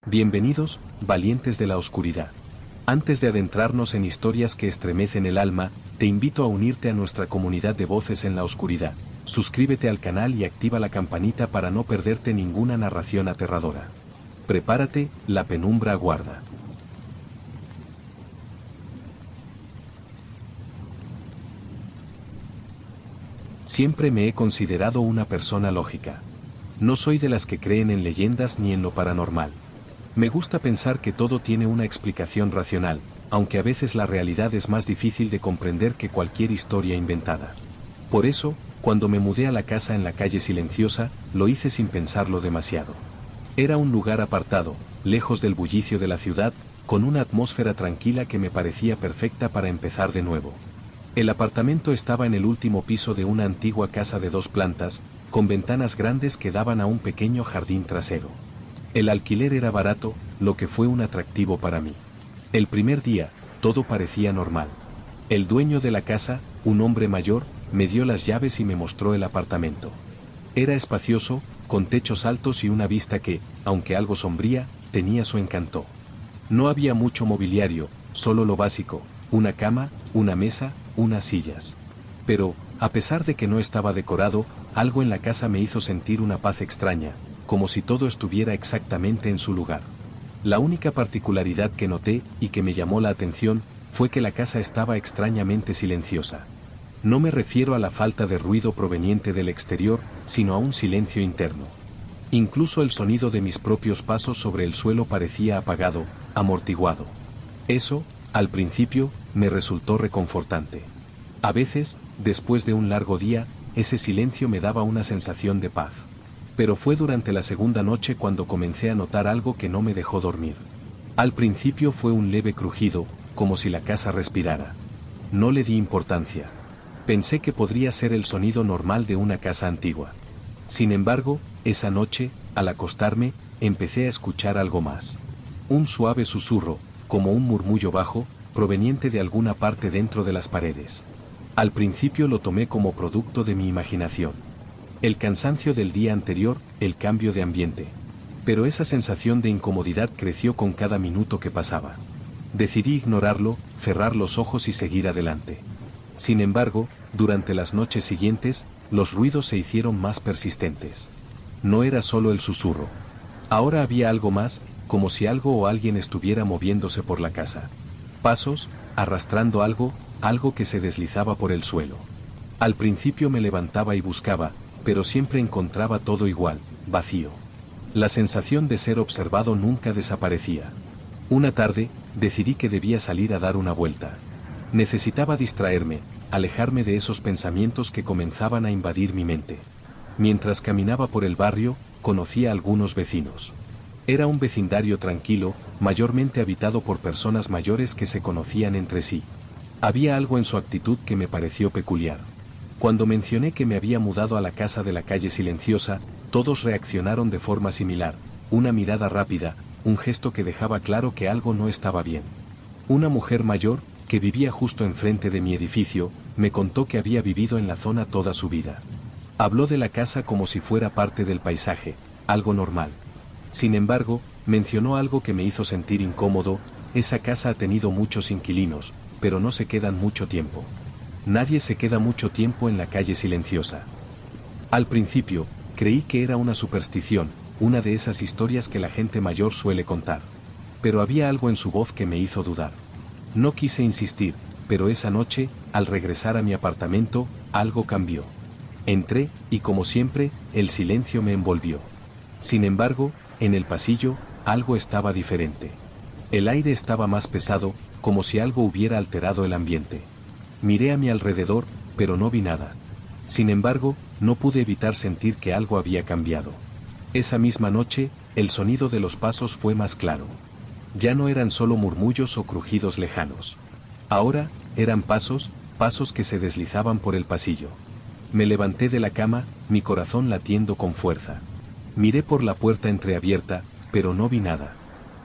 Bienvenidos, valientes de la oscuridad. Antes de adentrarnos en historias que estremecen el alma, te invito a unirte a nuestra comunidad de voces en la oscuridad. Suscríbete al canal y activa la campanita para no perderte ninguna narración aterradora. Prepárate, la penumbra aguarda. Siempre me he considerado una persona lógica. No soy de las que creen en leyendas ni en lo paranormal. Me gusta pensar que todo tiene una explicación racional, aunque a veces la realidad es más difícil de comprender que cualquier historia inventada. Por eso, cuando me mudé a la casa en la calle Silenciosa, lo hice sin pensarlo demasiado. Era un lugar apartado, lejos del bullicio de la ciudad, con una atmósfera tranquila que me parecía perfecta para empezar de nuevo. El apartamento estaba en el último piso de una antigua casa de 2 plantas, con ventanas grandes que daban a un pequeño jardín trasero. El alquiler era barato, lo que fue un atractivo para mí. El primer día, todo parecía normal. El dueño de la casa, un hombre mayor, me dio las llaves y me mostró el apartamento. Era espacioso, con techos altos y una vista que, aunque algo sombría, tenía su encanto. No había mucho mobiliario, solo lo básico, una cama, una mesa, unas sillas. Pero, a pesar de que no estaba decorado, algo en la casa me hizo sentir una paz extraña, como si todo estuviera exactamente en su lugar. La única particularidad que noté, y que me llamó la atención, fue que la casa estaba extrañamente silenciosa. No me refiero a la falta de ruido proveniente del exterior, sino a un silencio interno. Incluso el sonido de mis propios pasos sobre el suelo parecía apagado, amortiguado. Eso, al principio, me resultó reconfortante. A veces, después de un largo día, ese silencio me daba una sensación de paz. Pero fue durante la segunda noche cuando comencé a notar algo que no me dejó dormir. Al principio fue un leve crujido, como si la casa respirara. No le di importancia. Pensé que podría ser el sonido normal de una casa antigua. Sin embargo, esa noche, al acostarme, empecé a escuchar algo más. Un suave susurro, como un murmullo bajo, proveniente de alguna parte dentro de las paredes. Al principio lo tomé como producto de mi imaginación. El cansancio del día anterior, el cambio de ambiente. Pero esa sensación de incomodidad creció con cada minuto que pasaba. Decidí ignorarlo, cerrar los ojos y seguir adelante. Sin embargo, durante las noches siguientes, los ruidos se hicieron más persistentes. No era solo el susurro. Ahora había algo más, como si algo o alguien estuviera moviéndose por la casa. Pasos, arrastrando algo que se deslizaba por el suelo. Al principio me levantaba y buscaba, pero siempre encontraba todo igual, vacío. La sensación de ser observado nunca desaparecía. Una tarde, decidí que debía salir a dar una vuelta. Necesitaba distraerme, alejarme de esos pensamientos que comenzaban a invadir mi mente. Mientras caminaba por el barrio, conocí a algunos vecinos. Era un vecindario tranquilo, mayormente habitado por personas mayores que se conocían entre sí. Había algo en su actitud que me pareció peculiar. Cuando mencioné que me había mudado a la casa de la calle Silenciosa, todos reaccionaron de forma similar, una mirada rápida, un gesto que dejaba claro que algo no estaba bien. Una mujer mayor, que vivía justo enfrente de mi edificio, me contó que había vivido en la zona toda su vida. Habló de la casa como si fuera parte del paisaje, algo normal. Sin embargo, mencionó algo que me hizo sentir incómodo: esa casa ha tenido muchos inquilinos, pero no se quedan mucho tiempo. Nadie se queda mucho tiempo en la calle Silenciosa. Al principio, creí que era una superstición, una de esas historias que la gente mayor suele contar. Pero había algo en su voz que me hizo dudar. No quise insistir, pero esa noche, al regresar a mi apartamento, algo cambió. Entré, y como siempre, el silencio me envolvió. Sin embargo, en el pasillo, algo estaba diferente. El aire estaba más pesado, como si algo hubiera alterado el ambiente. Miré a mi alrededor, pero no vi nada. Sin embargo, no pude evitar sentir que algo había cambiado. Esa misma noche, el sonido de los pasos fue más claro. Ya no eran solo murmullos o crujidos lejanos. Ahora, eran pasos que se deslizaban por el pasillo. Me levanté de la cama, mi corazón latiendo con fuerza. Miré por la puerta entreabierta, pero no vi nada.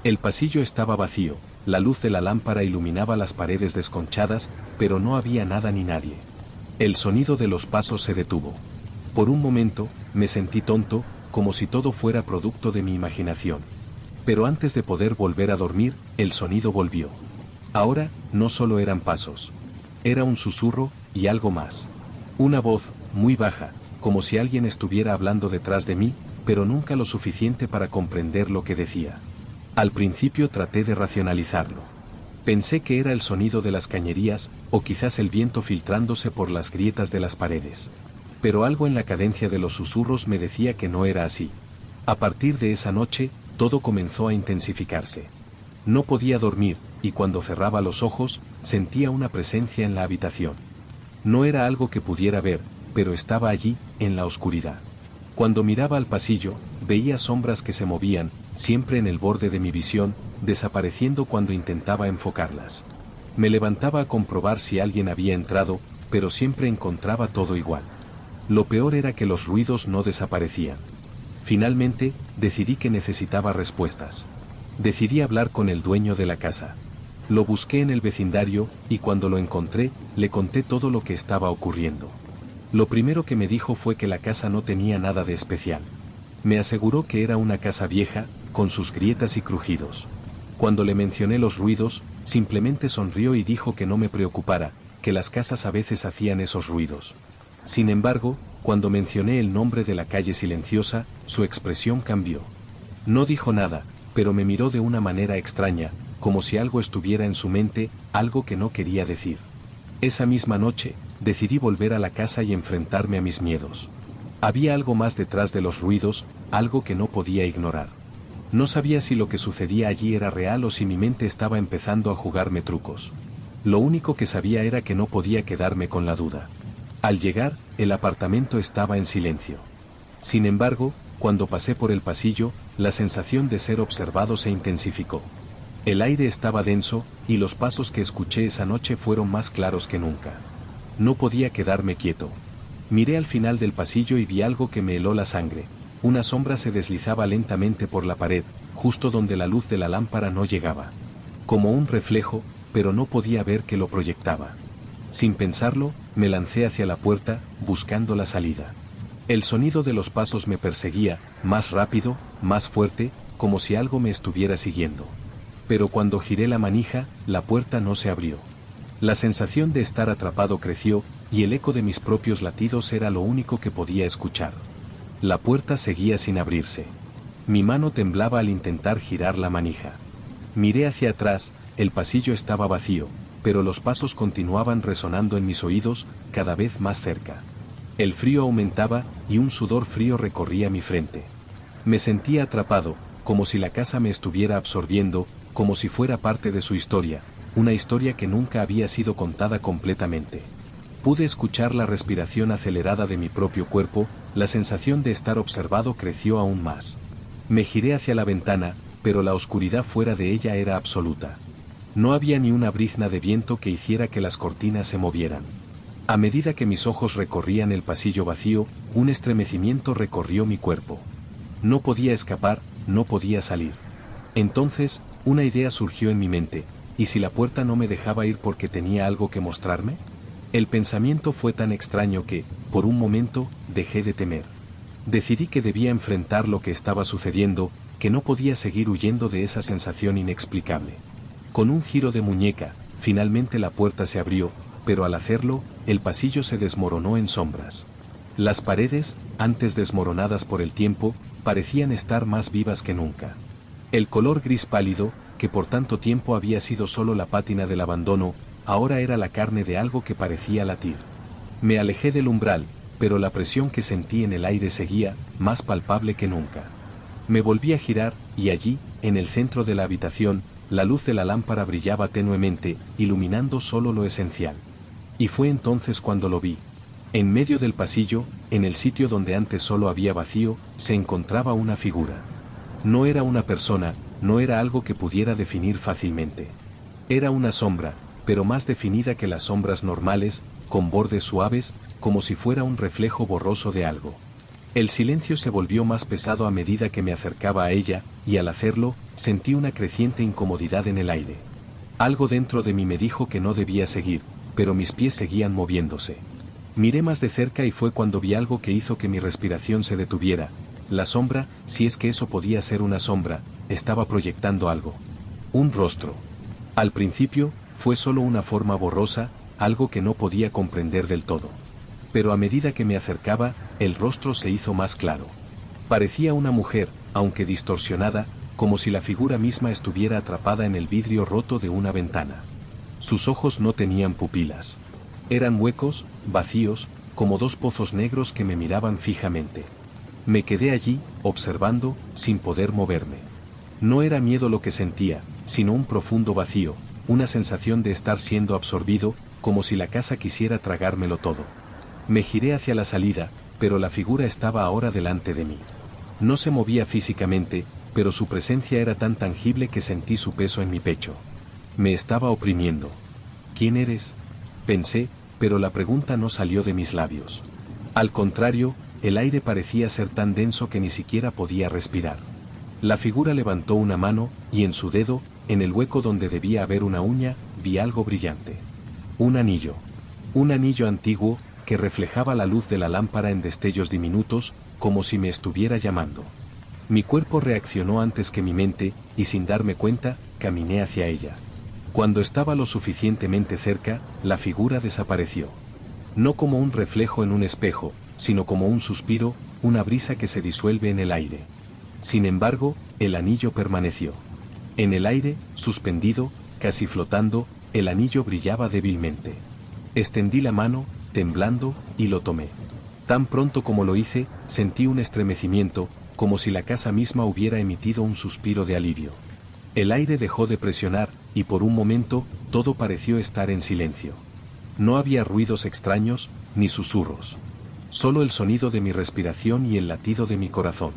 El pasillo estaba vacío. La luz de la lámpara iluminaba las paredes desconchadas, pero no había nada ni nadie. El sonido de los pasos se detuvo. Por un momento, me sentí tonto, como si todo fuera producto de mi imaginación. Pero antes de poder volver a dormir, el sonido volvió. Ahora, no solo eran pasos. Era un susurro, y algo más. Una voz, muy baja, como si alguien estuviera hablando detrás de mí, pero nunca lo suficiente para comprender lo que decía. Al principio traté de racionalizarlo. Pensé que era el sonido de las cañerías, o quizás el viento filtrándose por las grietas de las paredes. Pero algo en la cadencia de los susurros me decía que no era así. A partir de esa noche, todo comenzó a intensificarse. No podía dormir, y cuando cerraba los ojos, sentía una presencia en la habitación. No era algo que pudiera ver, pero estaba allí, en la oscuridad. Cuando miraba al pasillo, veía sombras que se movían, siempre en el borde de mi visión, desapareciendo cuando intentaba enfocarlas. Me levantaba a comprobar si alguien había entrado, pero siempre encontraba todo igual. Lo peor era que los ruidos no desaparecían. Finalmente, decidí que necesitaba respuestas. Decidí hablar con el dueño de la casa. Lo busqué en el vecindario, y cuando lo encontré, le conté todo lo que estaba ocurriendo. Lo primero que me dijo fue que la casa no tenía nada de especial. Me aseguró que era una casa vieja, con sus grietas y crujidos. Cuando le mencioné los ruidos, simplemente sonrió y dijo que no me preocupara, que las casas a veces hacían esos ruidos. Sin embargo, cuando mencioné el nombre de la calle silenciosa, su expresión cambió. No dijo nada, pero me miró de una manera extraña, como si algo estuviera en su mente, algo que no quería decir. Esa misma noche, decidí volver a la casa y enfrentarme a mis miedos. Había algo más detrás de los ruidos, algo que no podía ignorar. No sabía si lo que sucedía allí era real o si mi mente estaba empezando a jugarme trucos. Lo único que sabía era que no podía quedarme con la duda. Al llegar, el apartamento estaba en silencio. Sin embargo, cuando pasé por el pasillo, la sensación de ser observado se intensificó. El aire estaba denso, y los pasos que escuché esa noche fueron más claros que nunca. No podía quedarme quieto. Miré al final del pasillo y vi algo que me heló la sangre. Una sombra se deslizaba lentamente por la pared, justo donde la luz de la lámpara no llegaba. Como un reflejo, pero no podía ver que lo proyectaba. Sin pensarlo, me lancé hacia la puerta, buscando la salida. El sonido de los pasos me perseguía, más rápido, más fuerte, como si algo me estuviera siguiendo. Pero cuando giré la manija, la puerta no se abrió. La sensación de estar atrapado creció, y el eco de mis propios latidos era lo único que podía escuchar. La puerta seguía sin abrirse. Mi mano temblaba al intentar girar la manija. Miré hacia atrás, el pasillo estaba vacío, pero los pasos continuaban resonando en mis oídos, cada vez más cerca. El frío aumentaba, y un sudor frío recorría mi frente. Me sentía atrapado, como si la casa me estuviera absorbiendo, como si fuera parte de su historia, una historia que nunca había sido contada completamente. Pude escuchar la respiración acelerada de mi propio cuerpo, la sensación de estar observado creció aún más. Me giré hacia la ventana, pero la oscuridad fuera de ella era absoluta. No había ni una brizna de viento que hiciera que las cortinas se movieran. A medida que mis ojos recorrían el pasillo vacío, un estremecimiento recorrió mi cuerpo. No podía escapar, no podía salir. Entonces, una idea surgió en mi mente: ¿y si la puerta no me dejaba ir porque tenía algo que mostrarme? El pensamiento fue tan extraño que, por un momento, dejé de temer. Decidí que debía enfrentar lo que estaba sucediendo, que no podía seguir huyendo de esa sensación inexplicable. Con un giro de muñeca, finalmente la puerta se abrió, pero al hacerlo, el pasillo se desmoronó en sombras. Las paredes, antes desmoronadas por el tiempo, parecían estar más vivas que nunca. El color gris pálido, que por tanto tiempo había sido solo la pátina del abandono, ahora era la carne de algo que parecía latir. Me alejé del umbral, pero la presión que sentí en el aire seguía, más palpable que nunca. Me volví a girar, y allí, en el centro de la habitación, la luz de la lámpara brillaba tenuemente, iluminando solo lo esencial. Y fue entonces cuando lo vi. En medio del pasillo, en el sitio donde antes solo había vacío, se encontraba una figura. No era una persona, no era algo que pudiera definir fácilmente. Era una sombra, pero más definida que las sombras normales, con bordes suaves, como si fuera un reflejo borroso de algo. El silencio se volvió más pesado a medida que me acercaba a ella, y al hacerlo, sentí una creciente incomodidad en el aire. Algo dentro de mí me dijo que no debía seguir, pero mis pies seguían moviéndose. Miré más de cerca y fue cuando vi algo que hizo que mi respiración se detuviera. La sombra, si es que eso podía ser una sombra, estaba proyectando algo. Un rostro. Al principio, fue solo una forma borrosa, algo que no podía comprender del todo. Pero a medida que me acercaba, el rostro se hizo más claro. Parecía una mujer, aunque distorsionada, como si la figura misma estuviera atrapada en el vidrio roto de una ventana. Sus ojos no tenían pupilas. Eran huecos, vacíos, como dos pozos negros que me miraban fijamente. Me quedé allí, observando, sin poder moverme. No era miedo lo que sentía, sino un profundo vacío, una sensación de estar siendo absorbido, como si la casa quisiera tragármelo todo. Me giré hacia la salida, pero la figura estaba ahora delante de mí. No se movía físicamente, pero su presencia era tan tangible que sentí su peso en mi pecho. Me estaba oprimiendo. ¿Quién eres?, pensé, pero la pregunta no salió de mis labios. Al contrario, el aire parecía ser tan denso que ni siquiera podía respirar. La figura levantó una mano, y en su dedo, en el hueco donde debía haber una uña, vi algo brillante. Un anillo. Un anillo antiguo, que reflejaba la luz de la lámpara en destellos diminutos, como si me estuviera llamando. Mi cuerpo reaccionó antes que mi mente, y sin darme cuenta, caminé hacia ella. Cuando estaba lo suficientemente cerca, la figura desapareció. No como un reflejo en un espejo, sino como un suspiro, una brisa que se disuelve en el aire. Sin embargo, el anillo permaneció. En el aire, suspendido, casi flotando, el anillo brillaba débilmente. Extendí la mano, temblando, y lo tomé. Tan pronto como lo hice, sentí un estremecimiento, como si la casa misma hubiera emitido un suspiro de alivio. El aire dejó de presionar, y por un momento, todo pareció estar en silencio. No había ruidos extraños, ni susurros. Solo el sonido de mi respiración y el latido de mi corazón.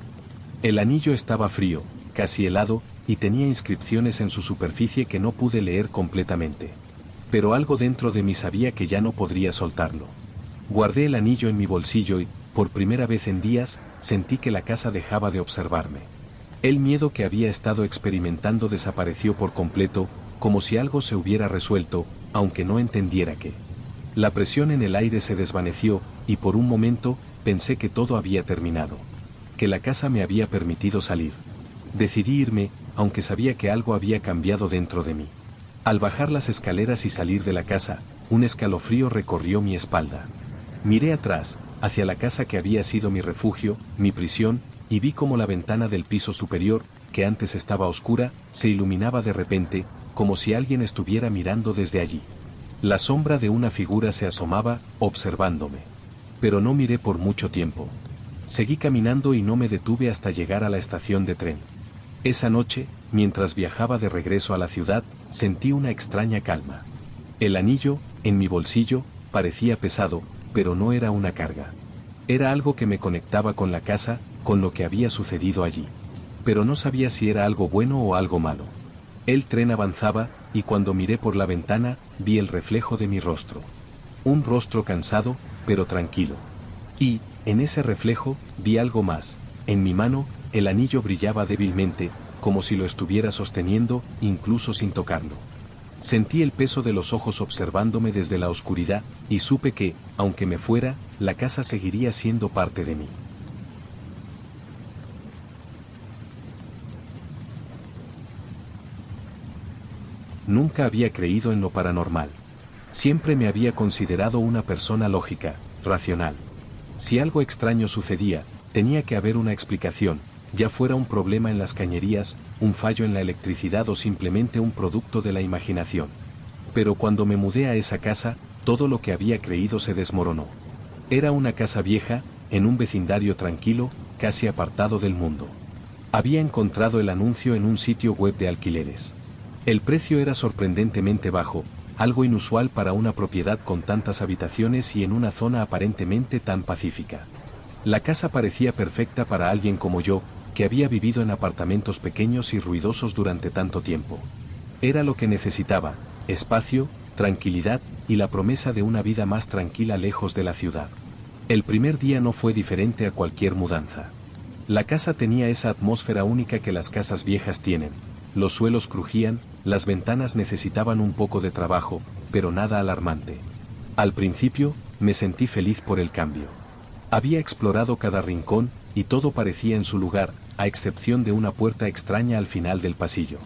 El anillo estaba frío, casi helado, y tenía inscripciones en su superficie que no pude leer completamente. Pero algo dentro de mí sabía que ya no podría soltarlo. Guardé el anillo en mi bolsillo y, por primera vez en días, sentí que la casa dejaba de observarme. El miedo que había estado experimentando desapareció por completo, como si algo se hubiera resuelto, aunque no entendiera qué. La presión en el aire se desvaneció, y por un momento, pensé que todo había terminado. Que la casa me había permitido salir. Decidí irme, aunque sabía que algo había cambiado dentro de mí. Al bajar las escaleras y salir de la casa, un escalofrío recorrió mi espalda. Miré atrás, hacia la casa que había sido mi refugio, mi prisión, y vi cómo la ventana del piso superior, que antes estaba oscura, se iluminaba de repente, como si alguien estuviera mirando desde allí. La sombra de una figura se asomaba, observándome. Pero no miré por mucho tiempo. Seguí caminando y no me detuve hasta llegar a la estación de tren. Esa noche, mientras viajaba de regreso a la ciudad, sentí una extraña calma. El anillo, en mi bolsillo, parecía pesado, pero no era una carga. Era algo que me conectaba con la casa, con lo que había sucedido allí. Pero no sabía si era algo bueno o algo malo. El tren avanzaba, y cuando miré por la ventana, vi el reflejo de mi rostro. Un rostro cansado, pero tranquilo. Y, en ese reflejo, vi algo más. En mi mano, el anillo brillaba débilmente, como si lo estuviera sosteniendo, incluso sin tocarlo. Sentí el peso de los ojos observándome desde la oscuridad, y supe que, aunque me fuera, la casa seguiría siendo parte de mí. Nunca había creído en lo paranormal. Siempre me había considerado una persona lógica, racional. Si algo extraño sucedía, tenía que haber una explicación, ya fuera un problema en las cañerías, un fallo en la electricidad o simplemente un producto de la imaginación. Pero cuando me mudé a esa casa, todo lo que había creído se desmoronó. Era una casa vieja, en un vecindario tranquilo, casi apartado del mundo. Había encontrado el anuncio en un sitio web de alquileres. El precio era sorprendentemente bajo, algo inusual para una propiedad con tantas habitaciones y en una zona aparentemente tan pacífica. La casa parecía perfecta para alguien como yo, que había vivido en apartamentos pequeños y ruidosos durante tanto tiempo. Era lo que necesitaba: espacio, tranquilidad y la promesa de una vida más tranquila lejos de la ciudad. El primer día no fue diferente a cualquier mudanza. La casa tenía esa atmósfera única que las casas viejas tienen. Los suelos crujían, las ventanas necesitaban un poco de trabajo, pero nada alarmante. Al principio, me sentí feliz por el cambio. Había explorado cada rincón, y todo parecía en su lugar, a excepción de una puerta extraña al final del pasillo.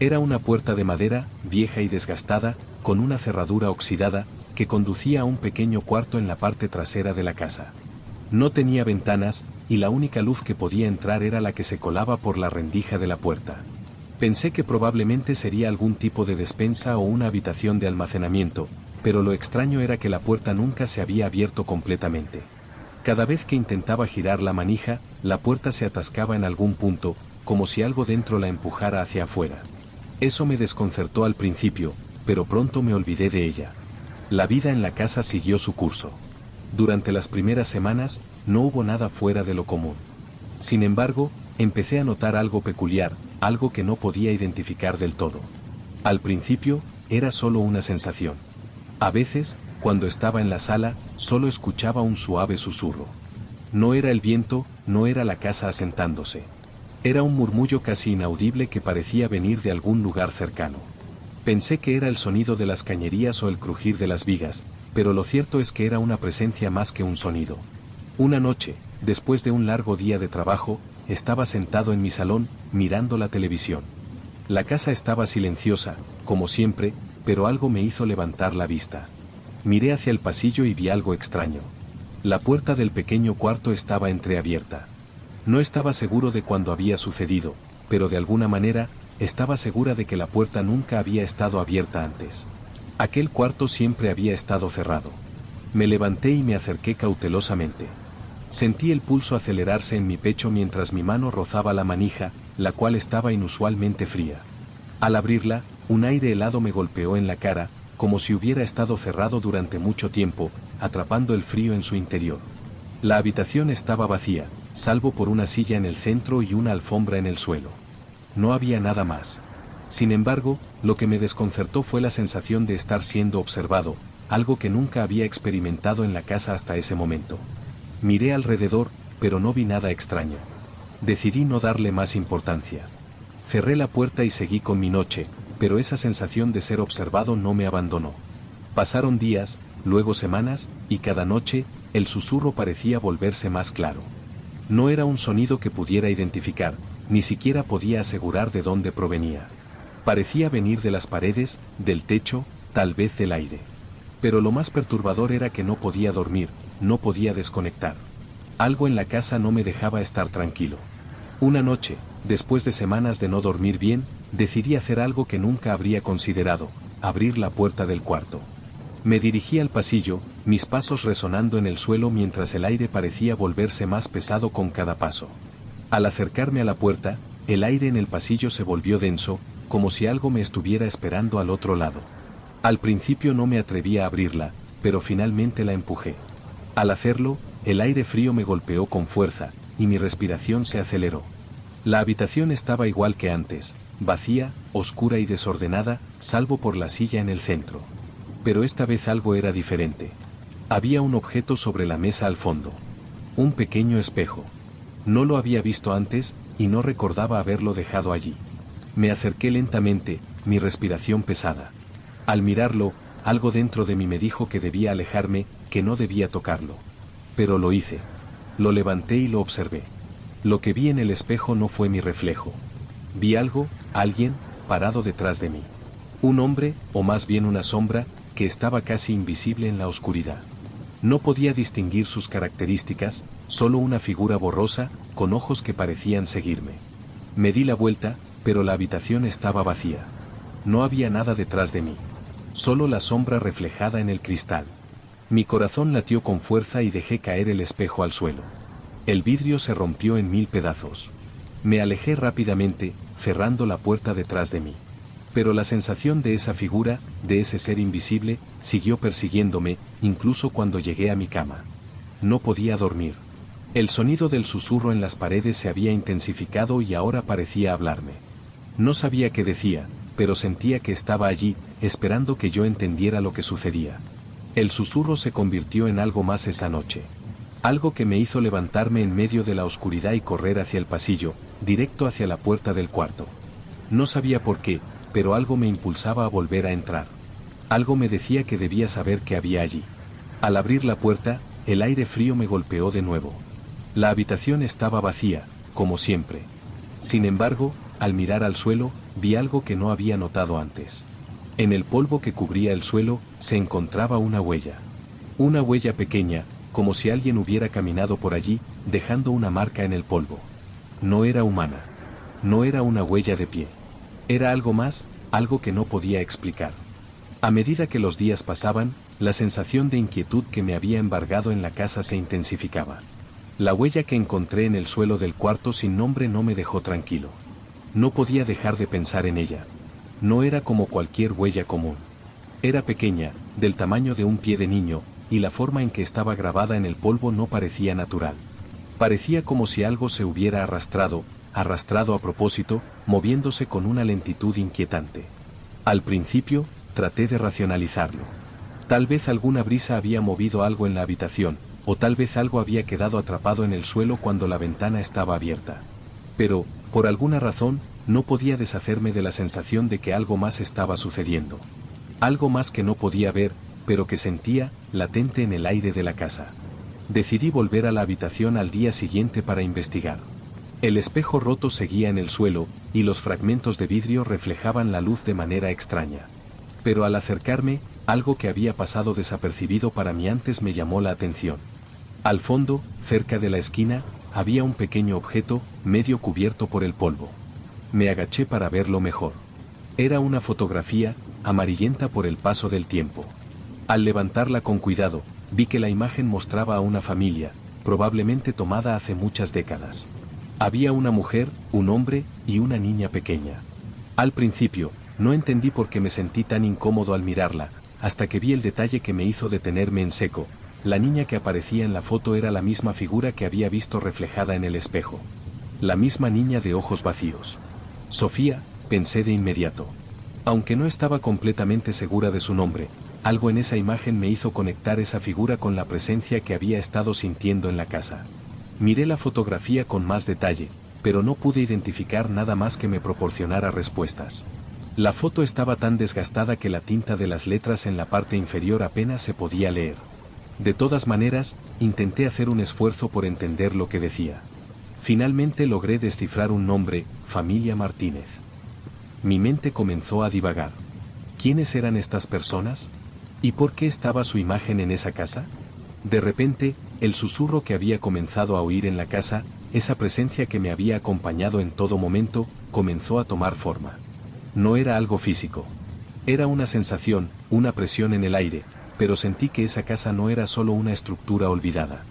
Era una puerta de madera, vieja y desgastada, con una cerradura oxidada, que conducía a un pequeño cuarto en la parte trasera de la casa. No tenía ventanas, y la única luz que podía entrar era la que se colaba por la rendija de la puerta. Pensé que probablemente sería algún tipo de despensa o una habitación de almacenamiento, pero lo extraño era que la puerta nunca se había abierto completamente. Cada vez que intentaba girar la manija, la puerta se atascaba en algún punto, como si algo dentro la empujara hacia afuera. Eso me desconcertó al principio, pero pronto me olvidé de ella. La vida en la casa siguió su curso. Durante las primeras semanas, no hubo nada fuera de lo común. Sin embargo, empecé a notar algo peculiar, algo que no podía identificar del todo. Al principio, era solo una sensación. A veces, cuando estaba en la sala, solo escuchaba un suave susurro. No era el viento, no era la casa asentándose. Era un murmullo casi inaudible que parecía venir de algún lugar cercano. Pensé que era el sonido de las cañerías o el crujir de las vigas, pero lo cierto es que era una presencia más que un sonido. Una noche, después de un largo día de trabajo, estaba sentado en mi salón, mirando la televisión. La casa estaba silenciosa, como siempre, pero algo me hizo levantar la vista. Miré hacia el pasillo y vi algo extraño. La puerta del pequeño cuarto estaba entreabierta. No estaba seguro de cuándo había sucedido, pero de alguna manera, estaba segura de que la puerta nunca había estado abierta antes. Aquel cuarto siempre había estado cerrado. Me levanté y me acerqué cautelosamente. Sentí el pulso acelerarse en mi pecho mientras mi mano rozaba la manija, la cual estaba inusualmente fría. Al abrirla, un aire helado me golpeó en la cara, como si hubiera estado cerrado durante mucho tiempo, atrapando el frío en su interior. La habitación estaba vacía, salvo por una silla en el centro y una alfombra en el suelo. No había nada más. Sin embargo, lo que me desconcertó fue la sensación de estar siendo observado, algo que nunca había experimentado en la casa hasta ese momento. Miré alrededor, pero no vi nada extraño. Decidí no darle más importancia. Cerré la puerta y seguí con mi noche, pero esa sensación de ser observado no me abandonó. Pasaron días, luego semanas, y cada noche, el susurro parecía volverse más claro. No era un sonido que pudiera identificar, ni siquiera podía asegurar de dónde provenía. Parecía venir de las paredes, del techo, tal vez del aire. Pero lo más perturbador era que no podía dormir, no podía desconectar. Algo en la casa no me dejaba estar tranquilo. Una noche, después de semanas de no dormir bien, decidí hacer algo que nunca habría considerado: abrir la puerta del cuarto. Me dirigí al pasillo, mis pasos resonando en el suelo mientras el aire parecía volverse más pesado con cada paso. Al acercarme a la puerta, el aire en el pasillo se volvió denso, como si algo me estuviera esperando al otro lado. Al principio no me atrevía a abrirla, pero finalmente la empujé. Al hacerlo, el aire frío me golpeó con fuerza, y mi respiración se aceleró. La habitación estaba igual que antes, vacía, oscura y desordenada, salvo por la silla en el centro. Pero esta vez algo era diferente. Había un objeto sobre la mesa al fondo. Un pequeño espejo. No lo había visto antes, y no recordaba haberlo dejado allí. Me acerqué lentamente, mi respiración pesada. Al mirarlo, algo dentro de mí me dijo que debía alejarme, que no debía tocarlo. Pero lo hice. Lo levanté y lo observé. Lo que vi en el espejo no fue mi reflejo. Vi algo, alguien, parado detrás de mí. Un hombre, o más bien una sombra, que estaba casi invisible en la oscuridad. No podía distinguir sus características, solo una figura borrosa, con ojos que parecían seguirme. Me di la vuelta, pero la habitación estaba vacía. No había nada detrás de mí. Solo la sombra reflejada en el cristal. Mi corazón latió con fuerza y dejé caer el espejo al suelo. El vidrio se rompió en 1000 pedazos. Me alejé rápidamente, cerrando la puerta detrás de mí. Pero la sensación de esa figura, de ese ser invisible, siguió persiguiéndome, incluso cuando llegué a mi cama. No podía dormir. El sonido del susurro en las paredes se había intensificado y ahora parecía hablarme. No sabía qué decía, pero sentía que estaba allí, esperando que yo entendiera lo que sucedía. El susurro se convirtió en algo más esa noche. Algo que me hizo levantarme en medio de la oscuridad y correr hacia el pasillo, directo hacia la puerta del cuarto. No sabía por qué, pero algo me impulsaba a volver a entrar. Algo me decía que debía saber qué había allí. Al abrir la puerta, el aire frío me golpeó de nuevo. La habitación estaba vacía, como siempre. Sin embargo, al mirar al suelo, vi algo que no había notado antes. En el polvo que cubría el suelo, se encontraba una huella. Una huella pequeña, como si alguien hubiera caminado por allí, dejando una marca en el polvo. No era humana. No era una huella de pie. Era algo más, algo que no podía explicar. A medida que los días pasaban, la sensación de inquietud que me había embargado en la casa se intensificaba. La huella que encontré en el suelo del cuarto sin nombre no me dejó tranquilo. No podía dejar de pensar en ella. No era como cualquier huella común. Era pequeña, del tamaño de un pie de niño, y la forma en que estaba grabada en el polvo no parecía natural. Parecía como si algo se hubiera arrastrado a propósito, moviéndose con una lentitud inquietante. Al principio, traté de racionalizarlo. Tal vez alguna brisa había movido algo en la habitación, o tal vez algo había quedado atrapado en el suelo cuando la ventana estaba abierta. Pero, por alguna razón, no podía deshacerme de la sensación de que algo más estaba sucediendo. Algo más que no podía ver, pero que sentía, latente en el aire de la casa. Decidí volver a la habitación al día siguiente para investigar. El espejo roto seguía en el suelo, y los fragmentos de vidrio reflejaban la luz de manera extraña. Pero al acercarme, algo que había pasado desapercibido para mí antes me llamó la atención. Al fondo, cerca de la esquina, había un pequeño objeto, medio cubierto por el polvo. Me agaché para verlo mejor. Era una fotografía, amarillenta por el paso del tiempo. Al levantarla con cuidado, vi que la imagen mostraba a una familia, probablemente tomada hace muchas décadas. Había una mujer, un hombre y una niña pequeña. Al principio, no entendí por qué me sentí tan incómodo al mirarla, hasta que vi el detalle que me hizo detenerme en seco. La niña que aparecía en la foto era la misma figura que había visto reflejada en el espejo. La misma niña de ojos vacíos. Sofía, pensé de inmediato. Aunque no estaba completamente segura de su nombre, algo en esa imagen me hizo conectar esa figura con la presencia que había estado sintiendo en la casa. Miré la fotografía con más detalle, pero no pude identificar nada más que me proporcionara respuestas. La foto estaba tan desgastada que la tinta de las letras en la parte inferior apenas se podía leer. De todas maneras, intenté hacer un esfuerzo por entender lo que decía. Finalmente logré descifrar un nombre, Familia Martínez. Mi mente comenzó a divagar. ¿Quiénes eran estas personas? ¿Y por qué estaba su imagen en esa casa? De repente, el susurro que había comenzado a oír en la casa, esa presencia que me había acompañado en todo momento, comenzó a tomar forma. No era algo físico. Era una sensación, una presión en el aire, pero sentí que esa casa no era solo una estructura olvidada.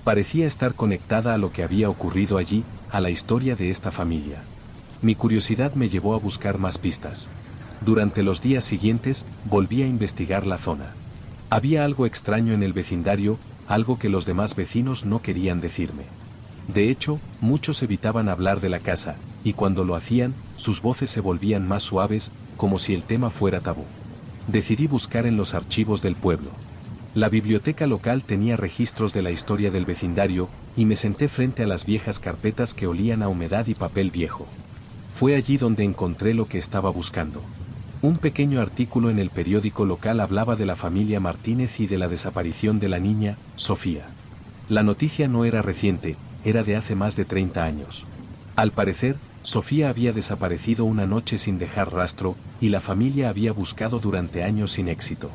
Parecía estar conectada a lo que había ocurrido allí, a la historia de esta familia. Mi curiosidad me llevó a buscar más pistas. Durante los días siguientes, volví a investigar la zona. Había algo extraño en el vecindario, algo que los demás vecinos no querían decirme. De hecho, muchos evitaban hablar de la casa, y cuando lo hacían, sus voces se volvían más suaves, como si el tema fuera tabú. Decidí buscar en los archivos del pueblo. La biblioteca local tenía registros de la historia del vecindario, y me senté frente a las viejas carpetas que olían a humedad y papel viejo. Fue allí donde encontré lo que estaba buscando. Un pequeño artículo en el periódico local hablaba de la familia Martínez y de la desaparición de la niña, Sofía. La noticia no era reciente, era de hace más de 30 años. Al parecer, Sofía había desaparecido una noche sin dejar rastro, y la familia había buscado durante años sin éxito.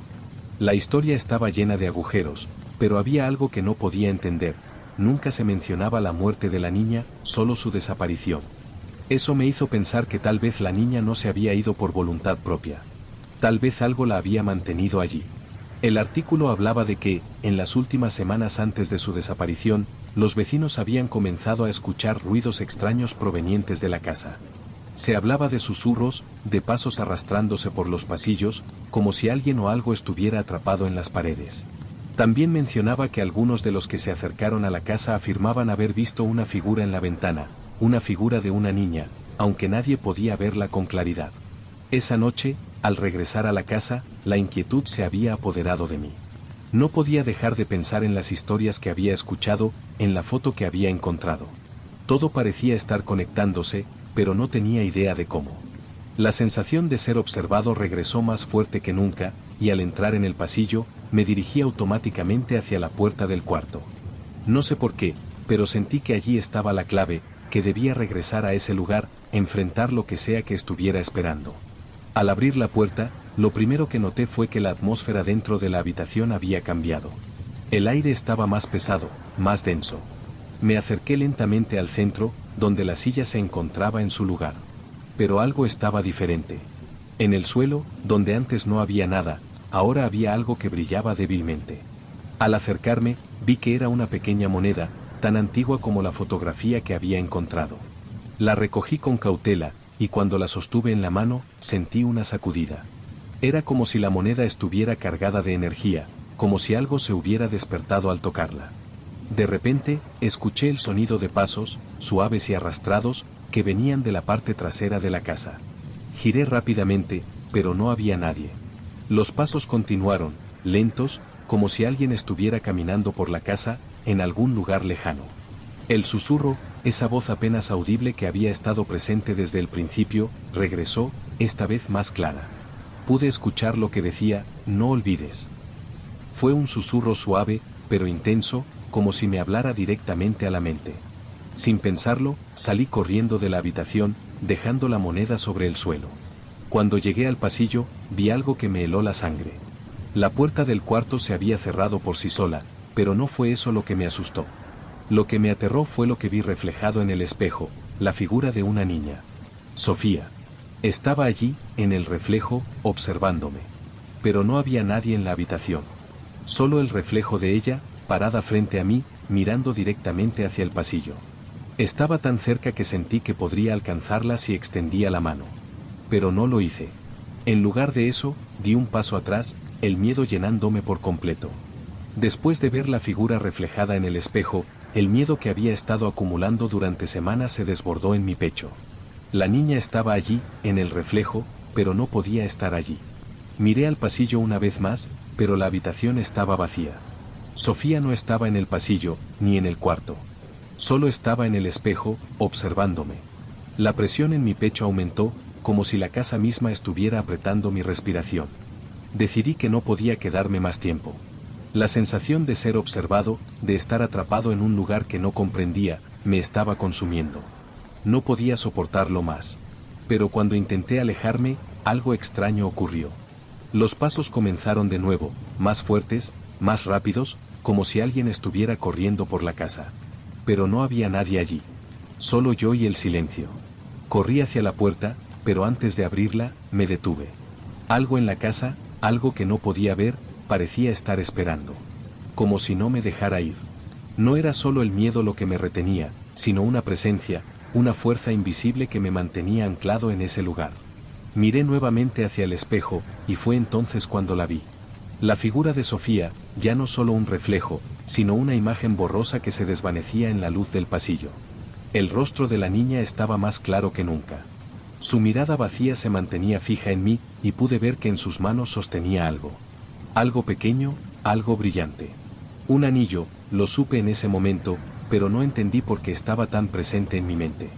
La historia estaba llena de agujeros, pero había algo que no podía entender. Nunca se mencionaba la muerte de la niña, solo su desaparición. Eso me hizo pensar que tal vez la niña no se había ido por voluntad propia. Tal vez algo la había mantenido allí. El artículo hablaba de que, en las últimas semanas antes de su desaparición, los vecinos habían comenzado a escuchar ruidos extraños provenientes de la casa. Se hablaba de susurros, de pasos arrastrándose por los pasillos, como si alguien o algo estuviera atrapado en las paredes. También mencionaba que algunos de los que se acercaron a la casa afirmaban haber visto una figura en la ventana, una figura de una niña, aunque nadie podía verla con claridad. Esa noche, al regresar a la casa, la inquietud se había apoderado de mí. No podía dejar de pensar en las historias que había escuchado, en la foto que había encontrado. Todo parecía estar conectándose, pero no tenía idea de cómo. La sensación de ser observado regresó más fuerte que nunca, y al entrar en el pasillo, me dirigí automáticamente hacia la puerta del cuarto. No sé por qué, pero sentí que allí estaba la clave, que debía regresar a ese lugar, enfrentar lo que sea que estuviera esperando. Al abrir la puerta, lo primero que noté fue que la atmósfera dentro de la habitación había cambiado. El aire estaba más pesado, más denso. Me acerqué lentamente al centro, donde la silla se encontraba en su lugar. Pero algo estaba diferente. En el suelo, donde antes no había nada, ahora había algo que brillaba débilmente. Al acercarme, vi que era una pequeña moneda, tan antigua como la fotografía que había encontrado. La recogí con cautela, y cuando la sostuve en la mano, sentí una sacudida. Era como si la moneda estuviera cargada de energía, como si algo se hubiera despertado al tocarla. De repente, escuché el sonido de pasos, suaves y arrastrados, que venían de la parte trasera de la casa. Giré rápidamente, pero no había nadie. Los pasos continuaron, lentos, como si alguien estuviera caminando por la casa, en algún lugar lejano. El susurro, esa voz apenas audible que había estado presente desde el principio, regresó, esta vez más clara. Pude escuchar lo que decía, no olvides. Fue un susurro suave, pero intenso, como si me hablara directamente a la mente. Sin pensarlo, salí corriendo de la habitación, dejando la moneda sobre el suelo. Cuando llegué al pasillo, vi algo que me heló la sangre. La puerta del cuarto se había cerrado por sí sola, pero no fue eso lo que me asustó. Lo que me aterró fue lo que vi reflejado en el espejo, la figura de una niña. Sofía. Estaba allí, en el reflejo, observándome. Pero no había nadie en la habitación. Solo el reflejo de ella, parada frente a mí, mirando directamente hacia el pasillo. Estaba tan cerca que sentí que podría alcanzarla si extendía la mano. Pero no lo hice. En lugar de eso, di un paso atrás, el miedo llenándome por completo. Después de ver la figura reflejada en el espejo, el miedo que había estado acumulando durante semanas se desbordó en mi pecho. La niña estaba allí, en el reflejo, pero no podía estar allí. Miré al pasillo una vez más, pero la habitación estaba vacía. Sofía no estaba en el pasillo, ni en el cuarto. Solo estaba en el espejo, observándome. La presión en mi pecho aumentó, como si la casa misma estuviera apretando mi respiración. Decidí que no podía quedarme más tiempo. La sensación de ser observado, de estar atrapado en un lugar que no comprendía, me estaba consumiendo. No podía soportarlo más. Pero cuando intenté alejarme, algo extraño ocurrió. Los pasos comenzaron de nuevo, más fuertes, más rápidos, como si alguien estuviera corriendo por la casa. Pero no había nadie allí. Solo yo y el silencio. Corrí hacia la puerta, pero antes de abrirla, me detuve. Algo en la casa, algo que no podía ver, parecía estar esperando. Como si no me dejara ir. No era solo el miedo lo que me retenía, sino una presencia, una fuerza invisible que me mantenía anclado en ese lugar. Miré nuevamente hacia el espejo, y fue entonces cuando la vi. La figura de Sofía, ya no solo un reflejo, sino una imagen borrosa que se desvanecía en la luz del pasillo. El rostro de la niña estaba más claro que nunca. Su mirada vacía se mantenía fija en mí, y pude ver que en sus manos sostenía algo. Algo pequeño, algo brillante. Un anillo, lo supe en ese momento, pero no entendí por qué estaba tan presente en mi mente.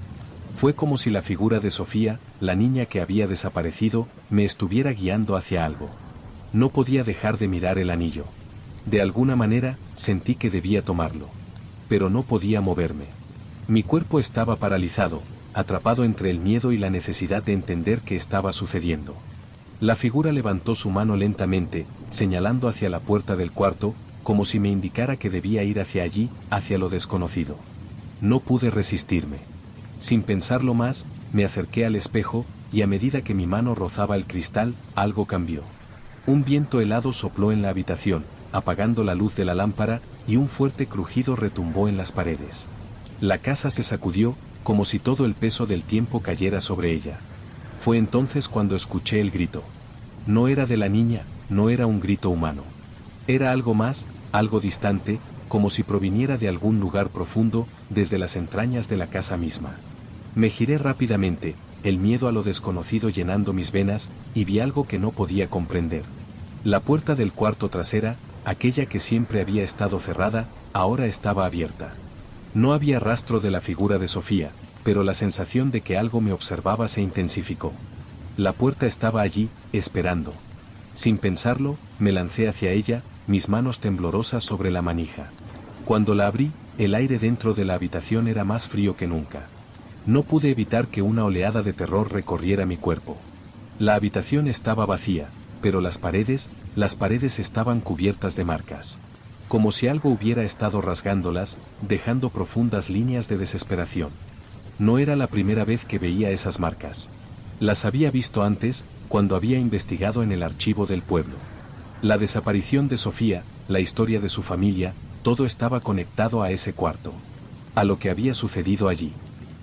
Fue como si la figura de Sofía, la niña que había desaparecido, me estuviera guiando hacia algo. No podía dejar de mirar el anillo. De alguna manera, sentí que debía tomarlo. Pero no podía moverme. Mi cuerpo estaba paralizado, atrapado entre el miedo y la necesidad de entender qué estaba sucediendo. La figura levantó su mano lentamente, señalando hacia la puerta del cuarto, como si me indicara que debía ir hacia allí, hacia lo desconocido. No pude resistirme. Sin pensarlo más, me acerqué al espejo, y a medida que mi mano rozaba el cristal, algo cambió. Un viento helado sopló en la habitación, apagando la luz de la lámpara, y un fuerte crujido retumbó en las paredes. La casa se sacudió, como si todo el peso del tiempo cayera sobre ella. Fue entonces cuando escuché el grito. No era de la niña, no era un grito humano. Era algo más, algo distante, como si proviniera de algún lugar profundo, desde las entrañas de la casa misma. Me giré rápidamente, el miedo a lo desconocido llenando mis venas, y vi algo que no podía comprender. La puerta del cuarto trasera, aquella que siempre había estado cerrada, ahora estaba abierta. No había rastro de la figura de Sofía, pero la sensación de que algo me observaba se intensificó. La puerta estaba allí, esperando. Sin pensarlo, me lancé hacia ella, mis manos temblorosas sobre la manija. Cuando la abrí, el aire dentro de la habitación era más frío que nunca. No pude evitar que una oleada de terror recorriera mi cuerpo. La habitación estaba vacía, pero las paredes estaban cubiertas de marcas. Como si algo hubiera estado rasgándolas, dejando profundas líneas de desesperación. No era la primera vez que veía esas marcas. Las había visto antes, cuando había investigado en el archivo del pueblo. La desaparición de Sofía, la historia de su familia, todo estaba conectado a ese cuarto. A lo que había sucedido allí.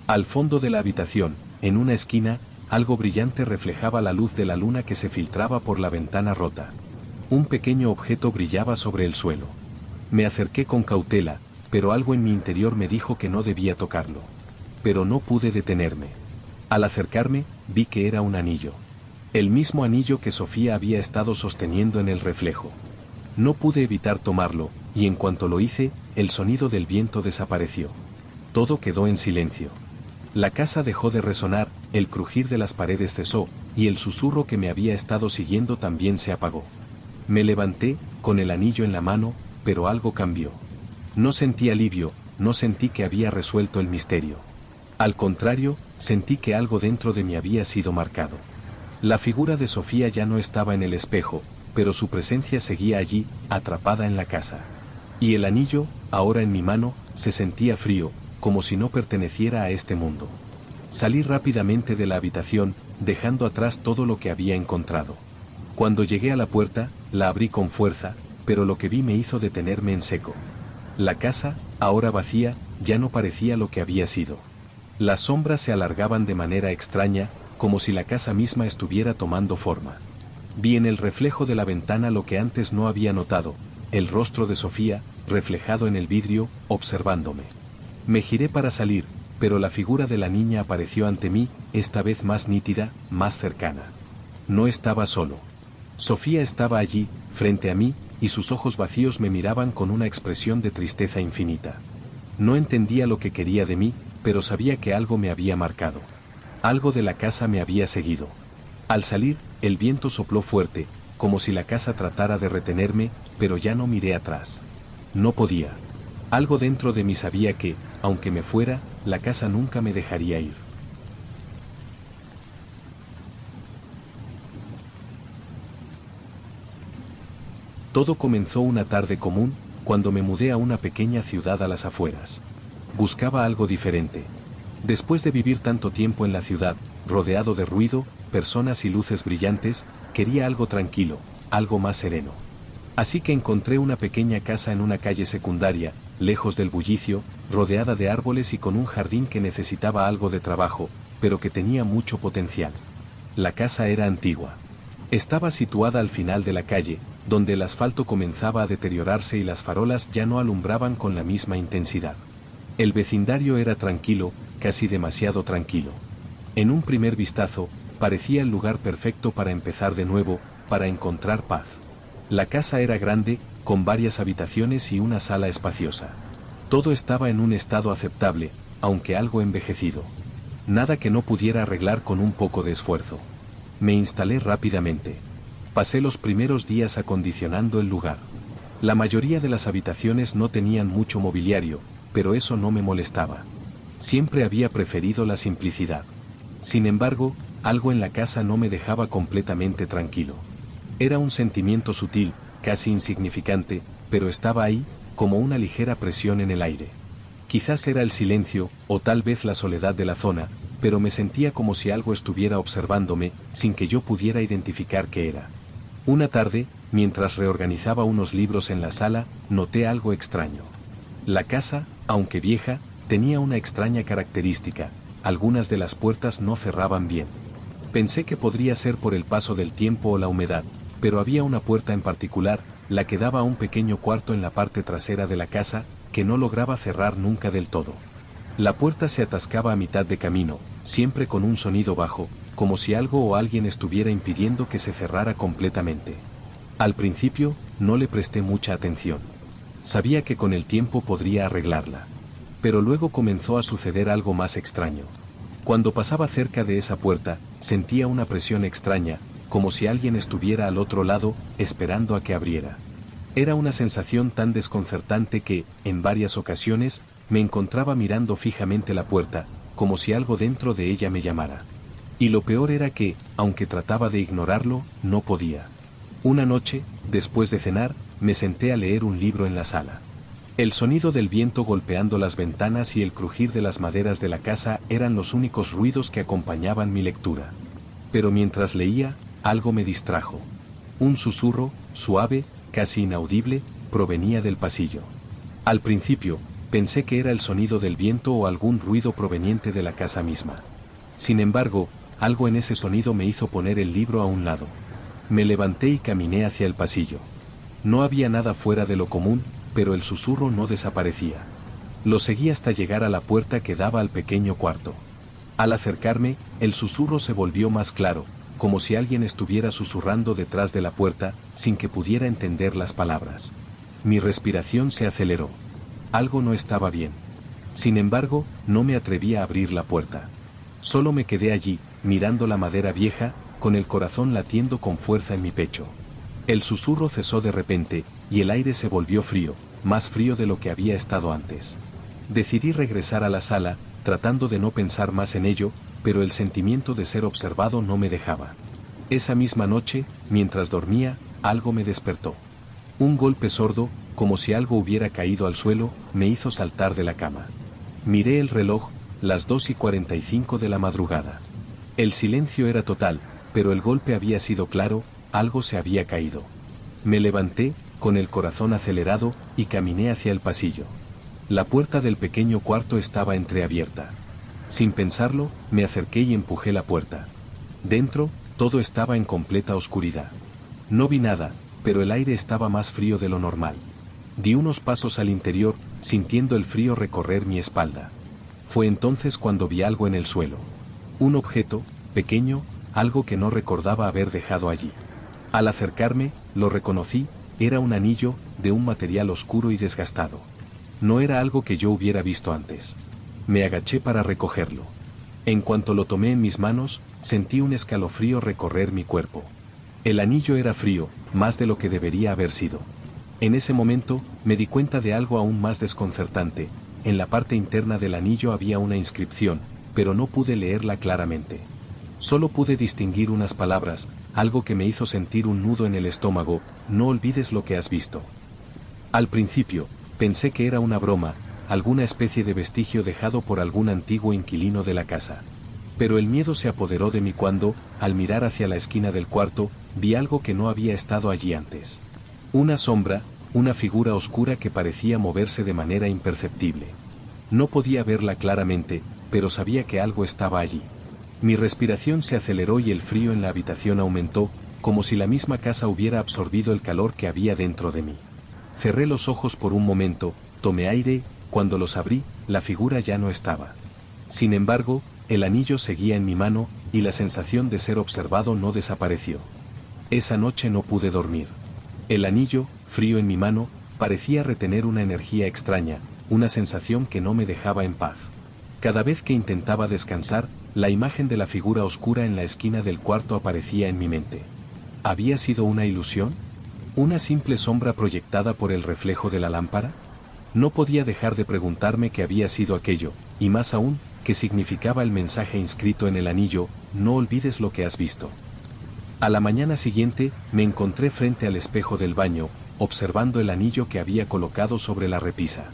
Al fondo de la habitación, en una esquina, algo brillante reflejaba la luz de la luna que se filtraba por la ventana rota. Un pequeño objeto brillaba sobre el suelo. Me acerqué con cautela, pero algo en mi interior me dijo que no debía tocarlo. Pero no pude detenerme. Al acercarme, vi que era un anillo. El mismo anillo que Sofía había estado sosteniendo en el reflejo. No pude evitar tomarlo, y en cuanto lo hice, el sonido del viento desapareció. Todo quedó en silencio. La casa dejó de resonar, el crujir de las paredes cesó, y el susurro que me había estado siguiendo también se apagó. Me levanté, con el anillo en la mano, pero algo cambió. No sentí alivio, no sentí que había resuelto el misterio. Al contrario, sentí que algo dentro de mí había sido marcado. La figura de Sofía ya no estaba en el espejo, pero su presencia seguía allí, atrapada en la casa. Y el anillo, ahora en mi mano, se sentía frío, como si no perteneciera a este mundo. Salí rápidamente de la habitación, dejando atrás todo lo que había encontrado. Cuando llegué a la puerta, la abrí con fuerza, pero lo que vi me hizo detenerme en seco. La casa, ahora vacía, ya no parecía lo que había sido. Las sombras se alargaban de manera extraña, como si la casa misma estuviera tomando forma. Vi en el reflejo de la ventana lo que antes no había notado, el rostro de Sofía, reflejado en el vidrio, observándome. Me giré para salir, pero la figura de la niña apareció ante mí, esta vez más nítida, más cercana. No estaba solo. Sofía estaba allí, frente a mí, y sus ojos vacíos me miraban con una expresión de tristeza infinita. No entendía lo que quería de mí, pero sabía que algo me había marcado. Algo de la casa me había seguido. Al salir, el viento sopló fuerte, como si la casa tratara de retenerme, pero ya no miré atrás. No podía. Algo dentro de mí sabía que, aunque me fuera, la casa nunca me dejaría ir. Todo comenzó una tarde común, cuando me mudé a una pequeña ciudad a las afueras. Buscaba algo diferente. Después de vivir tanto tiempo en la ciudad, rodeado de ruido, personas y luces brillantes, quería algo tranquilo, algo más sereno. Así que encontré una pequeña casa en una calle secundaria, lejos del bullicio, rodeada de árboles y con un jardín que necesitaba algo de trabajo, pero que tenía mucho potencial. La casa era antigua. Estaba situada al final de la calle, donde el asfalto comenzaba a deteriorarse y las farolas ya no alumbraban con la misma intensidad. El vecindario era tranquilo, casi demasiado tranquilo. En un primer vistazo, parecía el lugar perfecto para empezar de nuevo, para encontrar paz. La casa era grande, con varias habitaciones y una sala espaciosa. Todo estaba en un estado aceptable, aunque algo envejecido. Nada que no pudiera arreglar con un poco de esfuerzo. Me instalé rápidamente. Pasé los primeros días acondicionando el lugar. La mayoría de las habitaciones no tenían mucho mobiliario, pero eso no me molestaba. Siempre había preferido la simplicidad. Sin embargo, algo en la casa no me dejaba completamente tranquilo. Era un sentimiento sutil, casi insignificante, pero estaba ahí, como una ligera presión en el aire. Quizás era el silencio, o tal vez la soledad de la zona, pero me sentía como si algo estuviera observándome, sin que yo pudiera identificar qué era. Una tarde, mientras reorganizaba unos libros en la sala, noté algo extraño. La casa, aunque vieja, tenía una extraña característica: algunas de las puertas no cerraban bien. Pensé que podría ser por el paso del tiempo o la humedad, pero había una puerta en particular, la que daba a un pequeño cuarto en la parte trasera de la casa, que no lograba cerrar nunca del todo. La puerta se atascaba a mitad de camino, siempre con un sonido bajo, como si algo o alguien estuviera impidiendo que se cerrara completamente. Al principio, no le presté mucha atención. Sabía que con el tiempo podría arreglarla. Pero luego comenzó a suceder algo más extraño. Cuando pasaba cerca de esa puerta, sentía una presión extraña, como si alguien estuviera al otro lado, esperando a que abriera. Era una sensación tan desconcertante que, en varias ocasiones, me encontraba mirando fijamente la puerta, como si algo dentro de ella me llamara. Y lo peor era que, aunque trataba de ignorarlo, no podía. Una noche, después de cenar, me senté a leer un libro en la sala. El sonido del viento golpeando las ventanas y el crujir de las maderas de la casa eran los únicos ruidos que acompañaban mi lectura. Pero mientras leía, algo me distrajo. Un susurro, suave, casi inaudible, provenía del pasillo. Al principio, pensé que era el sonido del viento o algún ruido proveniente de la casa misma. Sin embargo, algo en ese sonido me hizo poner el libro a un lado. Me levanté y caminé hacia el pasillo. No había nada fuera de lo común, pero el susurro no desaparecía. Lo seguí hasta llegar a la puerta que daba al pequeño cuarto. Al acercarme, el susurro se volvió más claro, como si alguien estuviera susurrando detrás de la puerta, sin que pudiera entender las palabras. Mi respiración se aceleró. Algo no estaba bien. Sin embargo, no me atreví a abrir la puerta. Solo me quedé allí, mirando la madera vieja, con el corazón latiendo con fuerza en mi pecho. El susurro cesó de repente, y el aire se volvió frío, más frío de lo que había estado antes. Decidí regresar a la sala, tratando de no pensar más en ello, pero el sentimiento de ser observado no me dejaba. Esa misma noche, mientras dormía, algo me despertó. Un golpe sordo, como si algo hubiera caído al suelo, me hizo saltar de la cama. Miré el reloj, las 2:45 de la madrugada. El silencio era total, pero el golpe había sido claro, algo se había caído. Me levanté, con el corazón acelerado, y caminé hacia el pasillo. La puerta del pequeño cuarto estaba entreabierta. Sin pensarlo, me acerqué y empujé la puerta. Dentro, todo estaba en completa oscuridad. No vi nada, pero el aire estaba más frío de lo normal. Di unos pasos al interior, sintiendo el frío recorrer mi espalda. Fue entonces cuando vi algo en el suelo. Un objeto, pequeño, algo que no recordaba haber dejado allí. Al acercarme, lo reconocí, era un anillo, de un material oscuro y desgastado. No era algo que yo hubiera visto antes. Me agaché para recogerlo. En cuanto lo tomé en mis manos, sentí un escalofrío recorrer mi cuerpo. El anillo era frío, más de lo que debería haber sido. En ese momento, me di cuenta de algo aún más desconcertante. En la parte interna del anillo había una inscripción, pero no pude leerla claramente. Solo pude distinguir unas palabras, algo que me hizo sentir un nudo en el estómago: no olvides lo que has visto. Al principio, pensé que era una broma, alguna especie de vestigio dejado por algún antiguo inquilino de la casa. Pero el miedo se apoderó de mí cuando, al mirar hacia la esquina del cuarto, vi algo que no había estado allí antes. Una sombra, una figura oscura que parecía moverse de manera imperceptible. No podía verla claramente, pero sabía que algo estaba allí. Mi respiración se aceleró y el frío en la habitación aumentó, como si la misma casa hubiera absorbido el calor que había dentro de mí. Cerré los ojos por un momento, tomé aire, cuando los abrí, la figura ya no estaba. Sin embargo, el anillo seguía en mi mano, y la sensación de ser observado no desapareció. Esa noche no pude dormir. El anillo, frío en mi mano, parecía retener una energía extraña, una sensación que no me dejaba en paz. Cada vez que intentaba descansar, la imagen de la figura oscura en la esquina del cuarto aparecía en mi mente. ¿Había sido una ilusión? ¿Una simple sombra proyectada por el reflejo de la lámpara? No podía dejar de preguntarme qué había sido aquello, y más aún, qué significaba el mensaje inscrito en el anillo: no olvides lo que has visto. A la mañana siguiente, me encontré frente al espejo del baño, observando el anillo que había colocado sobre la repisa.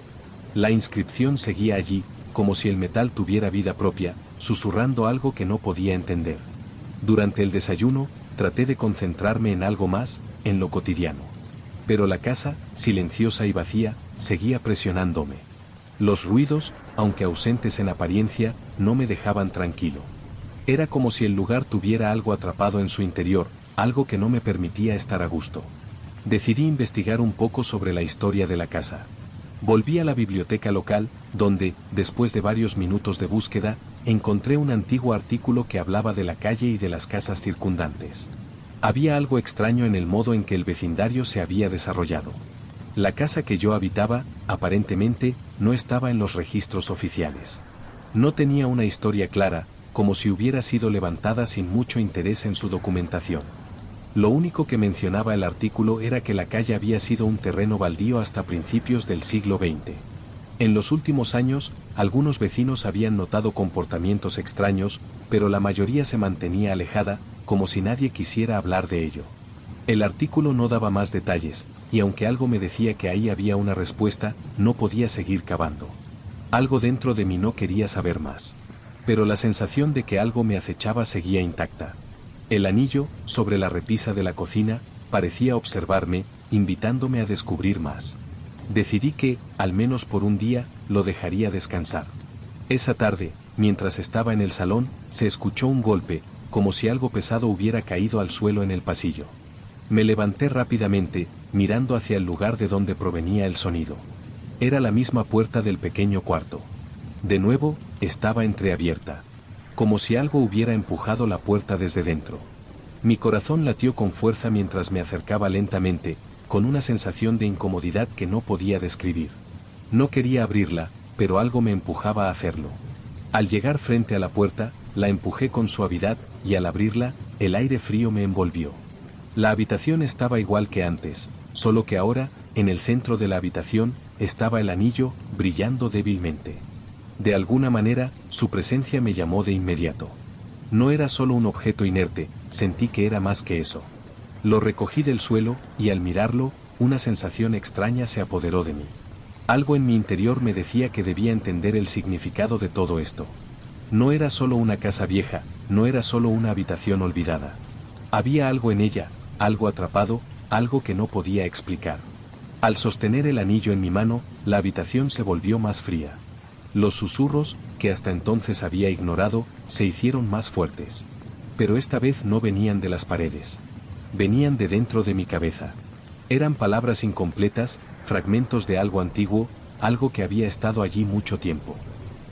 La inscripción seguía allí, como si el metal tuviera vida propia, susurrando algo que no podía entender. Durante el desayuno, traté de concentrarme en algo más, en lo cotidiano. Pero la casa, silenciosa y vacía, seguía presionándome. Los ruidos, aunque ausentes en apariencia, no me dejaban tranquilo. Era como si el lugar tuviera algo atrapado en su interior, algo que no me permitía estar a gusto. Decidí investigar un poco sobre la historia de la casa. Volví a la biblioteca local, donde, después de varios minutos de búsqueda, encontré un antiguo artículo que hablaba de la calle y de las casas circundantes. Había algo extraño en el modo en que el vecindario se había desarrollado. La casa que yo habitaba, aparentemente, no estaba en los registros oficiales. No tenía una historia clara, como si hubiera sido levantada sin mucho interés en su documentación. Lo único que mencionaba el artículo era que la calle había sido un terreno baldío hasta principios del siglo XX. En los últimos años, algunos vecinos habían notado comportamientos extraños, pero la mayoría se mantenía alejada, como si nadie quisiera hablar de ello. El artículo no daba más detalles, y aunque algo me decía que ahí había una respuesta, no podía seguir cavando. Algo dentro de mí no quería saber más. Pero la sensación de que algo me acechaba seguía intacta. El anillo, sobre la repisa de la cocina, parecía observarme, invitándome a descubrir más. Decidí que, al menos por un día, lo dejaría descansar. Esa tarde, mientras estaba en el salón, se escuchó un golpe, como si algo pesado hubiera caído al suelo en el pasillo. Me levanté rápidamente, mirando hacia el lugar de donde provenía el sonido. Era la misma puerta del pequeño cuarto. De nuevo, estaba entreabierta. Como si algo hubiera empujado la puerta desde dentro. Mi corazón latió con fuerza mientras me acercaba lentamente, con una sensación de incomodidad que no podía describir. No quería abrirla, pero algo me empujaba a hacerlo. Al llegar frente a la puerta, la empujé con suavidad, y al abrirla, el aire frío me envolvió. La habitación estaba igual que antes, solo que ahora, en el centro de la habitación, estaba el anillo, brillando débilmente. De alguna manera, su presencia me llamó de inmediato. No era solo un objeto inerte, sentí que era más que eso. Lo recogí del suelo, y al mirarlo, una sensación extraña se apoderó de mí. Algo en mi interior me decía que debía entender el significado de todo esto. No era solo una casa vieja, no era solo una habitación olvidada. Había algo en ella, algo atrapado, algo que no podía explicar. Al sostener el anillo en mi mano, la habitación se volvió más fría. Los susurros, que hasta entonces había ignorado, se hicieron más fuertes. Pero esta vez no venían de las paredes. Venían de dentro de mi cabeza. Eran palabras incompletas, fragmentos de algo antiguo, algo que había estado allí mucho tiempo.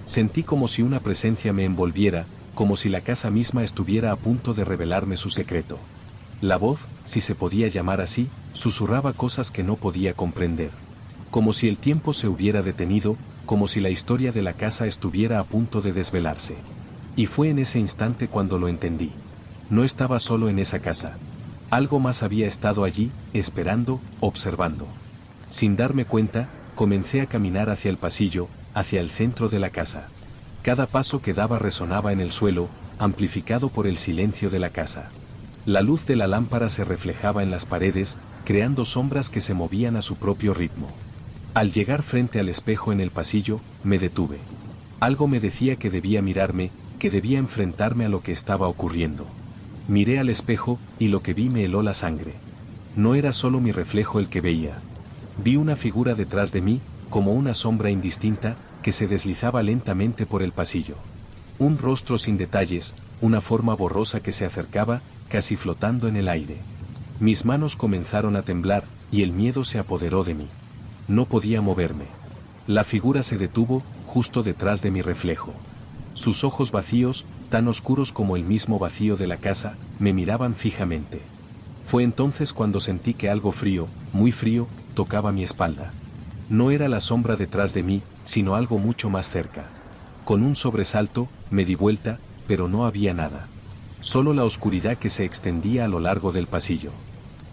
Sentí como si una presencia me envolviera, como si la casa misma estuviera a punto de revelarme su secreto. La voz, si se podía llamar así, susurraba cosas que no podía comprender. Como si el tiempo se hubiera detenido, como si la historia de la casa estuviera a punto de desvelarse. Y fue en ese instante cuando lo entendí. No estaba solo en esa casa. Algo más había estado allí, esperando, observando. Sin darme cuenta, comencé a caminar hacia el pasillo, hacia el centro de la casa. Cada paso que daba resonaba en el suelo, amplificado por el silencio de la casa. La luz de la lámpara se reflejaba en las paredes, creando sombras que se movían a su propio ritmo. Al llegar frente al espejo en el pasillo, me detuve. Algo me decía que debía mirarme, que debía enfrentarme a lo que estaba ocurriendo. Miré al espejo, y lo que vi me heló la sangre. No era solo mi reflejo el que veía. Vi una figura detrás de mí, como una sombra indistinta, que se deslizaba lentamente por el pasillo. Un rostro sin detalles, una forma borrosa que se acercaba, casi flotando en el aire. Mis manos comenzaron a temblar, y el miedo se apoderó de mí. No podía moverme. La figura se detuvo, justo detrás de mi reflejo. Sus ojos vacíos, tan oscuros como el mismo vacío de la casa, me miraban fijamente. Fue entonces cuando sentí que algo frío, muy frío, tocaba mi espalda. No era la sombra detrás de mí, sino algo mucho más cerca. Con un sobresalto, me di vuelta, pero no había nada. Solo la oscuridad que se extendía a lo largo del pasillo.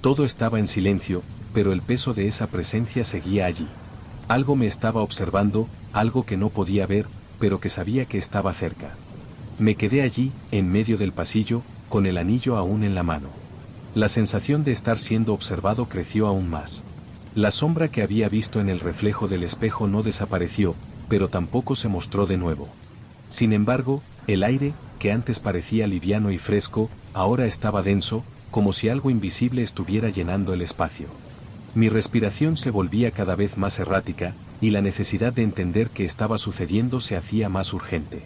Todo estaba en silencio, pero el peso de esa presencia seguía allí. Algo me estaba observando, algo que no podía ver, pero que sabía que estaba cerca. Me quedé allí, en medio del pasillo, con el anillo aún en la mano. La sensación de estar siendo observado creció aún más. La sombra que había visto en el reflejo del espejo no desapareció, pero tampoco se mostró de nuevo. Sin embargo, el aire, que antes parecía liviano y fresco, ahora estaba denso, como si algo invisible estuviera llenando el espacio. Mi respiración se volvía cada vez más errática, y la necesidad de entender qué estaba sucediendo se hacía más urgente.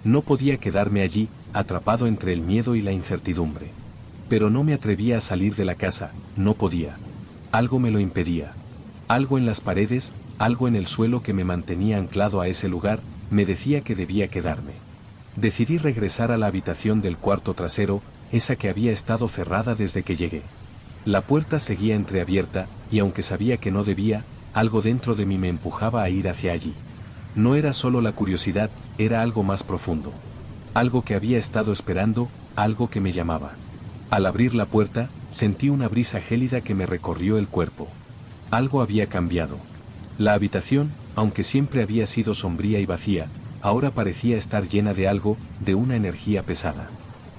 No podía quedarme allí, atrapado entre el miedo y la incertidumbre. Pero no me atrevía a salir de la casa, no podía. Algo me lo impedía. Algo en las paredes, algo en el suelo que me mantenía anclado a ese lugar, me decía que debía quedarme. Decidí regresar a la habitación del cuarto trasero, esa que había estado cerrada desde que llegué. La puerta seguía entreabierta, y aunque sabía que no debía, algo dentro de mí me empujaba a ir hacia allí. No era solo la curiosidad, era algo más profundo. Algo que había estado esperando, algo que me llamaba. Al abrir la puerta, sentí una brisa gélida que me recorrió el cuerpo. Algo había cambiado. La habitación, aunque siempre había sido sombría y vacía, ahora parecía estar llena de algo, de una energía pesada.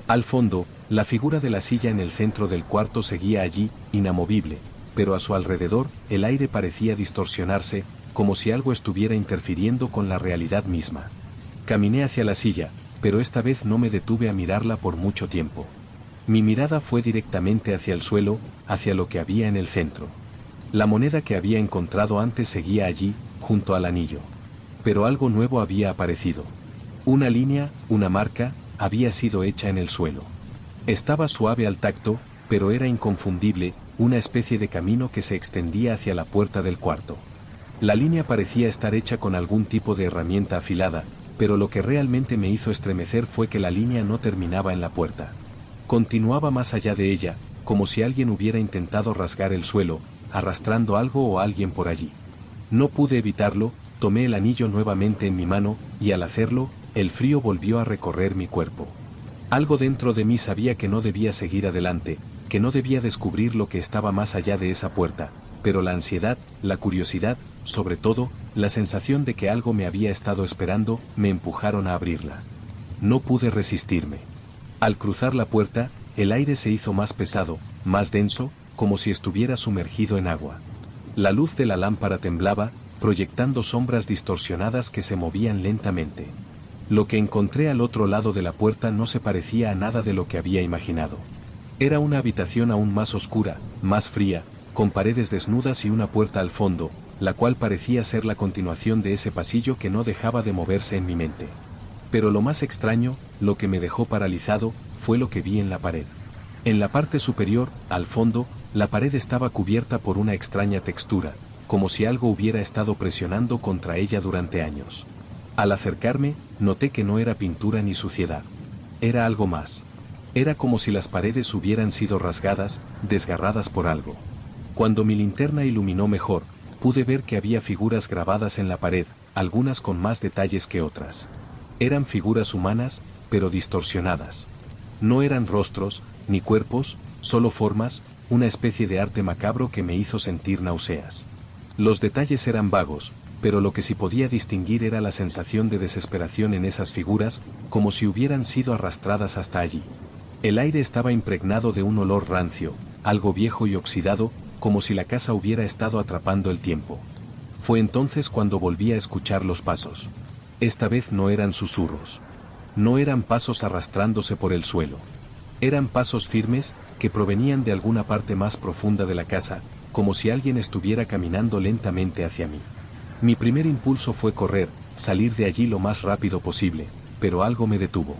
Al fondo, la figura de la silla en el centro del cuarto seguía allí, inamovible, pero a su alrededor, el aire parecía distorsionarse, como si algo estuviera interfiriendo con la realidad misma. Caminé hacia la silla, pero esta vez no me detuve a mirarla por mucho tiempo. Mi mirada fue directamente hacia el suelo, hacia lo que había en el centro. La moneda que había encontrado antes seguía allí, junto al anillo. Pero algo nuevo había aparecido. Una línea, una marca, había sido hecha en el suelo. Estaba suave al tacto, pero era inconfundible, una especie de camino que se extendía hacia la puerta del cuarto. La línea parecía estar hecha con algún tipo de herramienta afilada, pero lo que realmente me hizo estremecer fue que la línea no terminaba en la puerta. Continuaba más allá de ella, como si alguien hubiera intentado rasgar el suelo, arrastrando algo o alguien por allí. No pude evitarlo, tomé el anillo nuevamente en mi mano, y al hacerlo, el frío volvió a recorrer mi cuerpo. Algo dentro de mí sabía que no debía seguir adelante, que no debía descubrir lo que estaba más allá de esa puerta, pero la ansiedad, la curiosidad, sobre todo, la sensación de que algo me había estado esperando, me empujaron a abrirla. No pude resistirme. Al cruzar la puerta, el aire se hizo más pesado, más denso, como si estuviera sumergido en agua. La luz de la lámpara temblaba, proyectando sombras distorsionadas que se movían lentamente. Lo que encontré al otro lado de la puerta no se parecía a nada de lo que había imaginado. Era una habitación aún más oscura, más fría, con paredes desnudas y una puerta al fondo, la cual parecía ser la continuación de ese pasillo que no dejaba de moverse en mi mente. Pero lo más extraño, lo que me dejó paralizado, fue lo que vi en la pared. En la parte superior, al fondo, la pared estaba cubierta por una extraña textura, como si algo hubiera estado presionando contra ella durante años. Al acercarme, noté que no era pintura ni suciedad. Era algo más. Era como si las paredes hubieran sido rasgadas, desgarradas por algo. Cuando mi linterna iluminó mejor, pude ver que había figuras grabadas en la pared, algunas con más detalles que otras. Eran figuras humanas, pero distorsionadas. No eran rostros, ni cuerpos, solo formas, una especie de arte macabro que me hizo sentir náuseas. Los detalles eran vagos, pero lo que sí podía distinguir era la sensación de desesperación en esas figuras, como si hubieran sido arrastradas hasta allí. El aire estaba impregnado de un olor rancio, algo viejo y oxidado, como si la casa hubiera estado atrapando el tiempo. Fue entonces cuando volví a escuchar los pasos. Esta vez no eran susurros. No eran pasos arrastrándose por el suelo. Eran pasos firmes, que provenían de alguna parte más profunda de la casa, como si alguien estuviera caminando lentamente hacia mí. Mi primer impulso fue correr, salir de allí lo más rápido posible, pero algo me detuvo.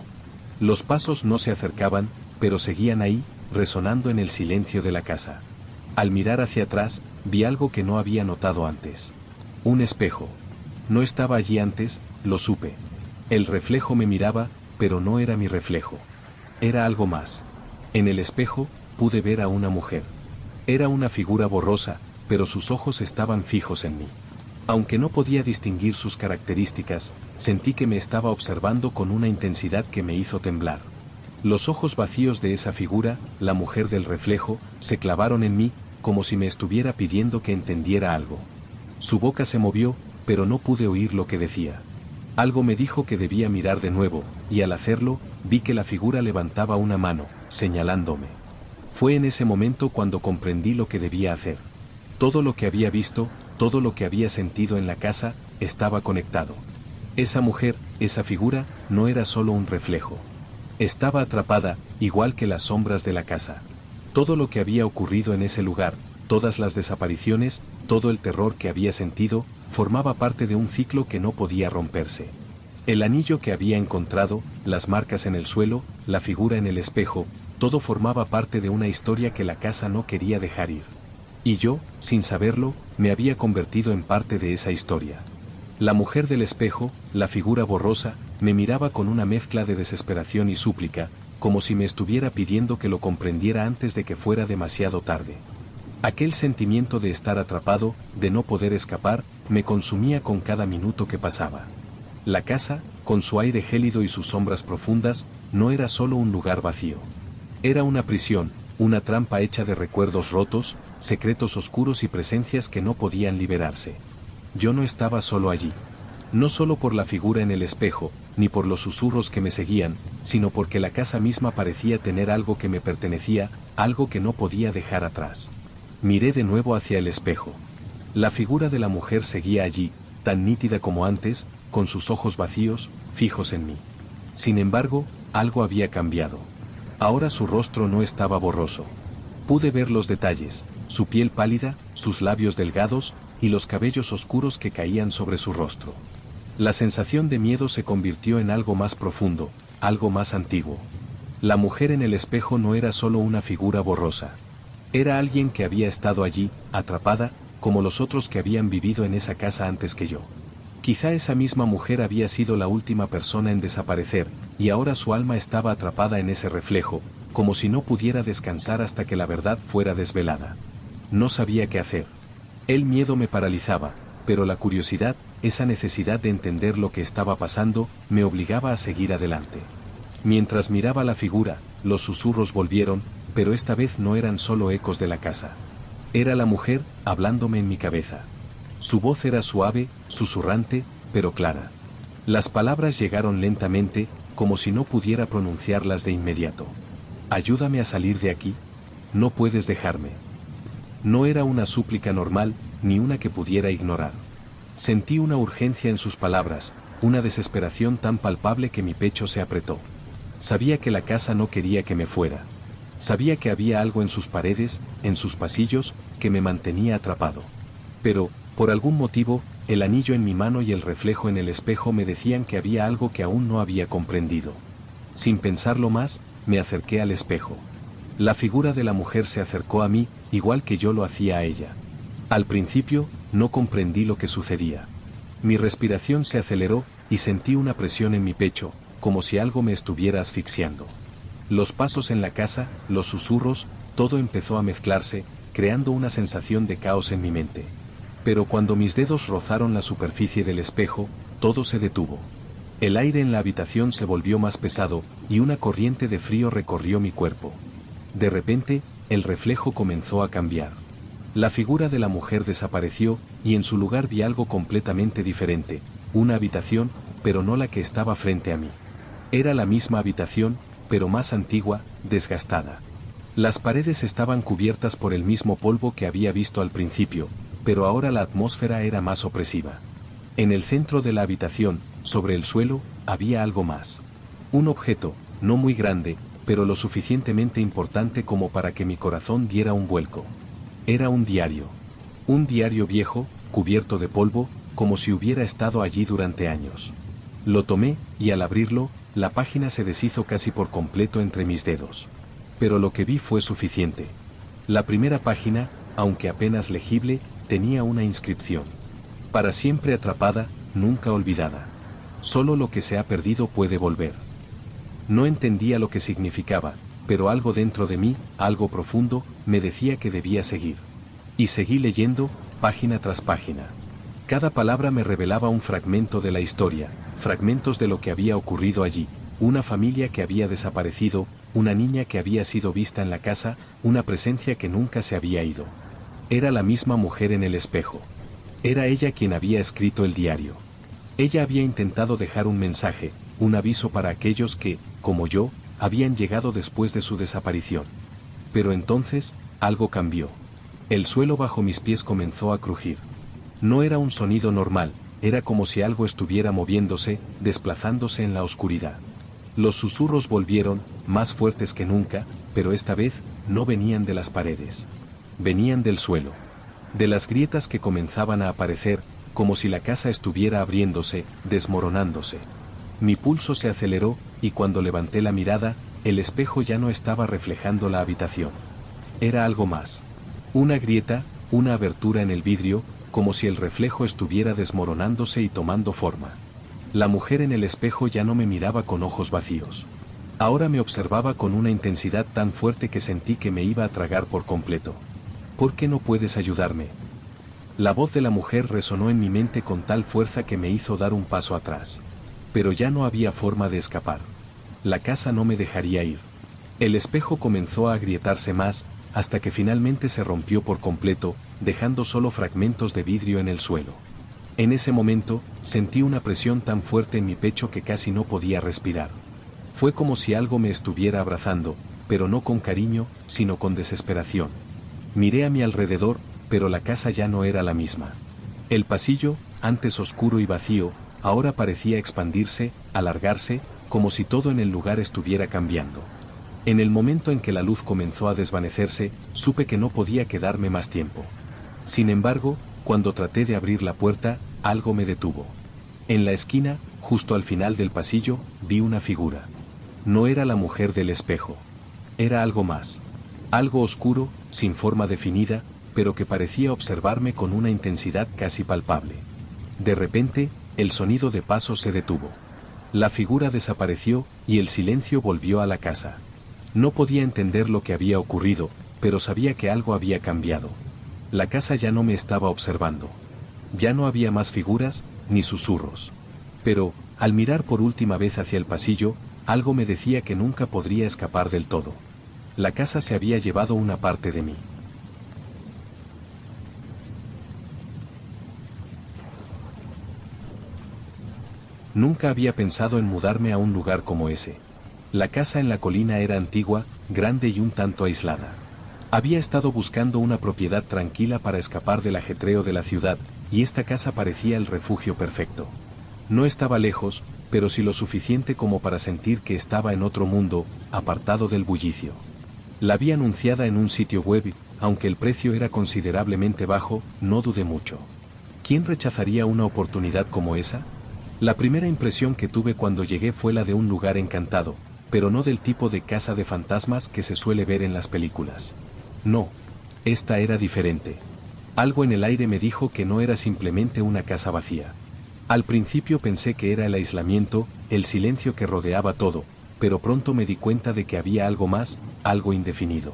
Los pasos no se acercaban, pero seguían ahí, resonando en el silencio de la casa. Al mirar hacia atrás, vi algo que no había notado antes. Un espejo. No estaba allí antes, lo supe. El reflejo me miraba, pero no era mi reflejo. Era algo más. En el espejo, pude ver a una mujer. Era una figura borrosa, pero sus ojos estaban fijos en mí. Aunque no podía distinguir sus características, sentí que me estaba observando con una intensidad que me hizo temblar. Los ojos vacíos de esa figura, la mujer del reflejo, se clavaron en mí, como si me estuviera pidiendo que entendiera algo. Su boca se movió, pero no pude oír lo que decía. Algo me dijo que debía mirar de nuevo, y al hacerlo, vi que la figura levantaba una mano, señalándome. Fue en ese momento cuando comprendí lo que debía hacer. Todo lo que había visto, todo lo que había sentido en la casa, estaba conectado. Esa mujer, esa figura, no era solo un reflejo. Estaba atrapada, igual que las sombras de la casa. Todo lo que había ocurrido en ese lugar, todas las desapariciones, todo el terror que había sentido, formaba parte de un ciclo que no podía romperse. El anillo que había encontrado, las marcas en el suelo, la figura en el espejo, todo formaba parte de una historia que la casa no quería dejar ir. Y yo, sin saberlo, me había convertido en parte de esa historia. La mujer del espejo, la figura borrosa, me miraba con una mezcla de desesperación y súplica, como si me estuviera pidiendo que lo comprendiera antes de que fuera demasiado tarde. Aquel sentimiento de estar atrapado, de no poder escapar, me consumía con cada minuto que pasaba. La casa, con su aire gélido y sus sombras profundas, no era solo un lugar vacío. Era una prisión, una trampa hecha de recuerdos rotos, secretos oscuros y presencias que no podían liberarse. yo no estaba solo allí. No solo por la figura en el espejo, ni por los susurros que me seguían, sino porque la casa misma parecía tener algo que me pertenecía, algo que no podía dejar atrás. Miré de nuevo hacia el espejo. La figura de la mujer seguía allí, tan nítida como antes, con sus ojos vacíos, fijos en mí. Sin embargo, algo había cambiado. Ahora su rostro no estaba borroso. Pude ver los detalles, su piel pálida, sus labios delgados, y los cabellos oscuros que caían sobre su rostro. La sensación de miedo se convirtió en algo más profundo, algo más antiguo. La mujer en el espejo no era solo una figura borrosa. Era alguien que había estado allí, atrapada, como los otros que habían vivido en esa casa antes que yo. Quizá esa misma mujer había sido la última persona en desaparecer, y ahora su alma estaba atrapada en ese reflejo, como si no pudiera descansar hasta que la verdad fuera desvelada. No sabía qué hacer. El miedo me paralizaba, pero la curiosidad, esa necesidad de entender lo que estaba pasando, me obligaba a seguir adelante. Mientras miraba la figura, los susurros volvieron, pero esta vez no eran solo ecos de la casa. Era la mujer, hablándome en mi cabeza. Su voz era suave, susurrante, pero clara. Las palabras llegaron lentamente, como si no pudiera pronunciarlas de inmediato. Ayúdame a salir de aquí. No puedes dejarme. No era una súplica normal, ni una que pudiera ignorar. Sentí una urgencia en sus palabras, una desesperación tan palpable que mi pecho se apretó. Sabía que la casa no quería que me fuera. Sabía que había algo en sus paredes, en sus pasillos, que me mantenía atrapado. Pero, por algún motivo, el anillo en mi mano y el reflejo en el espejo me decían que había algo que aún no había comprendido. Sin pensarlo más, me acerqué al espejo. La figura de la mujer se acercó a mí, igual que yo lo hacía a ella. Al principio, no comprendí lo que sucedía. Mi respiración se aceleró, y sentí una presión en mi pecho, como si algo me estuviera asfixiando. Los pasos en la casa, los susurros, todo empezó a mezclarse, creando una sensación de caos en mi mente. Pero cuando mis dedos rozaron la superficie del espejo, todo se detuvo. El aire en la habitación se volvió más pesado, y una corriente de frío recorrió mi cuerpo. De repente, el reflejo comenzó a cambiar. La figura de la mujer desapareció, y en su lugar vi algo completamente diferente, una habitación, pero no la que estaba frente a mí. Era la misma habitación, pero más antigua, desgastada. Las paredes estaban cubiertas por el mismo polvo que había visto al principio, pero ahora la atmósfera era más opresiva. En el centro de la habitación, sobre el suelo, había algo más. Un objeto, no muy grande, pero lo suficientemente importante como para que mi corazón diera un vuelco. Era un diario. Un diario viejo, cubierto de polvo, como si hubiera estado allí durante años. Lo tomé, y al abrirlo, la página se deshizo casi por completo entre mis dedos. Pero lo que vi fue suficiente. La primera página, aunque apenas legible, tenía una inscripción. Para siempre atrapada, nunca olvidada. Solo lo que se ha perdido puede volver. No entendía lo que significaba, pero algo dentro de mí, algo profundo, me decía que debía seguir. Y seguí leyendo, página tras página. Cada palabra me revelaba un fragmento de la historia, fragmentos de lo que había ocurrido allí, una familia que había desaparecido, una niña que había sido vista en la casa, una presencia que nunca se había ido. Era la misma mujer en el espejo. Era ella quien había escrito el diario. Ella había intentado dejar un mensaje, un aviso para aquellos que, como yo, habían llegado después de su desaparición. Pero entonces, algo cambió. El suelo bajo mis pies comenzó a crujir. No era un sonido normal, era como si algo estuviera moviéndose, desplazándose en la oscuridad. Los susurros volvieron, más fuertes que nunca, pero esta vez, no venían de las paredes. Venían del suelo. De las grietas que comenzaban a aparecer, como si la casa estuviera abriéndose, desmoronándose. Mi pulso se aceleró, y cuando levanté la mirada, el espejo ya no estaba reflejando la habitación. Era algo más. Una grieta, una abertura en el vidrio, como si el reflejo estuviera desmoronándose y tomando forma. La mujer en el espejo ya no me miraba con ojos vacíos. Ahora me observaba con una intensidad tan fuerte que sentí que me iba a tragar por completo. ¿Por qué no puedes ayudarme? La voz de la mujer resonó en mi mente con tal fuerza que me hizo dar un paso atrás. Pero ya no había forma de escapar. La casa no me dejaría ir. El espejo comenzó a agrietarse más, hasta que finalmente se rompió por completo, dejando solo fragmentos de vidrio en el suelo. En ese momento, sentí una presión tan fuerte en mi pecho que casi no podía respirar. Fue como si algo me estuviera abrazando, pero no con cariño, sino con desesperación. Miré a mi alrededor, pero la casa ya no era la misma. El pasillo, antes oscuro y vacío, ahora parecía expandirse, alargarse, como si todo en el lugar estuviera cambiando. En el momento en que la luz comenzó a desvanecerse, supe que no podía quedarme más tiempo. Sin embargo, cuando traté de abrir la puerta, algo me detuvo. En la esquina, justo al final del pasillo, vi una figura. No era la mujer del espejo. Era algo más. Algo oscuro, sin forma definida, pero que parecía observarme con una intensidad casi palpable. De repente, el sonido de pasos se detuvo. La figura desapareció y el silencio volvió a la casa. No podía entender lo que había ocurrido, pero sabía que algo había cambiado. La casa ya no me estaba observando. Ya no había más figuras, ni susurros. Pero, al mirar por última vez hacia el pasillo, algo me decía que nunca podría escapar del todo. La casa se había llevado una parte de mí. Nunca había pensado en mudarme a un lugar como ese. La casa en la colina era antigua, grande y un tanto aislada. Había estado buscando una propiedad tranquila para escapar del ajetreo de la ciudad, y esta casa parecía el refugio perfecto. No estaba lejos, pero sí lo suficiente como para sentir que estaba en otro mundo, apartado del bullicio. La vi anunciada en un sitio web, aunque el precio era considerablemente bajo, no dudé mucho. ¿Quién rechazaría una oportunidad como esa? La primera impresión que tuve cuando llegué fue la de un lugar encantado, pero no del tipo de casa de fantasmas que se suele ver en las películas. No, esta era diferente. Algo en el aire me dijo que no era simplemente una casa vacía. Al principio pensé que era el aislamiento, el silencio que rodeaba todo, pero pronto me di cuenta de que había algo más, algo indefinido.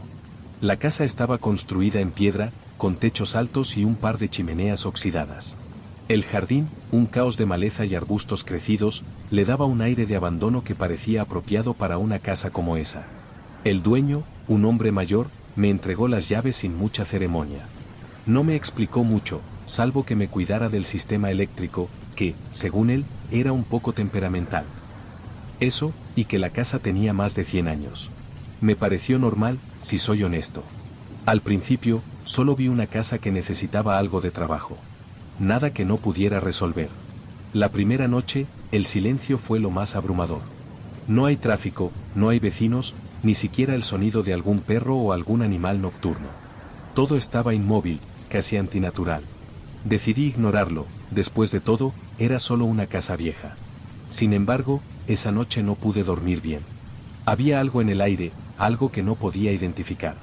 La casa estaba construida en piedra, con techos altos y un par de chimeneas oxidadas. El jardín, un caos de maleza y arbustos crecidos, le daba un aire de abandono que parecía apropiado para una casa como esa. El dueño, un hombre mayor, me entregó las llaves sin mucha ceremonia. No me explicó mucho, salvo que me cuidara del sistema eléctrico, que, según él, era un poco temperamental. Eso, y que la casa tenía más de 100 años. Me pareció normal, si soy honesto. Al principio, solo vi una casa que necesitaba algo de trabajo. Nada que no pudiera resolver. La primera noche, el silencio fue lo más abrumador. No hay tráfico, no hay vecinos, ni siquiera el sonido de algún perro o algún animal nocturno. Todo estaba inmóvil, casi antinatural. Decidí ignorarlo, después de todo, era solo una casa vieja. Sin embargo, esa noche no pude dormir bien. Había algo en el aire, algo que no podía identificar.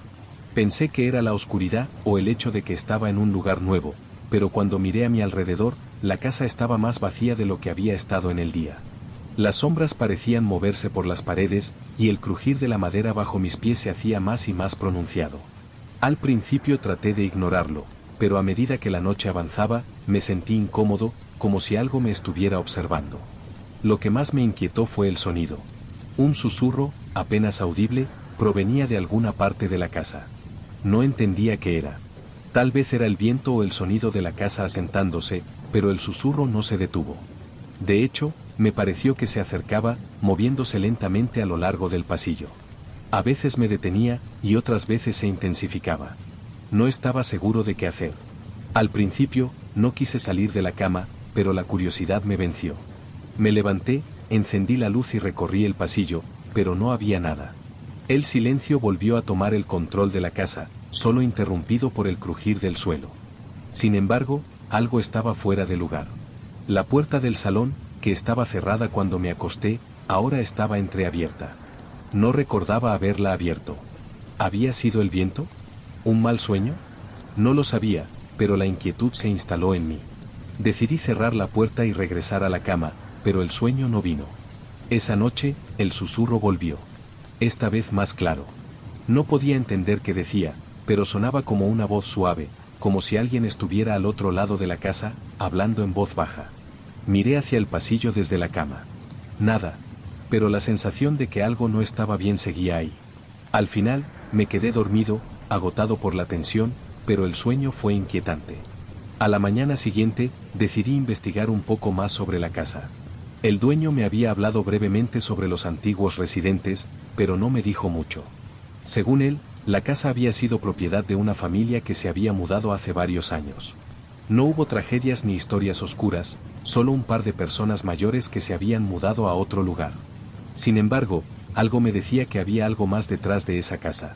Pensé que era la oscuridad o el hecho de que estaba en un lugar nuevo, pero cuando miré a mi alrededor, la casa estaba más vacía de lo que había estado en el día. Las sombras parecían moverse por las paredes, y el crujir de la madera bajo mis pies se hacía más y más pronunciado. Al principio traté de ignorarlo, pero a medida que la noche avanzaba, me sentí incómodo, como si algo me estuviera observando. Lo que más me inquietó fue el sonido. Un susurro, apenas audible, provenía de alguna parte de la casa. No entendía qué era. Tal vez era el viento o el sonido de la casa asentándose, pero el susurro no se detuvo. De hecho, me pareció que se acercaba, moviéndose lentamente a lo largo del pasillo. A veces me detenía, y otras veces se intensificaba. No estaba seguro de qué hacer. Al principio, no quise salir de la cama, pero la curiosidad me venció. Me levanté, encendí la luz y recorrí el pasillo, pero no había nada. El silencio volvió a tomar el control de la casa, solo interrumpido por el crujir del suelo. Sin embargo, algo estaba fuera de lugar. La puerta del salón, que estaba cerrada cuando me acosté, ahora estaba entreabierta. No recordaba haberla abierto. ¿Había sido el viento? ¿Un mal sueño? No lo sabía, pero la inquietud se instaló en mí. Decidí cerrar la puerta y regresar a la cama, pero el sueño no vino. Esa noche, el susurro volvió. Esta vez más claro. No podía entender qué decía, pero sonaba como una voz suave, como si alguien estuviera al otro lado de la casa, hablando en voz baja. Miré hacia el pasillo desde la cama. Nada, pero la sensación de que algo no estaba bien seguía ahí. Al final, me quedé dormido, agotado por la tensión, pero el sueño fue inquietante. A la mañana siguiente, decidí investigar un poco más sobre la casa. El dueño me había hablado brevemente sobre los antiguos residentes, pero no me dijo mucho. Según él, la casa había sido propiedad de una familia que se había mudado hace varios años. No hubo tragedias ni historias oscuras, solo un par de personas mayores que se habían mudado a otro lugar. Sin embargo, algo me decía que había algo más detrás de esa casa.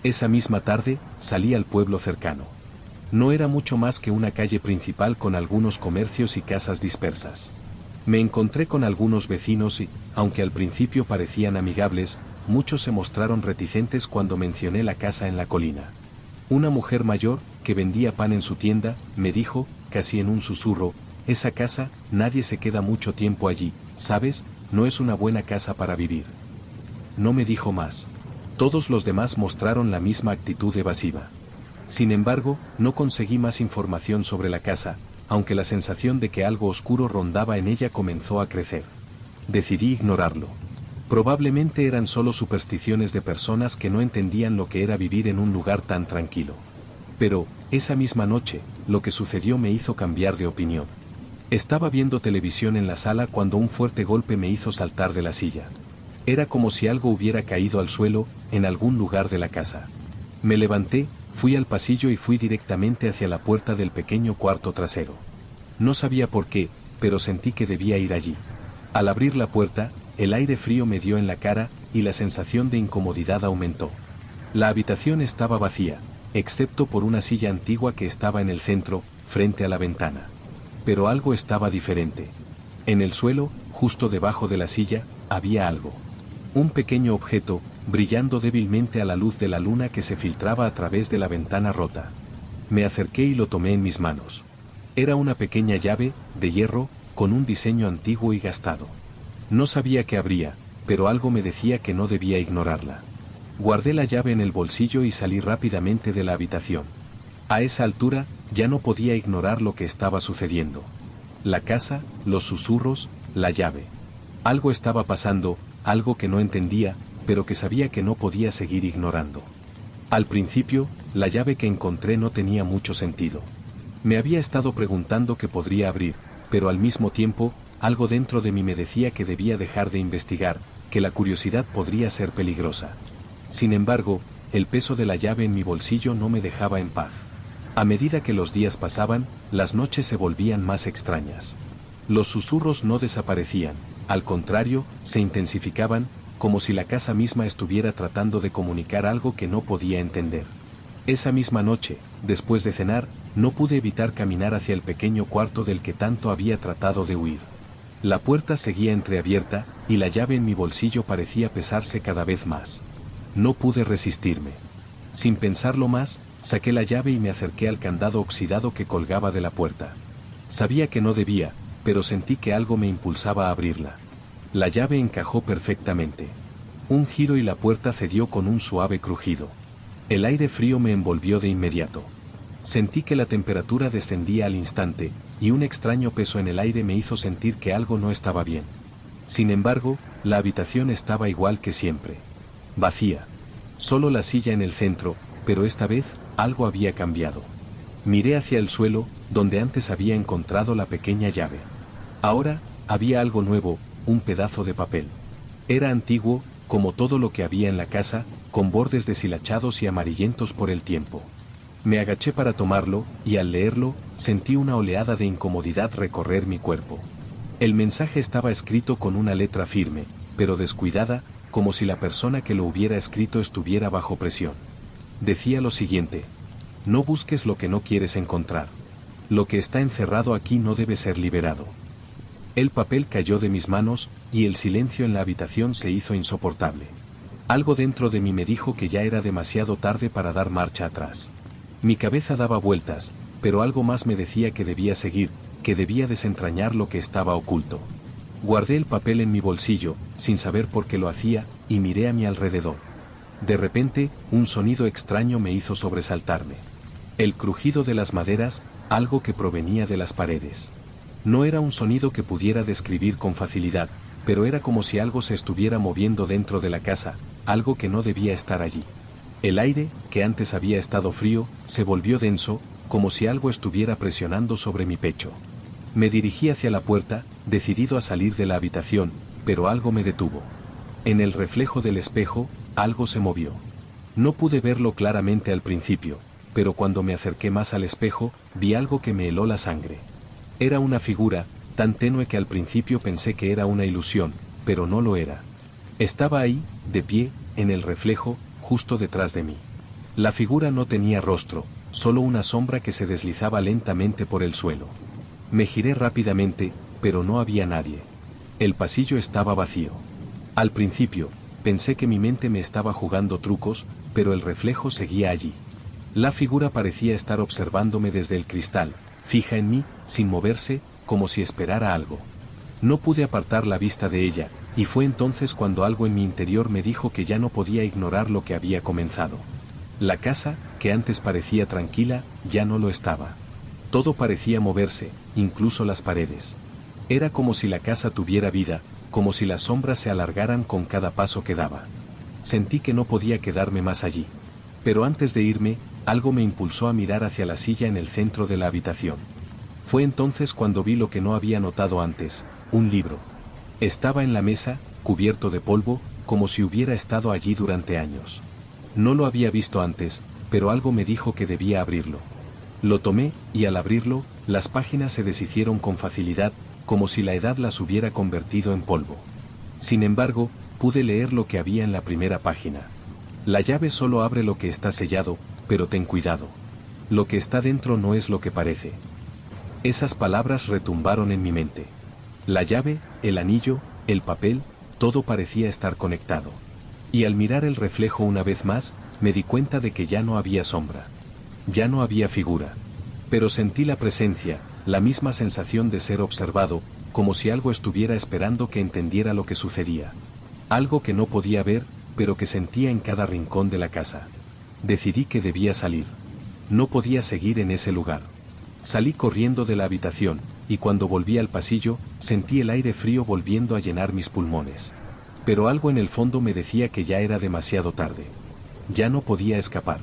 Esa misma tarde, salí al pueblo cercano. No era mucho más que una calle principal con algunos comercios y casas dispersas. Me encontré con algunos vecinos y, aunque al principio parecían amigables, muchos se mostraron reticentes cuando mencioné la casa en la colina. Una mujer mayor, que vendía pan en su tienda, me dijo, casi en un susurro, esa casa, nadie se queda mucho tiempo allí, ¿sabes? No es una buena casa para vivir. No me dijo más. Todos los demás mostraron la misma actitud evasiva. Sin embargo, no conseguí más información sobre la casa, aunque la sensación de que algo oscuro rondaba en ella comenzó a crecer. Decidí ignorarlo. Probablemente eran solo supersticiones de personas que no entendían lo que era vivir en un lugar tan tranquilo. Pero, esa misma noche, lo que sucedió me hizo cambiar de opinión. Estaba viendo televisión en la sala cuando un fuerte golpe me hizo saltar de la silla. Era como si algo hubiera caído al suelo, en algún lugar de la casa. Me levanté, fui al pasillo y fui directamente hacia la puerta del pequeño cuarto trasero. No sabía por qué, pero sentí que debía ir allí. Al abrir la puerta, el aire frío me dio en la cara, y la sensación de incomodidad aumentó. La habitación estaba vacía, excepto por una silla antigua que estaba en el centro, frente a la ventana. Pero algo estaba diferente. En el suelo, justo debajo de la silla, había algo. Un pequeño objeto, brillando débilmente a la luz de la luna que se filtraba a través de la ventana rota. Me acerqué y lo tomé en mis manos. Era una pequeña llave, de hierro, con un diseño antiguo y gastado. No sabía qué abría, pero algo me decía que no debía ignorarla. Guardé la llave en el bolsillo y salí rápidamente de la habitación. A esa altura, ya no podía ignorar lo que estaba sucediendo. La casa, los susurros, la llave. Algo estaba pasando, algo que no entendía, pero que sabía que no podía seguir ignorando. Al principio, la llave que encontré no tenía mucho sentido. Me había estado preguntando qué podría abrir, pero al mismo tiempo, algo dentro de mí me decía que debía dejar de investigar, que la curiosidad podría ser peligrosa. Sin embargo, el peso de la llave en mi bolsillo no me dejaba en paz. A medida que los días pasaban, las noches se volvían más extrañas. Los susurros no desaparecían, al contrario, se intensificaban, como si la casa misma estuviera tratando de comunicar algo que no podía entender. Esa misma noche, después de cenar, no pude evitar caminar hacia el pequeño cuarto del que tanto había tratado de huir. La puerta seguía entreabierta, y la llave en mi bolsillo parecía pesarse cada vez más. No pude resistirme. Sin pensarlo más, saqué la llave y me acerqué al candado oxidado que colgaba de la puerta. Sabía que no debía, pero sentí que algo me impulsaba a abrirla. La llave encajó perfectamente. Un giro y la puerta cedió con un suave crujido. El aire frío me envolvió de inmediato. Sentí que la temperatura descendía al instante, y un extraño peso en el aire me hizo sentir que algo no estaba bien. Sin embargo, la habitación estaba igual que siempre. Vacía. Solo la silla en el centro, pero esta vez, algo había cambiado. Miré hacia el suelo, donde antes había encontrado la pequeña llave. Ahora, había algo nuevo, un pedazo de papel. Era antiguo, como todo lo que había en la casa, con bordes deshilachados y amarillentos por el tiempo. Me agaché para tomarlo, y al leerlo, sentí una oleada de incomodidad recorrer mi cuerpo. El mensaje estaba escrito con una letra firme, pero descuidada, como si la persona que lo hubiera escrito estuviera bajo presión. Decía lo siguiente: no busques lo que no quieres encontrar. Lo que está encerrado aquí no debe ser liberado. El papel cayó de mis manos, y el silencio en la habitación se hizo insoportable. Algo dentro de mí me dijo que ya era demasiado tarde para dar marcha atrás. Mi cabeza daba vueltas, pero algo más me decía que debía seguir, que debía desentrañar lo que estaba oculto. Guardé el papel en mi bolsillo, sin saber por qué lo hacía, y miré a mi alrededor. De repente, un sonido extraño me hizo sobresaltarme. El crujido de las maderas, algo que provenía de las paredes. No era un sonido que pudiera describir con facilidad, pero era como si algo se estuviera moviendo dentro de la casa, algo que no debía estar allí. El aire, que antes había estado frío, se volvió denso, como si algo estuviera presionando sobre mi pecho. Me dirigí hacia la puerta, decidido a salir de la habitación, pero algo me detuvo. En el reflejo del espejo, algo se movió. No pude verlo claramente al principio, pero cuando me acerqué más al espejo, vi algo que me heló la sangre. Era una figura, tan tenue que al principio pensé que era una ilusión, pero no lo era. Estaba ahí, de pie, en el reflejo, justo detrás de mí. La figura no tenía rostro, solo una sombra que se deslizaba lentamente por el suelo. Me giré rápidamente, pero no había nadie. El pasillo estaba vacío. Al principio, pensé que mi mente me estaba jugando trucos, pero el reflejo seguía allí. La figura parecía estar observándome desde el cristal, fija en mí, sin moverse, como si esperara algo. No pude apartar la vista de ella, y fue entonces cuando algo en mi interior me dijo que ya no podía ignorar lo que había comenzado. La casa, que antes parecía tranquila, ya no lo estaba. Todo parecía moverse, incluso las paredes. Era como si la casa tuviera vida, como si las sombras se alargaran con cada paso que daba. Sentí que no podía quedarme más allí. Pero antes de irme, algo me impulsó a mirar hacia la silla en el centro de la habitación. Fue entonces cuando vi lo que no había notado antes, un libro. Estaba en la mesa, cubierto de polvo, como si hubiera estado allí durante años. No lo había visto antes, pero algo me dijo que debía abrirlo. Lo tomé, y al abrirlo, las páginas se deshicieron con facilidad, como si la edad las hubiera convertido en polvo. Sin embargo, pude leer lo que había en la primera página. La llave solo abre lo que está sellado, pero ten cuidado. Lo que está dentro no es lo que parece. Esas palabras retumbaron en mi mente. La llave, el anillo, el papel, todo parecía estar conectado. Y al mirar el reflejo una vez más, me di cuenta de que ya no había sombra. Ya no había figura. Pero sentí la presencia, la misma sensación de ser observado, como si algo estuviera esperando que entendiera lo que sucedía. Algo que no podía ver, pero que sentía en cada rincón de la casa. Decidí que debía salir. No podía seguir en ese lugar. Salí corriendo de la habitación, y cuando volví al pasillo, sentí el aire frío volviendo a llenar mis pulmones. Pero algo en el fondo me decía que ya era demasiado tarde. Ya no podía escapar.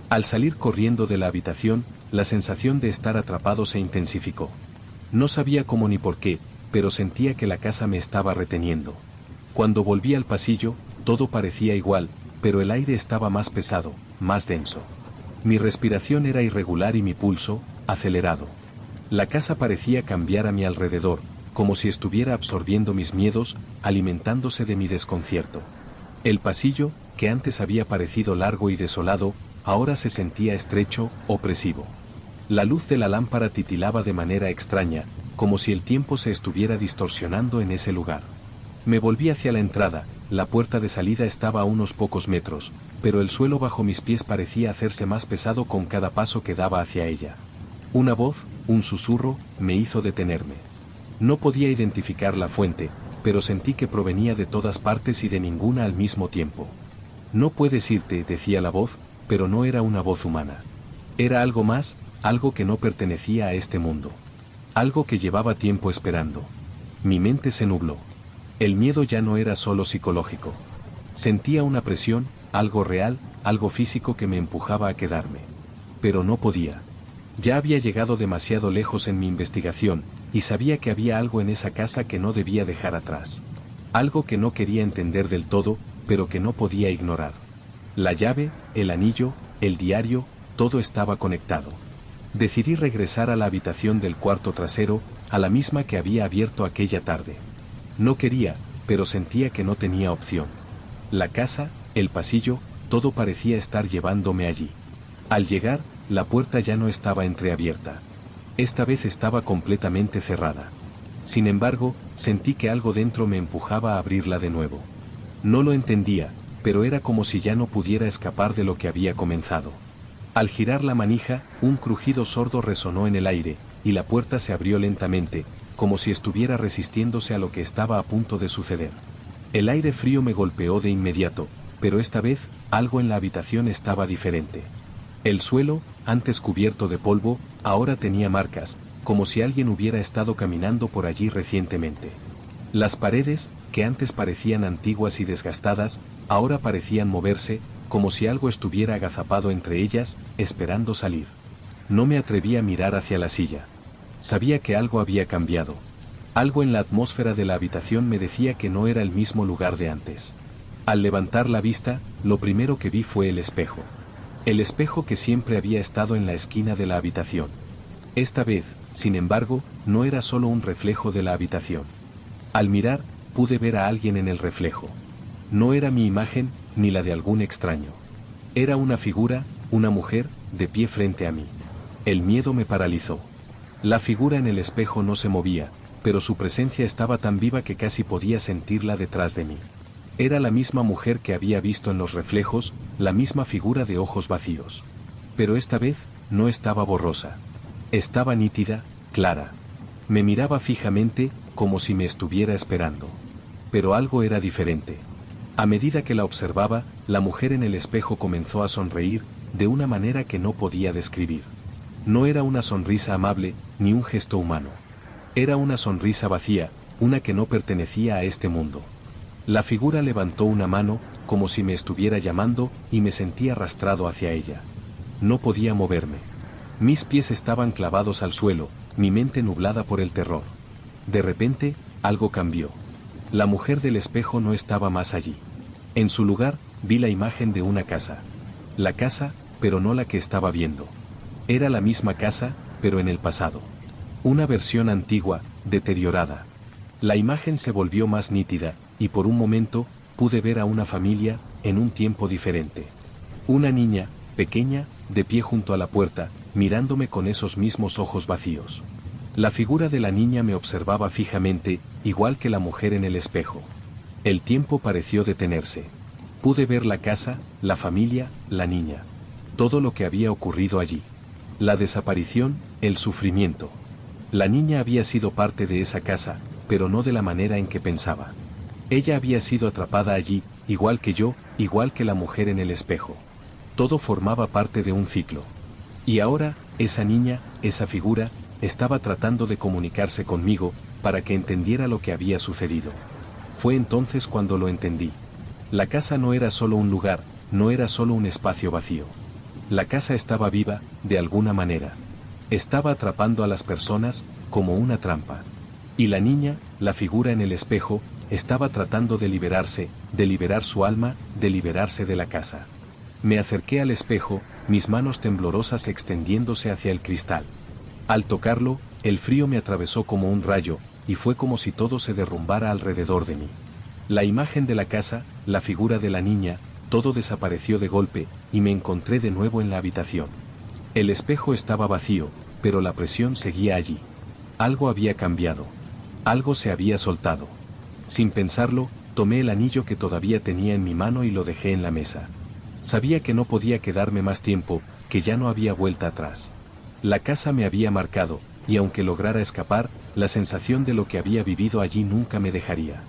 Al salir corriendo de la habitación, la sensación de estar atrapado se intensificó. No sabía cómo ni por qué, pero sentía que la casa me estaba reteniendo. Cuando volví al pasillo, todo parecía igual, pero el aire estaba más pesado, más denso. Mi respiración era irregular y mi pulso, acelerado. La casa parecía cambiar a mi alrededor, como si estuviera absorbiendo mis miedos, alimentándose de mi desconcierto. El pasillo, que antes había parecido largo y desolado, ahora se sentía estrecho, opresivo. La luz de la lámpara titilaba de manera extraña, como si el tiempo se estuviera distorsionando en ese lugar. Me volví hacia la entrada, la puerta de salida estaba a unos pocos metros, pero el suelo bajo mis pies parecía hacerse más pesado con cada paso que daba hacia ella. Una voz, un susurro, me hizo detenerme. No podía identificar la fuente, pero sentí que provenía de todas partes y de ninguna al mismo tiempo. No puedes irte, decía la voz, pero no era una voz humana. Era algo más, algo que no pertenecía a este mundo. Algo que llevaba tiempo esperando. Mi mente se nubló. El miedo ya no era solo psicológico. Sentía una presión, algo real, algo físico que me empujaba a quedarme. Pero no podía. Ya había llegado demasiado lejos en mi investigación, y sabía que había algo en esa casa que no debía dejar atrás. Algo que no quería entender del todo, pero que no podía ignorar. La llave, el anillo, el diario, todo estaba conectado. Decidí regresar a la habitación del cuarto trasero, a la misma que había abierto aquella tarde. No quería, pero sentía que no tenía opción. La casa, el pasillo, todo parecía estar llevándome allí. Al llegar, la puerta ya no estaba entreabierta. Esta vez estaba completamente cerrada. Sin embargo, sentí que algo dentro me empujaba a abrirla de nuevo. No lo entendía, pero era como si ya no pudiera escapar de lo que había comenzado. Al girar la manija, un crujido sordo resonó en el aire, y la puerta se abrió lentamente, como si estuviera resistiéndose a lo que estaba a punto de suceder. El aire frío me golpeó de inmediato, pero esta vez, algo en la habitación estaba diferente. El suelo, antes cubierto de polvo, ahora tenía marcas, como si alguien hubiera estado caminando por allí recientemente. Las paredes, que antes parecían antiguas y desgastadas, ahora parecían moverse, como si algo estuviera agazapado entre ellas, esperando salir. No me atreví a mirar hacia la silla. Sabía que algo había cambiado. Algo en la atmósfera de la habitación me decía que no era el mismo lugar de antes. Al levantar la vista, lo primero que vi fue el espejo. El espejo que siempre había estado en la esquina de la habitación. Esta vez, sin embargo, no era solo un reflejo de la habitación. Al mirar, pude ver a alguien en el reflejo. No era mi imagen, ni la de algún extraño. Era una figura, una mujer, de pie frente a mí. El miedo me paralizó. La figura en el espejo no se movía, pero su presencia estaba tan viva que casi podía sentirla detrás de mí. Era la misma mujer que había visto en los reflejos, la misma figura de ojos vacíos. Pero esta vez, no estaba borrosa. Estaba nítida, clara. Me miraba fijamente, como si me estuviera esperando. Pero algo era diferente. A medida que la observaba, la mujer en el espejo comenzó a sonreír, de una manera que no podía describir. No era una sonrisa amable, ni un gesto humano. Era una sonrisa vacía, una que no pertenecía a este mundo. La figura levantó una mano, como si me estuviera llamando, y me sentí arrastrado hacia ella. No podía moverme. Mis pies estaban clavados al suelo, mi mente nublada por el terror. De repente, algo cambió. La mujer del espejo no estaba más allí. En su lugar, vi la imagen de una casa. La casa, pero no la que estaba viendo. Era la misma casa, pero en el pasado. Una versión antigua, deteriorada. La imagen se volvió más nítida, y por un momento, pude ver a una familia, en un tiempo diferente. Una niña, pequeña, de pie junto a la puerta, mirándome con esos mismos ojos vacíos. La figura de la niña me observaba fijamente, igual que la mujer en el espejo. El tiempo pareció detenerse. Pude ver la casa, la familia, la niña. Todo lo que había ocurrido allí. La desaparición, el sufrimiento. La niña había sido parte de esa casa, pero no de la manera en que pensaba. Ella había sido atrapada allí, igual que yo, igual que la mujer en el espejo. Todo formaba parte de un ciclo. Y ahora, esa niña, esa figura, estaba tratando de comunicarse conmigo, para que entendiera lo que había sucedido. Fue entonces cuando lo entendí. La casa no era solo un lugar, no era solo un espacio vacío. La casa estaba viva, de alguna manera. Estaba atrapando a las personas, como una trampa. Y la niña, la figura en el espejo, estaba tratando de liberarse, de liberar su alma, de liberarse de la casa. Me acerqué al espejo, mis manos temblorosas extendiéndose hacia el cristal. Al tocarlo, el frío me atravesó como un rayo, y fue como si todo se derrumbara alrededor de mí. La imagen de la casa, la figura de la niña, todo desapareció de golpe, y me encontré de nuevo en la habitación. El espejo estaba vacío, pero la presión seguía allí. Algo había cambiado. Algo se había soltado. Sin pensarlo, tomé el anillo que todavía tenía en mi mano y lo dejé en la mesa. Sabía que no podía quedarme más tiempo, que ya no había vuelta atrás. La casa me había marcado, y aunque lograra escapar, la sensación de lo que había vivido allí nunca me dejaría.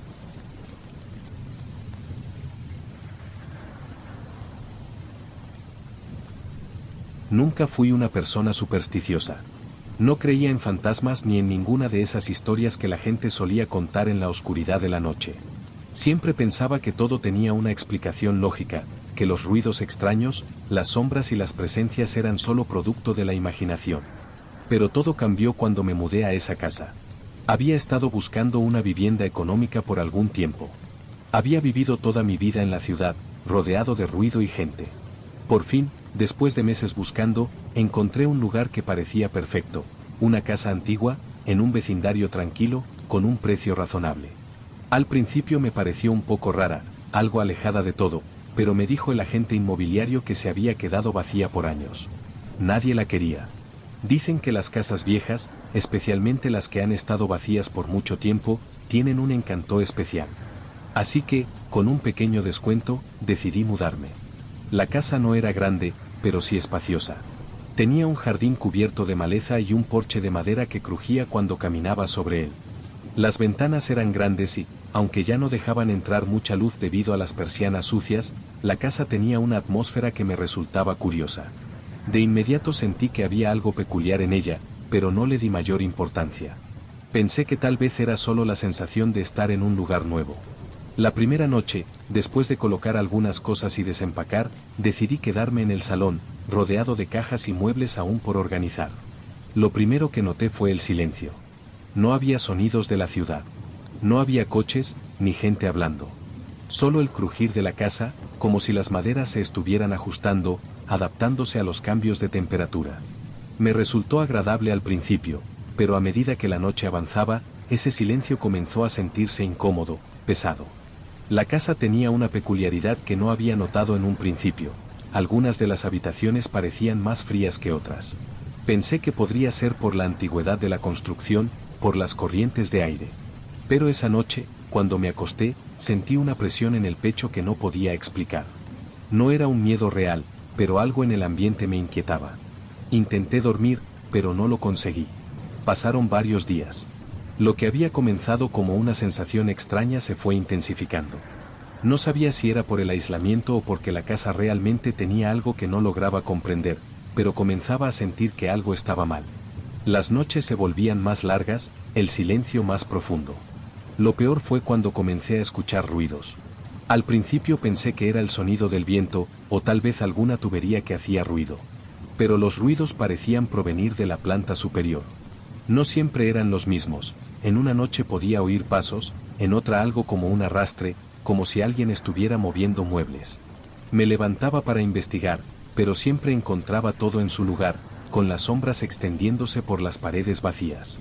Nunca fui una persona supersticiosa. No creía en fantasmas ni en ninguna de esas historias que la gente solía contar en la oscuridad de la noche. Siempre pensaba que todo tenía una explicación lógica, que los ruidos extraños, las sombras y las presencias eran solo producto de la imaginación. Pero todo cambió cuando me mudé a esa casa. Había estado buscando una vivienda económica por algún tiempo. Había vivido toda mi vida en la ciudad, rodeado de ruido y gente. Por fin, después de meses buscando, encontré un lugar que parecía perfecto, una casa antigua, en un vecindario tranquilo, con un precio razonable. Al principio me pareció un poco rara, algo alejada de todo, pero me dijo el agente inmobiliario que se había quedado vacía por años. Nadie la quería. Dicen que las casas viejas, especialmente las que han estado vacías por mucho tiempo, tienen un encanto especial. Así que, con un pequeño descuento, decidí mudarme. La casa no era grande, pero sí espaciosa. Tenía un jardín cubierto de maleza y un porche de madera que crujía cuando caminaba sobre él. Las ventanas eran grandes y, aunque ya no dejaban entrar mucha luz debido a las persianas sucias, la casa tenía una atmósfera que me resultaba curiosa. De inmediato sentí que había algo peculiar en ella, pero no le di mayor importancia. Pensé que tal vez era solo la sensación de estar en un lugar nuevo. La primera noche, después de colocar algunas cosas y desempacar, decidí quedarme en el salón, rodeado de cajas y muebles aún por organizar. Lo primero que noté fue el silencio. No había sonidos de la ciudad. No había coches, ni gente hablando. Solo el crujir de la casa, como si las maderas se estuvieran ajustando, adaptándose a los cambios de temperatura. Me resultó agradable al principio, pero a medida que la noche avanzaba, ese silencio comenzó a sentirse incómodo, pesado. La casa tenía una peculiaridad que no había notado en un principio. Algunas de las habitaciones parecían más frías que otras. Pensé que podría ser por la antigüedad de la construcción, por las corrientes de aire. Pero esa noche, cuando me acosté, sentí una presión en el pecho que no podía explicar. No era un miedo real, pero algo en el ambiente me inquietaba. Intenté dormir, pero no lo conseguí. Pasaron varios días. Lo que había comenzado como una sensación extraña se fue intensificando. No sabía si era por el aislamiento o porque la casa realmente tenía algo que no lograba comprender, pero comenzaba a sentir que algo estaba mal. Las noches se volvían más largas, el silencio más profundo. Lo peor fue cuando comencé a escuchar ruidos. Al principio pensé que era el sonido del viento, o tal vez alguna tubería que hacía ruido. Pero los ruidos parecían provenir de la planta superior. No siempre eran los mismos. En una noche podía oír pasos, en otra algo como un arrastre, como si alguien estuviera moviendo muebles. Me levantaba para investigar, pero siempre encontraba todo en su lugar, con las sombras extendiéndose por las paredes vacías.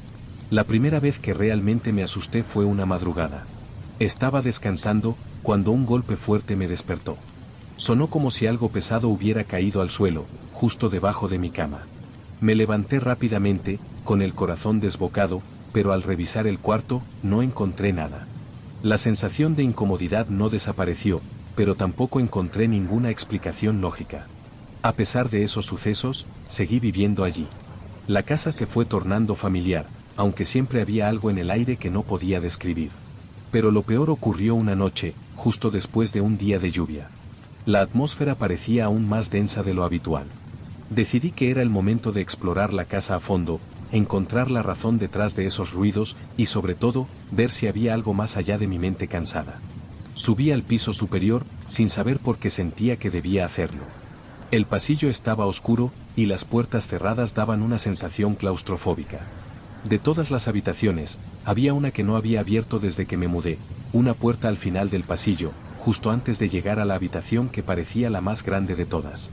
La primera vez que realmente me asusté fue una madrugada. Estaba descansando, cuando un golpe fuerte me despertó. Sonó como si algo pesado hubiera caído al suelo, justo debajo de mi cama. Me levanté rápidamente, con el corazón desbocado, pero al revisar el cuarto, no encontré nada. La sensación de incomodidad no desapareció, pero tampoco encontré ninguna explicación lógica. A pesar de esos sucesos, seguí viviendo allí. La casa se fue tornando familiar, aunque siempre había algo en el aire que no podía describir. Pero lo peor ocurrió una noche, justo después de un día de lluvia. La atmósfera parecía aún más densa de lo habitual. Decidí que era el momento de explorar la casa a fondo, encontrar la razón detrás de esos ruidos y sobre todo, ver si había algo más allá de mi mente cansada. Subí al piso superior, sin saber por qué sentía que debía hacerlo. El pasillo estaba oscuro, y las puertas cerradas daban una sensación claustrofóbica. De todas las habitaciones, había una que no había abierto desde que me mudé, una puerta al final del pasillo, justo antes de llegar a la habitación que parecía la más grande de todas.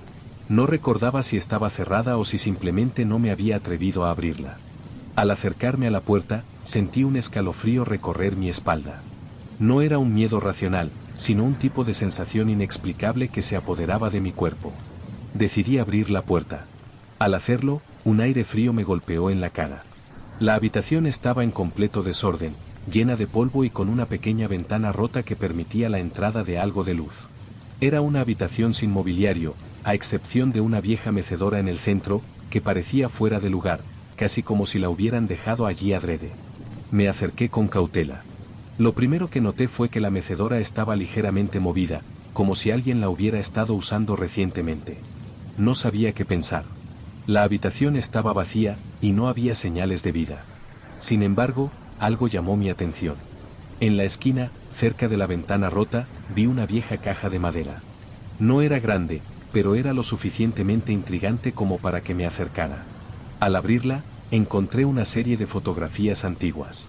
No recordaba si estaba cerrada o si simplemente no me había atrevido a abrirla. Al acercarme a la puerta, sentí un escalofrío recorrer mi espalda. No era un miedo racional, sino un tipo de sensación inexplicable que se apoderaba de mi cuerpo. Decidí abrir la puerta. Al hacerlo, un aire frío me golpeó en la cara. La habitación estaba en completo desorden, llena de polvo y con una pequeña ventana rota que permitía la entrada de algo de luz. Era una habitación sin mobiliario, a excepción de una vieja mecedora en el centro, que parecía fuera de lugar, casi como si la hubieran dejado allí adrede. Me acerqué con cautela. Lo primero que noté fue que la mecedora estaba ligeramente movida, como si alguien la hubiera estado usando recientemente. No sabía qué pensar. La habitación estaba vacía, y no había señales de vida. Sin embargo, algo llamó mi atención. En la esquina, cerca de la ventana rota, vi una vieja caja de madera. No era grande, pero era lo suficientemente intrigante como para que me acercara. Al abrirla, encontré una serie de fotografías antiguas.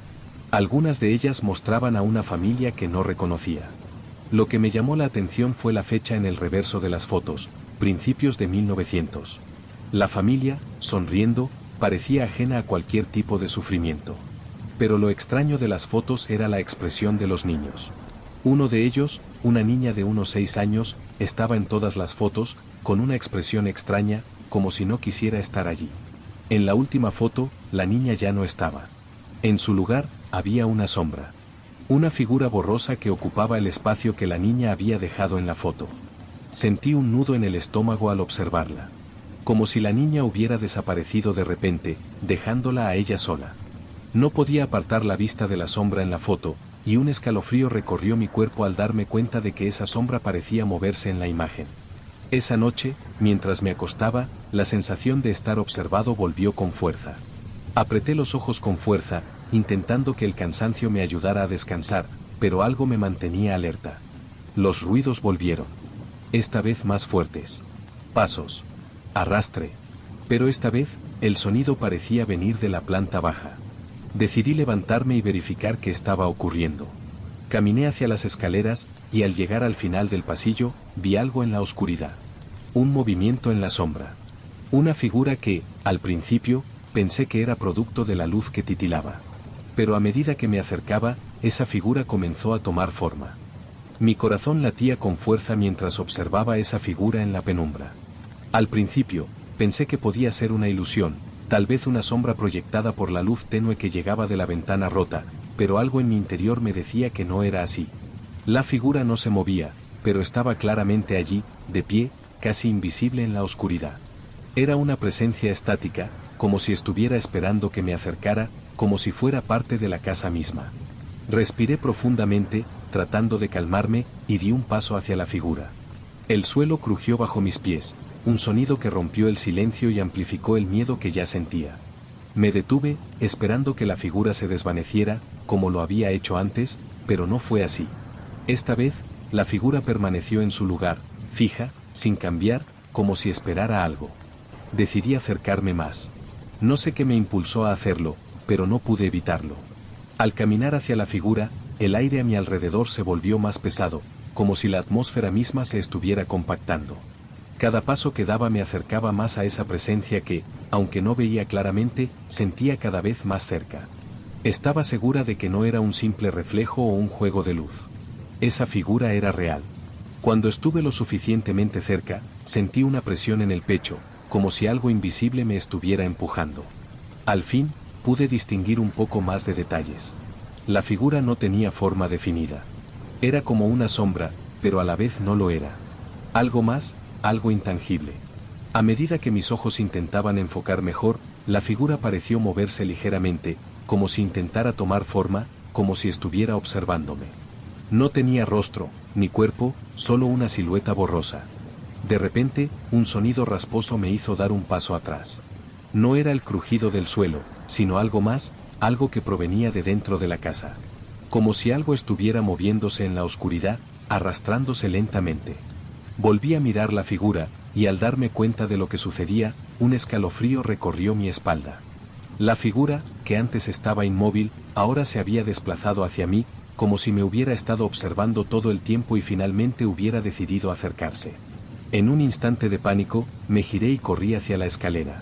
Algunas de ellas mostraban a una familia que no reconocía. Lo que me llamó la atención fue la fecha en el reverso de las fotos, principios de 1900. La familia, sonriendo, parecía ajena a cualquier tipo de sufrimiento. Pero lo extraño de las fotos era la expresión de los niños. Uno de ellos, una niña de unos 6 años, estaba en todas las fotos, con una expresión extraña, como si no quisiera estar allí. En la última foto, la niña ya no estaba. En su lugar, había una sombra. Una figura borrosa que ocupaba el espacio que la niña había dejado en la foto. Sentí un nudo en el estómago al observarla. Como si la niña hubiera desaparecido de repente, dejándola a ella sola. No podía apartar la vista de la sombra en la foto, y un escalofrío recorrió mi cuerpo al darme cuenta de que esa sombra parecía moverse en la imagen. Esa noche, mientras me acostaba, la sensación de estar observado volvió con fuerza. Apreté los ojos con fuerza, intentando que el cansancio me ayudara a descansar, pero algo me mantenía alerta. Los ruidos volvieron. Esta vez más fuertes. Pasos. Arrastre. Pero esta vez, el sonido parecía venir de la planta baja. Decidí levantarme y verificar qué estaba ocurriendo. Caminé hacia las escaleras, y al llegar al final del pasillo, vi algo en la oscuridad. Un movimiento en la sombra. Una figura que, al principio, pensé que era producto de la luz que titilaba. Pero a medida que me acercaba, esa figura comenzó a tomar forma. Mi corazón latía con fuerza mientras observaba esa figura en la penumbra. Al principio, pensé que podía ser una ilusión, tal vez una sombra proyectada por la luz tenue que llegaba de la ventana rota, pero algo en mi interior me decía que no era así. La figura no se movía, pero estaba claramente allí, de pie, casi invisible en la oscuridad. Era una presencia estática, como si estuviera esperando que me acercara, como si fuera parte de la casa misma. Respiré profundamente, tratando de calmarme, y di un paso hacia la figura. El suelo crujió bajo mis pies, un sonido que rompió el silencio y amplificó el miedo que ya sentía. Me detuve, esperando que la figura se desvaneciera, como lo había hecho antes, pero no fue así. Esta vez, la figura permaneció en su lugar, fija, sin cambiar, como si esperara algo. Decidí acercarme más. No sé qué me impulsó a hacerlo, pero no pude evitarlo. Al caminar hacia la figura, el aire a mi alrededor se volvió más pesado, como si la atmósfera misma se estuviera compactando. Cada paso que daba me acercaba más a esa presencia que, aunque no veía claramente, sentía cada vez más cerca. Estaba segura de que no era un simple reflejo o un juego de luz. Esa figura era real. Cuando estuve lo suficientemente cerca, sentí una presión en el pecho, como si algo invisible me estuviera empujando. Al fin, pude distinguir un poco más de detalles. La figura no tenía forma definida. Era como una sombra, pero a la vez no lo era. Algo más, algo intangible. A medida que mis ojos intentaban enfocar mejor, la figura pareció moverse ligeramente, como si intentara tomar forma, como si estuviera observándome. No tenía rostro, ni cuerpo, solo una silueta borrosa. De repente, un sonido rasposo me hizo dar un paso atrás. No era el crujido del suelo, sino algo más, algo que provenía de dentro de la casa. Como si algo estuviera moviéndose en la oscuridad, arrastrándose lentamente. Volví a mirar la figura, y al darme cuenta de lo que sucedía, un escalofrío recorrió mi espalda. La figura, que antes estaba inmóvil, ahora se había desplazado hacia mí, como si me hubiera estado observando todo el tiempo y finalmente hubiera decidido acercarse. En un instante de pánico, me giré y corrí hacia la escalera.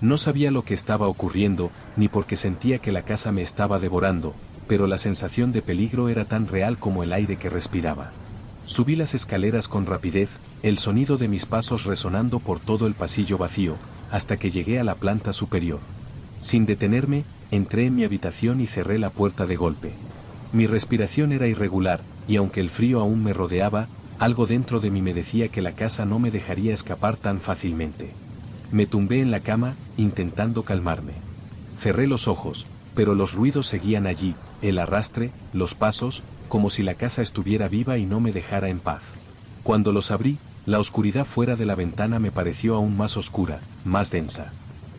No sabía lo que estaba ocurriendo, ni porque sentía que la casa me estaba devorando, pero la sensación de peligro era tan real como el aire que respiraba. Subí las escaleras con rapidez, el sonido de mis pasos resonando por todo el pasillo vacío, hasta que llegué a la planta superior. Sin detenerme, entré en mi habitación y cerré la puerta de golpe. Mi respiración era irregular, y aunque el frío aún me rodeaba, algo dentro de mí me decía que la casa no me dejaría escapar tan fácilmente. Me tumbé en la cama, intentando calmarme. Cerré los ojos, pero los ruidos seguían allí, el arrastre, los pasos, como si la casa estuviera viva y no me dejara en paz. Cuando los abrí, la oscuridad fuera de la ventana me pareció aún más oscura, más densa.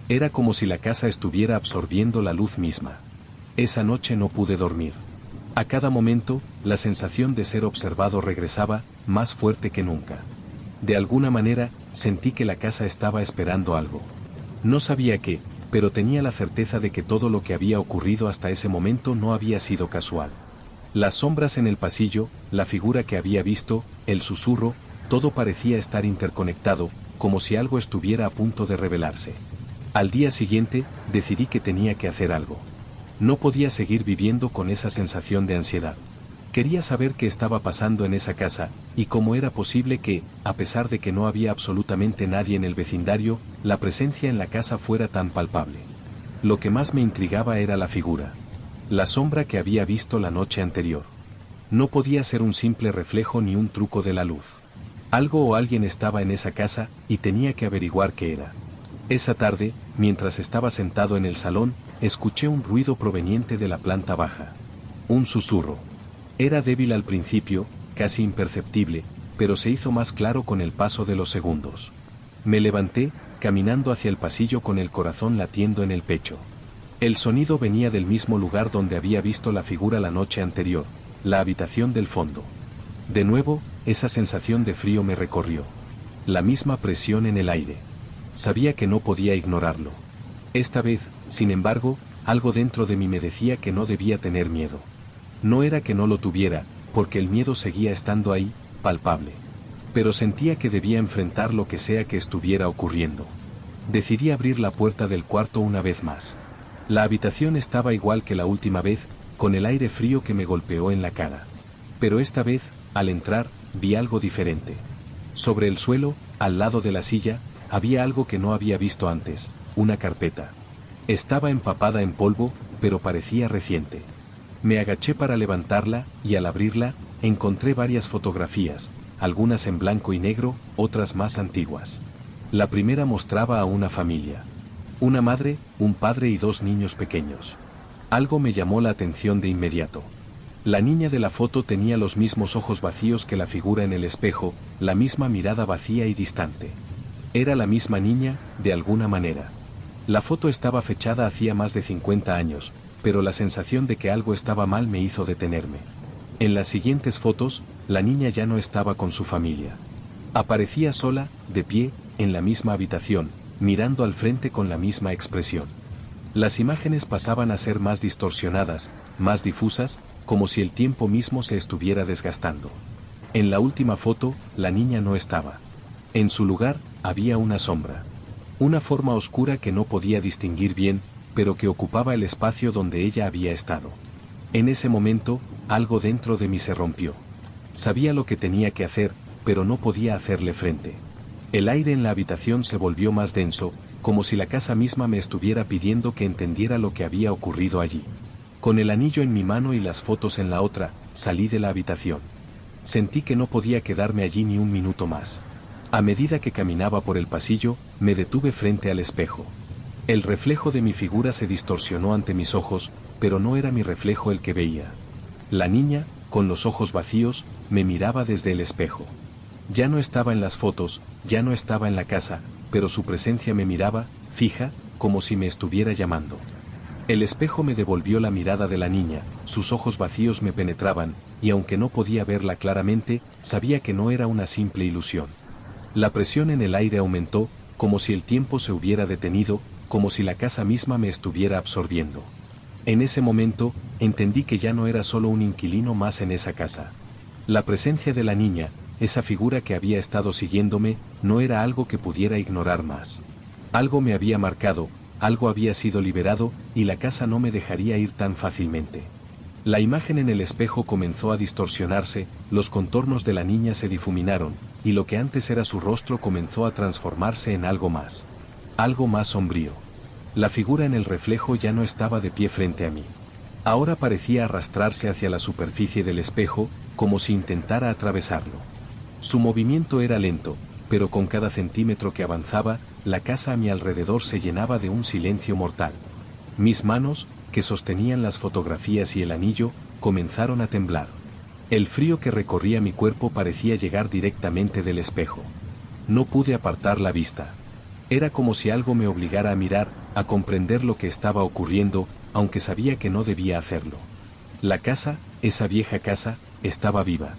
Era como si la casa estuviera absorbiendo la luz misma. Esa noche no pude dormir. A cada momento, la sensación de ser observado regresaba, más fuerte que nunca. De alguna manera, sentí que la casa estaba esperando algo. No sabía qué, pero tenía la certeza de que todo lo que había ocurrido hasta ese momento no había sido casual. Las sombras en el pasillo, la figura que había visto, el susurro, todo parecía estar interconectado, como si algo estuviera a punto de revelarse. Al día siguiente, decidí que tenía que hacer algo. No podía seguir viviendo con esa sensación de ansiedad. Quería saber qué estaba pasando en esa casa, y cómo era posible que, a pesar de que no había absolutamente nadie en el vecindario, la presencia en la casa fuera tan palpable. Lo que más me intrigaba era la figura. La sombra que había visto la noche anterior. No podía ser un simple reflejo ni un truco de la luz. Algo o alguien estaba en esa casa, y tenía que averiguar qué era. Esa tarde, mientras estaba sentado en el salón, escuché un ruido proveniente de la planta baja. Un susurro. Era débil al principio, casi imperceptible, pero se hizo más claro con el paso de los segundos. Me levanté, caminando hacia el pasillo con el corazón latiendo en el pecho. El sonido venía del mismo lugar donde había visto la figura la noche anterior, la habitación del fondo. De nuevo, esa sensación de frío me recorrió. La misma presión en el aire. Sabía que no podía ignorarlo. Esta vez, sin embargo, algo dentro de mí me decía que no debía tener miedo. No era que no lo tuviera, porque el miedo seguía estando ahí, palpable. Pero sentía que debía enfrentar lo que sea que estuviera ocurriendo. Decidí abrir la puerta del cuarto una vez más. La habitación estaba igual que la última vez, con el aire frío que me golpeó en la cara. Pero esta vez, al entrar, vi algo diferente. Sobre el suelo, al lado de la silla, había algo que no había visto antes, una carpeta. Estaba empapada en polvo, pero parecía reciente. Me agaché para levantarla, y al abrirla, encontré varias fotografías, algunas en blanco y negro, otras más antiguas. La primera mostraba a una familia. Una madre, un padre y dos niños pequeños. Algo me llamó la atención de inmediato. La niña de la foto tenía los mismos ojos vacíos que la figura en el espejo, la misma mirada vacía y distante. Era la misma niña, de alguna manera. La foto estaba fechada hacía más de 50 años, pero la sensación de que algo estaba mal me hizo detenerme. En las siguientes fotos, la niña ya no estaba con su familia. Aparecía sola, de pie, en la misma habitación, mirando al frente con la misma expresión. Las imágenes pasaban a ser más distorsionadas, más difusas, como si el tiempo mismo se estuviera desgastando. En la última foto, la niña no estaba. En su lugar, había una sombra. Una forma oscura que no podía distinguir bien, pero que ocupaba el espacio donde ella había estado. En ese momento, algo dentro de mí se rompió. Sabía lo que tenía que hacer, pero no podía hacerle frente. El aire en la habitación se volvió más denso, como si la casa misma me estuviera pidiendo que entendiera lo que había ocurrido allí. Con el anillo en mi mano y las fotos en la otra, salí de la habitación. Sentí que no podía quedarme allí ni un minuto más. A medida que caminaba por el pasillo, me detuve frente al espejo. El reflejo de mi figura se distorsionó ante mis ojos, pero no era mi reflejo el que veía. La niña, con los ojos vacíos, me miraba desde el espejo. Ya no estaba en las fotos, ya no estaba en la casa, pero su presencia me miraba, fija, como si me estuviera llamando. El espejo me devolvió la mirada de la niña, sus ojos vacíos me penetraban, y aunque no podía verla claramente, sabía que no era una simple ilusión. La presión en el aire aumentó, como si el tiempo se hubiera detenido, como si la casa misma me estuviera absorbiendo. En ese momento, entendí que ya no era solo un inquilino más en esa casa. La presencia de la niña, esa figura que había estado siguiéndome, no era algo que pudiera ignorar más. Algo me había marcado, algo había sido liberado, y la casa no me dejaría ir tan fácilmente. La imagen en el espejo comenzó a distorsionarse, los contornos de la niña se difuminaron, y lo que antes era su rostro comenzó a transformarse en algo más sombrío. La figura en el reflejo ya no estaba de pie frente a mí. Ahora parecía arrastrarse hacia la superficie del espejo, como si intentara atravesarlo. Su movimiento era lento, pero con cada centímetro que avanzaba, la casa a mi alrededor se llenaba de un silencio mortal. Mis manos, que sostenían las fotografías y el anillo, comenzaron a temblar. El frío que recorría mi cuerpo parecía llegar directamente del espejo. No pude apartar la vista. Era como si algo me obligara a mirar, a comprender lo que estaba ocurriendo, aunque sabía que no debía hacerlo. La casa, esa vieja casa, estaba viva.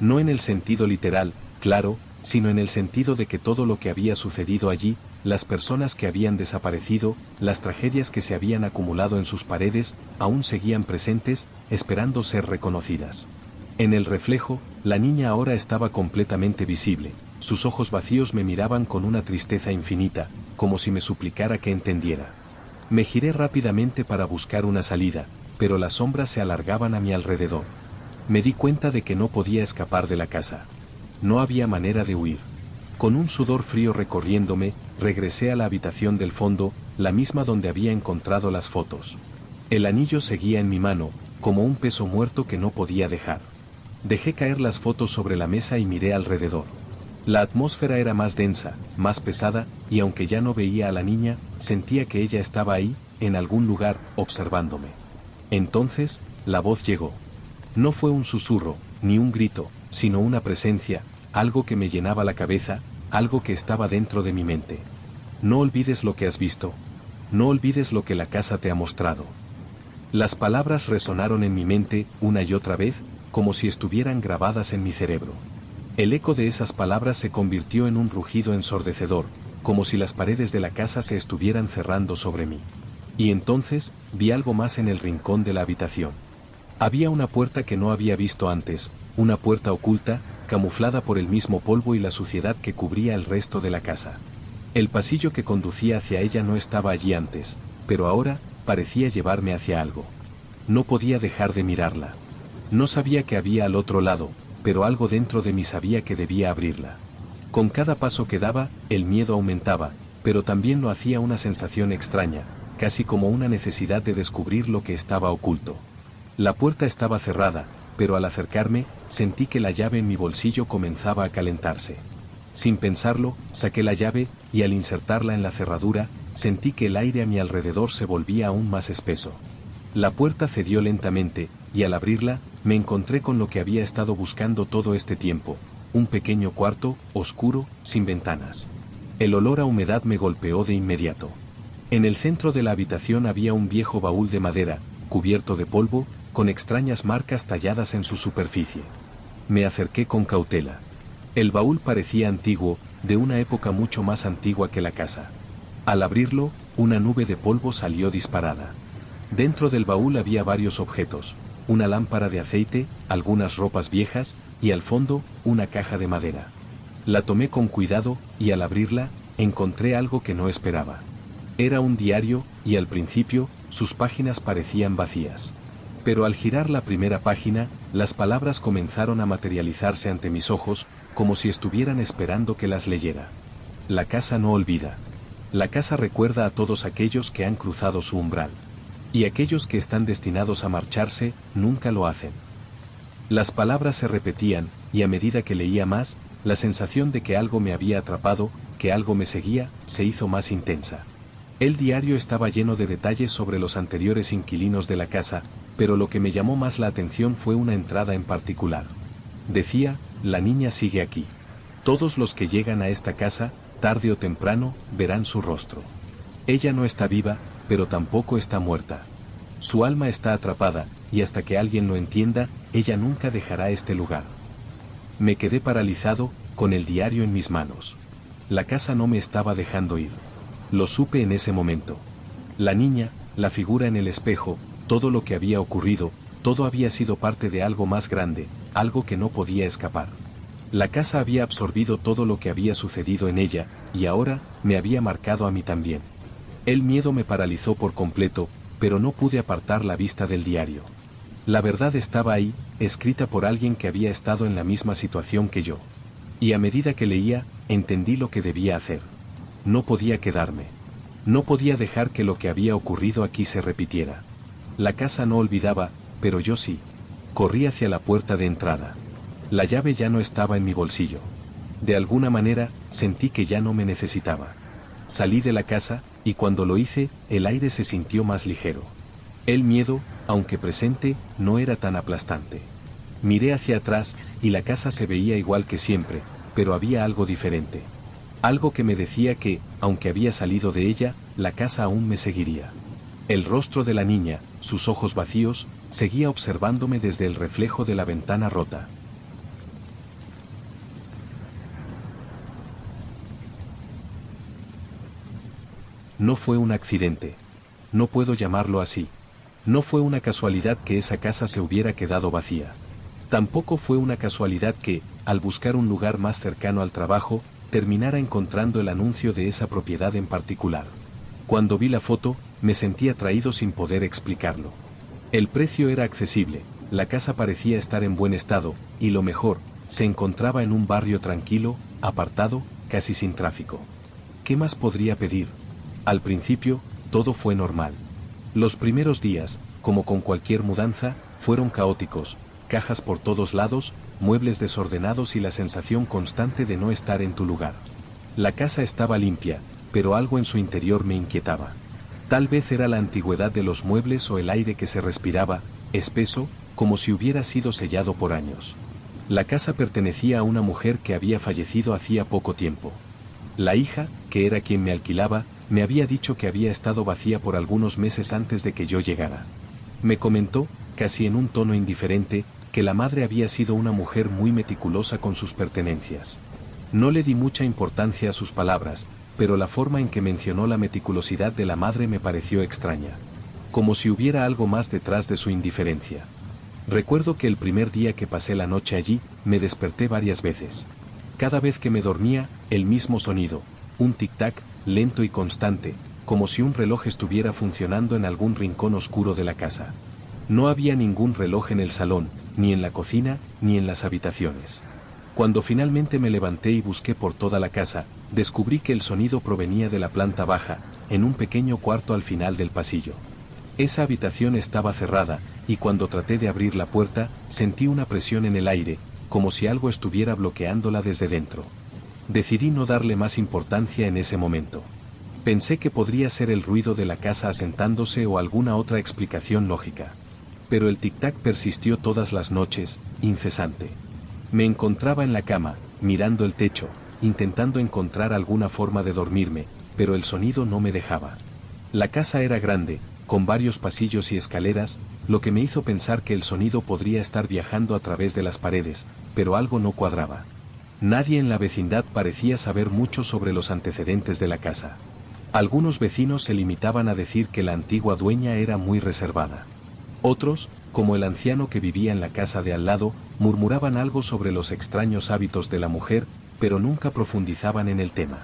No en el sentido literal, claro, sino en el sentido de que todo lo que había sucedido allí, las personas que habían desaparecido, las tragedias que se habían acumulado en sus paredes, aún seguían presentes, esperando ser reconocidas. En el reflejo, la niña ahora estaba completamente visible. Sus ojos vacíos me miraban con una tristeza infinita, como si me suplicara que entendiera. Me giré rápidamente para buscar una salida, pero las sombras se alargaban a mi alrededor. Me di cuenta de que no podía escapar de la casa. No había manera de huir. Con un sudor frío recorriéndome, regresé a la habitación del fondo, la misma donde había encontrado las fotos. El anillo seguía en mi mano, como un peso muerto que no podía dejar. Dejé caer las fotos sobre la mesa y miré alrededor. La atmósfera era más densa, más pesada, y aunque ya no veía a la niña, sentía que ella estaba ahí, en algún lugar, observándome. Entonces, la voz llegó. No fue un susurro, ni un grito, sino una presencia, algo que me llenaba la cabeza, algo que estaba dentro de mi mente. No olvides lo que has visto. No olvides lo que la casa te ha mostrado. Las palabras resonaron en mi mente, una y otra vez, como si estuvieran grabadas en mi cerebro. El eco de esas palabras se convirtió en un rugido ensordecedor, como si las paredes de la casa se estuvieran cerrando sobre mí. Y entonces, vi algo más en el rincón de la habitación. Había una puerta que no había visto antes, una puerta oculta, camuflada por el mismo polvo y la suciedad que cubría el resto de la casa. El pasillo que conducía hacia ella no estaba allí antes, pero ahora, parecía llevarme hacia algo. No podía dejar de mirarla. No sabía qué había al otro lado, pero algo dentro de mí sabía que debía abrirla. Con cada paso que daba, el miedo aumentaba, pero también lo hacía una sensación extraña, casi como una necesidad de descubrir lo que estaba oculto. La puerta estaba cerrada, pero al acercarme, sentí que la llave en mi bolsillo comenzaba a calentarse. Sin pensarlo, saqué la llave, y al insertarla en la cerradura, sentí que el aire a mi alrededor se volvía aún más espeso. La puerta cedió lentamente, y al abrirla, me encontré con lo que había estado buscando todo este tiempo, un pequeño cuarto, oscuro, sin ventanas. El olor a humedad me golpeó de inmediato. En el centro de la habitación había un viejo baúl de madera, cubierto de polvo, con extrañas marcas talladas en su superficie. Me acerqué con cautela. El baúl parecía antiguo, de una época mucho más antigua que la casa. Al abrirlo, una nube de polvo salió disparada. Dentro del baúl había varios objetos, una lámpara de aceite, algunas ropas viejas, y al fondo, una caja de madera. La tomé con cuidado, y al abrirla, encontré algo que no esperaba. Era un diario, y al principio, sus páginas parecían vacías. Pero al girar la primera página, las palabras comenzaron a materializarse ante mis ojos, como si estuvieran esperando que las leyera. La casa no olvida. La casa recuerda a todos aquellos que han cruzado su umbral. Y aquellos que están destinados a marcharse, nunca lo hacen. Las palabras se repetían, y a medida que leía más, la sensación de que algo me había atrapado, que algo me seguía, se hizo más intensa. El diario estaba lleno de detalles sobre los anteriores inquilinos de la casa, pero lo que me llamó más la atención fue una entrada en particular. Decía, la niña sigue aquí. Todos los que llegan a esta casa, tarde o temprano, verán su rostro. Ella no está viva, pero tampoco está muerta. Su alma está atrapada, y hasta que alguien lo entienda, ella nunca dejará este lugar. Me quedé paralizado, con el diario en mis manos. La casa no me estaba dejando ir. Lo supe en ese momento. La niña, la figura en el espejo, todo lo que había ocurrido, todo había sido parte de algo más grande, algo que no podía escapar. La casa había absorbido todo lo que había sucedido en ella, y ahora, me había marcado a mí también. El miedo me paralizó por completo, pero no pude apartar la vista del diario. La verdad estaba ahí, escrita por alguien que había estado en la misma situación que yo. Y a medida que leía, entendí lo que debía hacer. No podía quedarme. No podía dejar que lo que había ocurrido aquí se repitiera. La casa no olvidaba, pero yo sí. Corrí hacia la puerta de entrada. La llave ya no estaba en mi bolsillo. De alguna manera, sentí que ya no me necesitaba. Salí de la casa, y cuando lo hice, el aire se sintió más ligero. El miedo, aunque presente, no era tan aplastante. Miré hacia atrás, y la casa se veía igual que siempre, pero había algo diferente. Algo que me decía que, aunque había salido de ella, la casa aún me seguiría. El rostro de la niña, sus ojos vacíos, seguía observándome desde el reflejo de la ventana rota. No fue un accidente. No puedo llamarlo así. No fue una casualidad que esa casa se hubiera quedado vacía. Tampoco fue una casualidad que, al buscar un lugar más cercano al trabajo, terminara encontrando el anuncio de esa propiedad en particular. Cuando vi la foto, me sentí atraído sin poder explicarlo. El precio era accesible, la casa parecía estar en buen estado, y lo mejor, se encontraba en un barrio tranquilo, apartado, casi sin tráfico. ¿Qué más podría pedir? Al principio, todo fue normal. Los primeros días, como con cualquier mudanza, fueron caóticos, cajas por todos lados, muebles desordenados y la sensación constante de no estar en tu lugar. La casa estaba limpia, pero algo en su interior me inquietaba. Tal vez era la antigüedad de los muebles o el aire que se respiraba, espeso, como si hubiera sido sellado por años. La casa pertenecía a una mujer que había fallecido hacía poco tiempo. La hija, que era quien me alquilaba, me había dicho que había estado vacía por algunos meses antes de que yo llegara. Me comentó, casi en un tono indiferente, que la madre había sido una mujer muy meticulosa con sus pertenencias. No le di mucha importancia a sus palabras, pero la forma en que mencionó la meticulosidad de la madre me pareció extraña. Como si hubiera algo más detrás de su indiferencia. Recuerdo que el primer día que pasé la noche allí, me desperté varias veces. Cada vez que me dormía, el mismo sonido, un tic-tac, lento y constante, como si un reloj estuviera funcionando en algún rincón oscuro de la casa. No había ningún reloj en el salón, ni en la cocina, ni en las habitaciones. Cuando finalmente me levanté y busqué por toda la casa, descubrí que el sonido provenía de la planta baja, en un pequeño cuarto al final del pasillo. Esa habitación estaba cerrada, y cuando traté de abrir la puerta, sentí una presión en el aire, como si algo estuviera bloqueándola desde dentro. Decidí no darle más importancia en ese momento. Pensé que podría ser el ruido de la casa asentándose o alguna otra explicación lógica. Pero el tic-tac persistió todas las noches, incesante. Me encontraba en la cama, mirando el techo, intentando encontrar alguna forma de dormirme, pero el sonido no me dejaba. La casa era grande, con varios pasillos y escaleras, lo que me hizo pensar que el sonido podría estar viajando a través de las paredes, pero algo no cuadraba. Nadie en la vecindad parecía saber mucho sobre los antecedentes de la casa. Algunos vecinos se limitaban a decir que la antigua dueña era muy reservada. Otros, como el anciano que vivía en la casa de al lado, murmuraban algo sobre los extraños hábitos de la mujer, pero nunca profundizaban en el tema.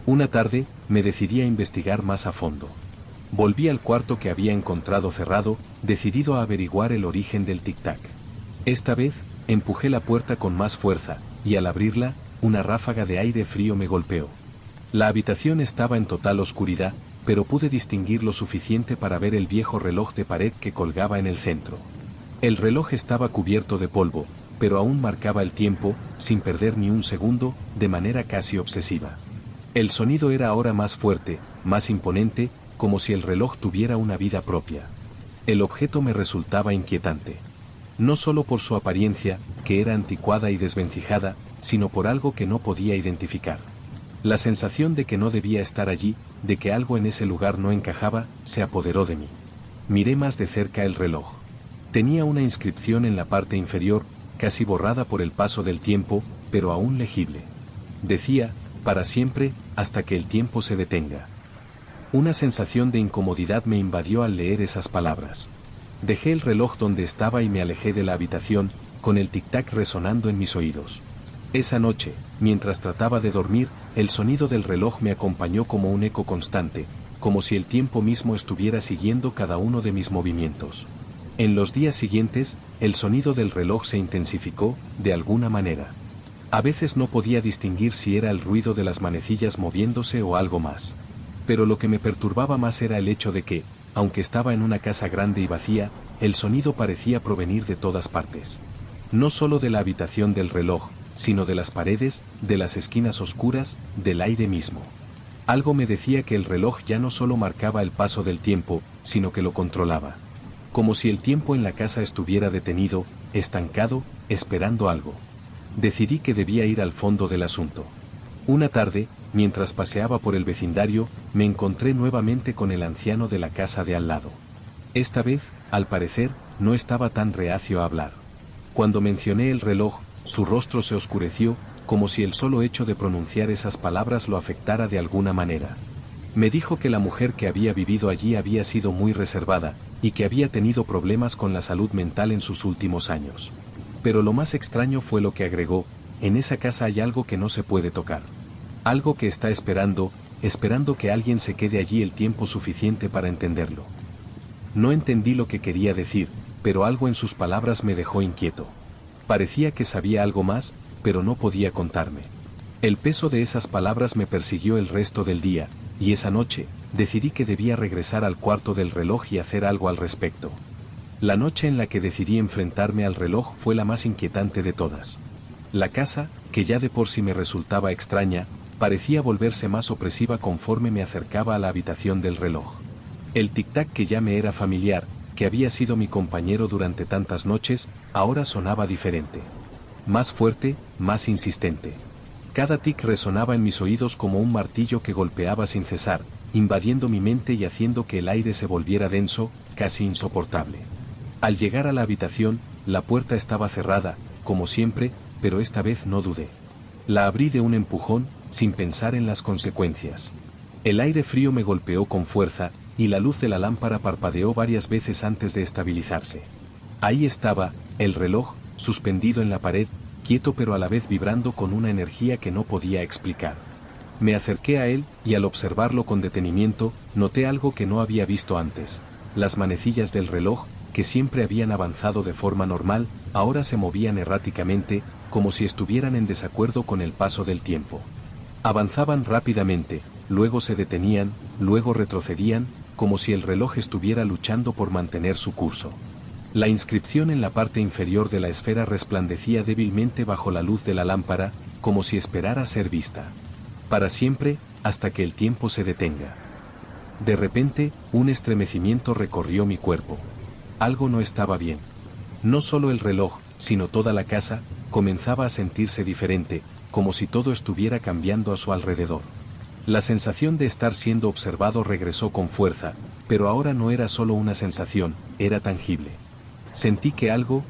Una tarde, me decidí a investigar más a fondo. Volví al cuarto que había encontrado cerrado, decidido a averiguar el origen del tic-tac. Esta vez, empujé la puerta con más fuerza, y al abrirla, una ráfaga de aire frío me golpeó. La habitación estaba en total oscuridad, pero pude distinguir lo suficiente para ver el viejo reloj de pared que colgaba en el centro. El reloj estaba cubierto de polvo, pero aún marcaba el tiempo, sin perder ni un segundo, de manera casi obsesiva. El sonido era ahora más fuerte, más imponente, como si el reloj tuviera una vida propia. El objeto me resultaba inquietante. No solo por su apariencia, que era anticuada y desvencijada, sino por algo que no podía identificar. La sensación de que no debía estar allí, de que algo en ese lugar no encajaba, se apoderó de mí. Miré más de cerca el reloj. Tenía una inscripción en la parte inferior, casi borrada por el paso del tiempo, pero aún legible. Decía, para siempre, hasta que el tiempo se detenga. Una sensación de incomodidad me invadió al leer esas palabras. Dejé el reloj donde estaba y me alejé de la habitación, con el tic-tac resonando en mis oídos. Esa noche, mientras trataba de dormir, el sonido del reloj me acompañó como un eco constante, como si el tiempo mismo estuviera siguiendo cada uno de mis movimientos. En los días siguientes, el sonido del reloj se intensificó, de alguna manera. A veces no podía distinguir si era el ruido de las manecillas moviéndose o algo más. Pero lo que me perturbaba más era el hecho de que, aunque estaba en una casa grande y vacía, el sonido parecía provenir de todas partes. No solo de la habitación del reloj, sino de las paredes, de las esquinas oscuras, del aire mismo. Algo me decía que el reloj ya no solo marcaba el paso del tiempo, sino que lo controlaba. Como si el tiempo en la casa estuviera detenido, estancado, esperando algo. Decidí que debía ir al fondo del asunto. Una tarde, mientras paseaba por el vecindario, me encontré nuevamente con el anciano de la casa de al lado. Esta vez, al parecer, no estaba tan reacio a hablar. Cuando mencioné el reloj, su rostro se oscureció, como si el solo hecho de pronunciar esas palabras lo afectara de alguna manera. Me dijo que la mujer que había vivido allí había sido muy reservada, y que había tenido problemas con la salud mental en sus últimos años. Pero lo más extraño fue lo que agregó: en esa casa hay algo que no se puede tocar. Algo que está esperando que alguien se quede allí el tiempo suficiente para entenderlo. No entendí lo que quería decir, pero algo en sus palabras me dejó inquieto. Parecía que sabía algo más, pero no podía contarme. El peso de esas palabras me persiguió el resto del día, y esa noche, decidí que debía regresar al cuarto del reloj y hacer algo al respecto. La noche en la que decidí enfrentarme al reloj fue la más inquietante de todas. La casa, que ya de por sí me resultaba extraña, parecía volverse más opresiva conforme me acercaba a la habitación del reloj. El tic-tac que ya me era familiar, que había sido mi compañero durante tantas noches, ahora sonaba diferente. Más fuerte, más insistente. Cada tic resonaba en mis oídos como un martillo que golpeaba sin cesar, invadiendo mi mente y haciendo que el aire se volviera denso, casi insoportable. Al llegar a la habitación, la puerta estaba cerrada, como siempre, pero esta vez no dudé. La abrí de un empujón, sin pensar en las consecuencias. El aire frío me golpeó con fuerza, y la luz de la lámpara parpadeó varias veces antes de estabilizarse. Ahí estaba, el reloj, suspendido en la pared, quieto pero a la vez vibrando con una energía que no podía explicar. Me acerqué a él, y al observarlo con detenimiento, noté algo que no había visto antes. Las manecillas del reloj, que siempre habían avanzado de forma normal, ahora se movían erráticamente, como si estuvieran en desacuerdo con el paso del tiempo. Avanzaban rápidamente, luego se detenían, luego retrocedían, como si el reloj estuviera luchando por mantener su curso. La inscripción en la parte inferior de la esfera resplandecía débilmente bajo la luz de la lámpara, como si esperara ser vista. Para siempre, hasta que el tiempo se detenga. De repente, un estremecimiento recorrió mi cuerpo. Algo no estaba bien. No solo el reloj, sino toda la casa, comenzaba a sentirse diferente, como si todo estuviera cambiando a su alrededor. La sensación de estar siendo observado regresó con fuerza, pero ahora no era solo una sensación, era tangible. Sentí que algo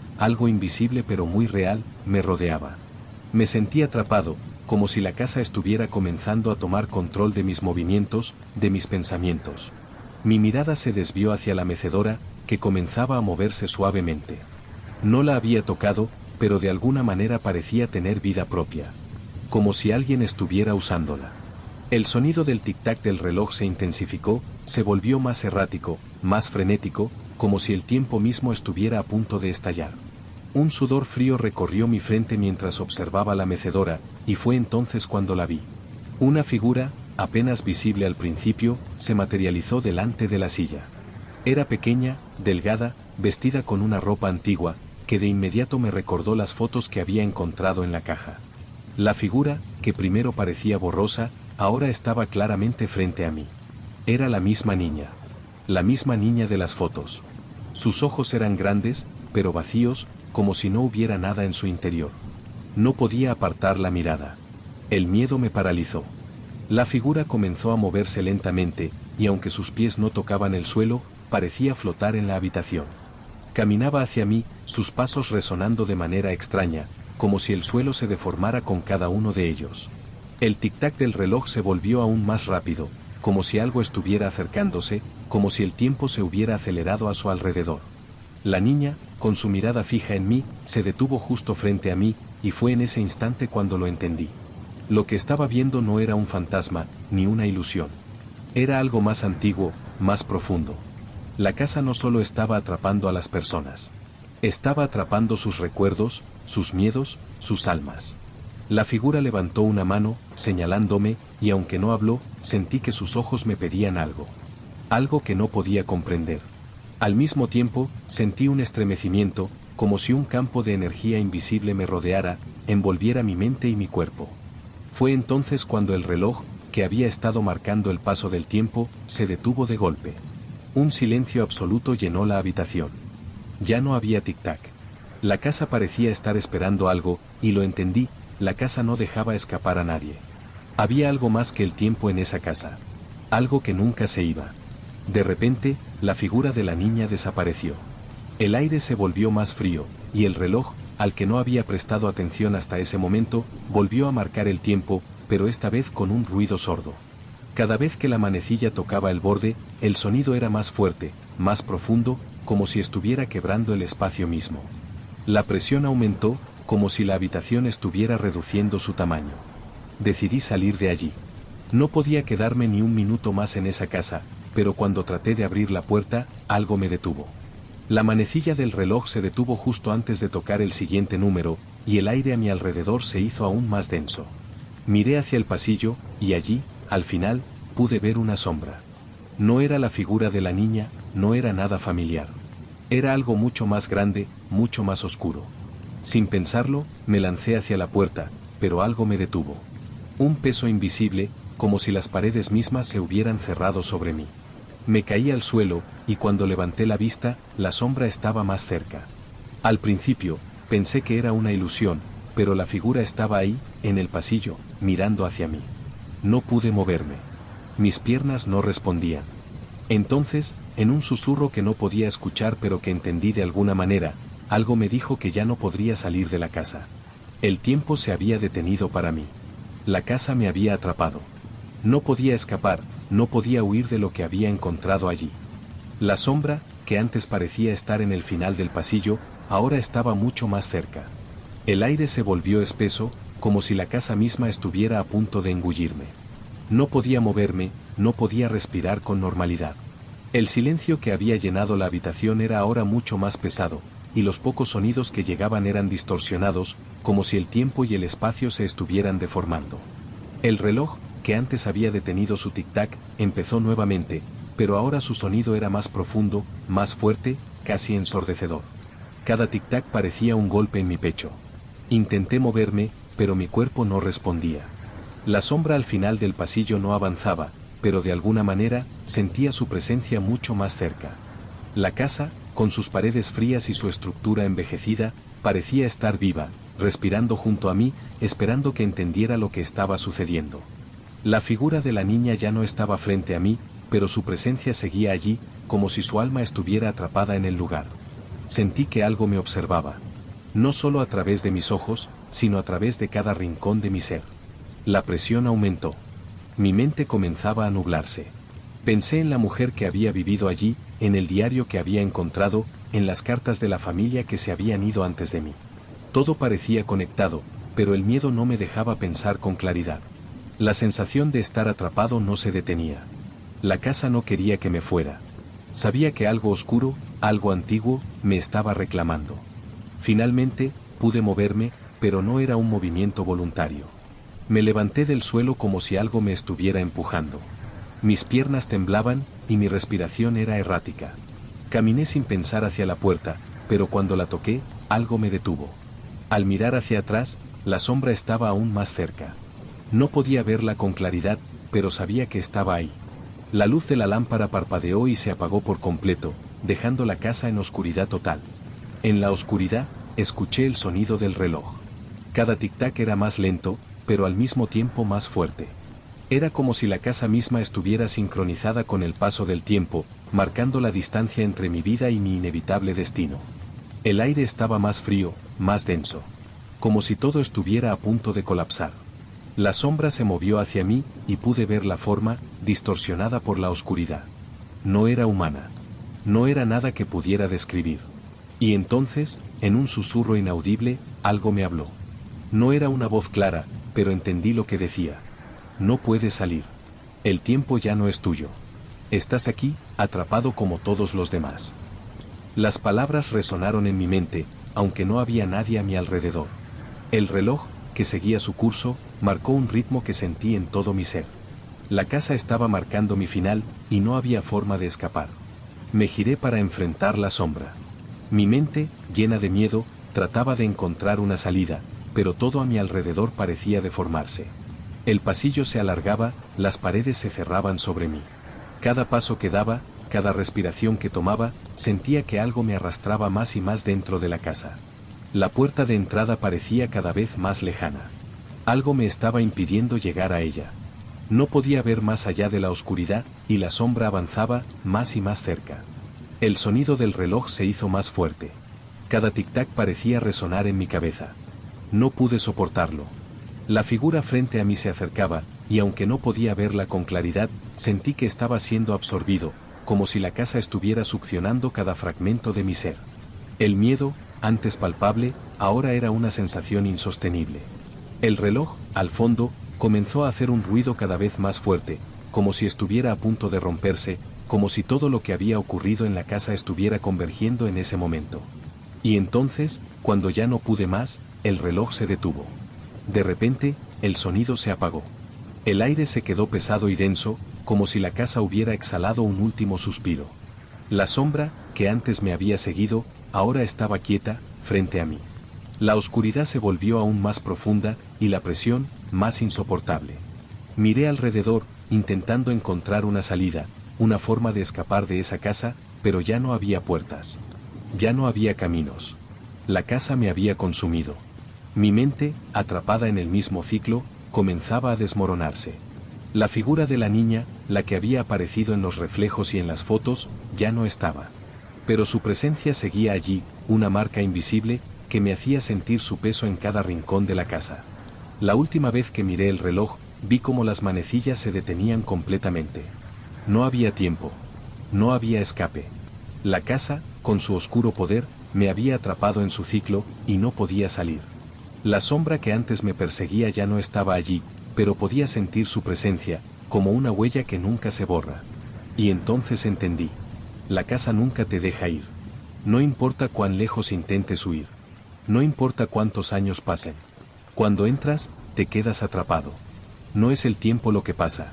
invisible pero muy real, me rodeaba. Me sentí atrapado, como si la casa estuviera comenzando a tomar control de mis movimientos, de mis pensamientos. Mi mirada se desvió hacia la mecedora, que comenzaba a moverse suavemente. No la había tocado, pero de alguna manera parecía tener vida propia. Como si alguien estuviera usándola. El sonido del tic-tac del reloj se intensificó, se volvió más errático, más frenético, como si el tiempo mismo estuviera a punto de estallar. Un sudor frío recorrió mi frente mientras observaba la mecedora, y fue entonces cuando la vi. Una figura, apenas visible al principio, se materializó delante de la silla. Era pequeña, delgada, vestida con una ropa antigua, que de inmediato me recordó las fotos que había encontrado en la caja. La figura, que primero parecía borrosa, ahora estaba claramente frente a mí. Era la misma niña de las fotos. Sus ojos eran grandes, pero vacíos, como si no hubiera nada en su interior. No podía apartar la mirada. El miedo me paralizó. La figura comenzó a moverse lentamente, y aunque sus pies no tocaban el suelo, parecía flotar en la habitación. Caminaba hacia mí, sus pasos resonando de manera extraña, como si el suelo se deformara con cada uno de ellos. El tic-tac del reloj se volvió aún más rápido, como si algo estuviera acercándose, como si el tiempo se hubiera acelerado a su alrededor. La niña, con su mirada fija en mí, se detuvo justo frente a mí, y fue en ese instante cuando lo entendí. Lo que estaba viendo no era un fantasma, ni una ilusión. Era algo más antiguo, más profundo. La casa no solo estaba atrapando a las personas. Estaba atrapando sus recuerdos, sus miedos, sus almas. La figura levantó una mano, señalándome, y aunque no habló, sentí que sus ojos me pedían algo. Algo que no podía comprender. Al mismo tiempo, sentí un estremecimiento, como si un campo de energía invisible me rodeara, envolviera mi mente y mi cuerpo. Fue entonces cuando el reloj, que había estado marcando el paso del tiempo, se detuvo de golpe. Un silencio absoluto llenó la habitación. Ya no había tic-tac. La casa parecía estar esperando algo, y lo entendí, la casa no dejaba escapar a nadie. Había algo más que el tiempo en esa casa. Algo que nunca se iba. De repente, la figura de la niña desapareció. El aire se volvió más frío, y el reloj, al que no había prestado atención hasta ese momento, volvió a marcar el tiempo, pero esta vez con un ruido sordo. Cada vez que la manecilla tocaba el borde, el sonido era más fuerte, más profundo, como si estuviera quebrando el espacio mismo. La presión aumentó, como si la habitación estuviera reduciendo su tamaño. Decidí salir de allí. No podía quedarme ni un minuto más en esa casa, pero cuando traté de abrir la puerta, algo me detuvo. La manecilla del reloj se detuvo justo antes de tocar el siguiente número, y el aire a mi alrededor se hizo aún más denso. Miré hacia el pasillo, y allí, al final, pude ver una sombra. No era la figura de la niña, no era nada familiar. Era algo mucho más grande, mucho más oscuro. Sin pensarlo, me lancé hacia la puerta, pero algo me detuvo. Un peso invisible, como si las paredes mismas se hubieran cerrado sobre mí. Me caí al suelo, y cuando levanté la vista, la sombra estaba más cerca. Al principio, pensé que era una ilusión, pero la figura estaba ahí, en el pasillo, mirando hacia mí. No pude moverme. Mis piernas no respondían. Entonces, en un susurro que no podía escuchar pero que entendí de alguna manera, algo me dijo que ya no podría salir de la casa. El tiempo se había detenido para mí. La casa me había atrapado. No podía escapar, no podía huir de lo que había encontrado allí. La sombra, que antes parecía estar en el final del pasillo, ahora estaba mucho más cerca. El aire se volvió espeso, como si la casa misma estuviera a punto de engullirme. No podía moverme, no podía respirar con normalidad. El silencio que había llenado la habitación era ahora mucho más pesado, y los pocos sonidos que llegaban eran distorsionados, como si el tiempo y el espacio se estuvieran deformando. El reloj, que antes había detenido su tic-tac, empezó nuevamente, pero ahora su sonido era más profundo, más fuerte, casi ensordecedor. Cada tic-tac parecía un golpe en mi pecho. Intenté moverme, pero mi cuerpo no respondía. La sombra al final del pasillo no avanzaba, pero de alguna manera, sentía su presencia mucho más cerca. La casa, con sus paredes frías y su estructura envejecida, parecía estar viva, respirando junto a mí, esperando que entendiera lo que estaba sucediendo. La figura de la niña ya no estaba frente a mí, pero su presencia seguía allí, como si su alma estuviera atrapada en el lugar. Sentí que algo me observaba. No solo a través de mis ojos, sino a través de cada rincón de mi ser. La presión aumentó. Mi mente comenzaba a nublarse. Pensé en la mujer que había vivido allí, en el diario que había encontrado, en las cartas de la familia que se habían ido antes de mí. Todo parecía conectado, pero el miedo no me dejaba pensar con claridad. La sensación de estar atrapado no se detenía. La casa no quería que me fuera. Sabía que algo oscuro, algo antiguo, me estaba reclamando. Finalmente, pude moverme, pero no era un movimiento voluntario. Me levanté del suelo como si algo me estuviera empujando. Mis piernas temblaban, y mi respiración era errática. Caminé sin pensar hacia la puerta, pero cuando la toqué, algo me detuvo. Al mirar hacia atrás, la sombra estaba aún más cerca. No podía verla con claridad, pero sabía que estaba ahí. La luz de la lámpara parpadeó y se apagó por completo, dejando la casa en oscuridad total. En la oscuridad, escuché el sonido del reloj. Cada tic-tac era más lento, pero al mismo tiempo más fuerte. Era como si la casa misma estuviera sincronizada con el paso del tiempo, marcando la distancia entre mi vida y mi inevitable destino. El aire estaba más frío, más denso. Como si todo estuviera a punto de colapsar. La sombra se movió hacia mí, y pude ver la forma, distorsionada por la oscuridad. No era humana. No era nada que pudiera describir. Y entonces, en un susurro inaudible, algo me habló. No era una voz clara, pero entendí lo que decía. No puedes salir. El tiempo ya no es tuyo. Estás aquí, atrapado como todos los demás. Las palabras resonaron en mi mente, aunque no había nadie a mi alrededor. El reloj, que seguía su curso, marcó un ritmo que sentí en todo mi ser. La casa estaba marcando mi final, y no había forma de escapar. Me giré para enfrentar la sombra. Mi mente, llena de miedo, trataba de encontrar una salida, pero todo a mi alrededor parecía deformarse. El pasillo se alargaba, las paredes se cerraban sobre mí. Cada paso que daba, cada respiración que tomaba, sentía que algo me arrastraba más y más dentro de la casa. La puerta de entrada parecía cada vez más lejana. Algo me estaba impidiendo llegar a ella. No podía ver más allá de la oscuridad, y la sombra avanzaba, más y más cerca. El sonido del reloj se hizo más fuerte. Cada tic-tac parecía resonar en mi cabeza. No pude soportarlo. La figura frente a mí se acercaba, y aunque no podía verla con claridad, sentí que estaba siendo absorbido, como si la casa estuviera succionando cada fragmento de mi ser. El miedo, antes palpable, ahora era una sensación insostenible. El reloj, al fondo, comenzó a hacer un ruido cada vez más fuerte, como si estuviera a punto de romperse, como si todo lo que había ocurrido en la casa estuviera convergiendo en ese momento. Y entonces, cuando ya no pude más, el reloj se detuvo. De repente, el sonido se apagó. El aire se quedó pesado y denso, como si la casa hubiera exhalado un último suspiro. La sombra, que antes me había seguido, ahora estaba quieta, frente a mí. La oscuridad se volvió aún más profunda, y la presión, más insoportable. Miré alrededor, intentando encontrar una salida, una forma de escapar de esa casa, pero ya no había puertas. Ya no había caminos. La casa me había consumido. Mi mente, atrapada en el mismo ciclo, comenzaba a desmoronarse. La figura de la niña, la que había aparecido en los reflejos y en las fotos, ya no estaba. Pero su presencia seguía allí, una marca invisible, que me hacía sentir su peso en cada rincón de la casa. La última vez que miré el reloj, vi cómo las manecillas se detenían completamente. No había tiempo. No había escape. La casa, con su oscuro poder, me había atrapado en su ciclo, y no podía salir. La sombra que antes me perseguía ya no estaba allí, pero podía sentir su presencia, como una huella que nunca se borra. Y entonces entendí. La casa nunca te deja ir. No importa cuán lejos intentes huir. No importa cuántos años pasen. Cuando entras, te quedas atrapado. No es el tiempo lo que pasa.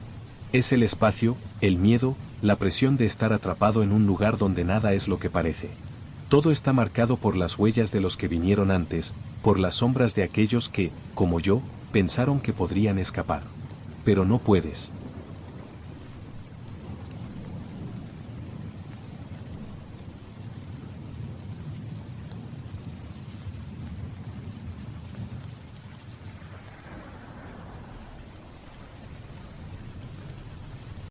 Es el espacio, el miedo, la presión de estar atrapado en un lugar donde nada es lo que parece. Todo está marcado por las huellas de los que vinieron antes, por las sombras de aquellos que, como yo, pensaron que podrían escapar. Pero no puedes.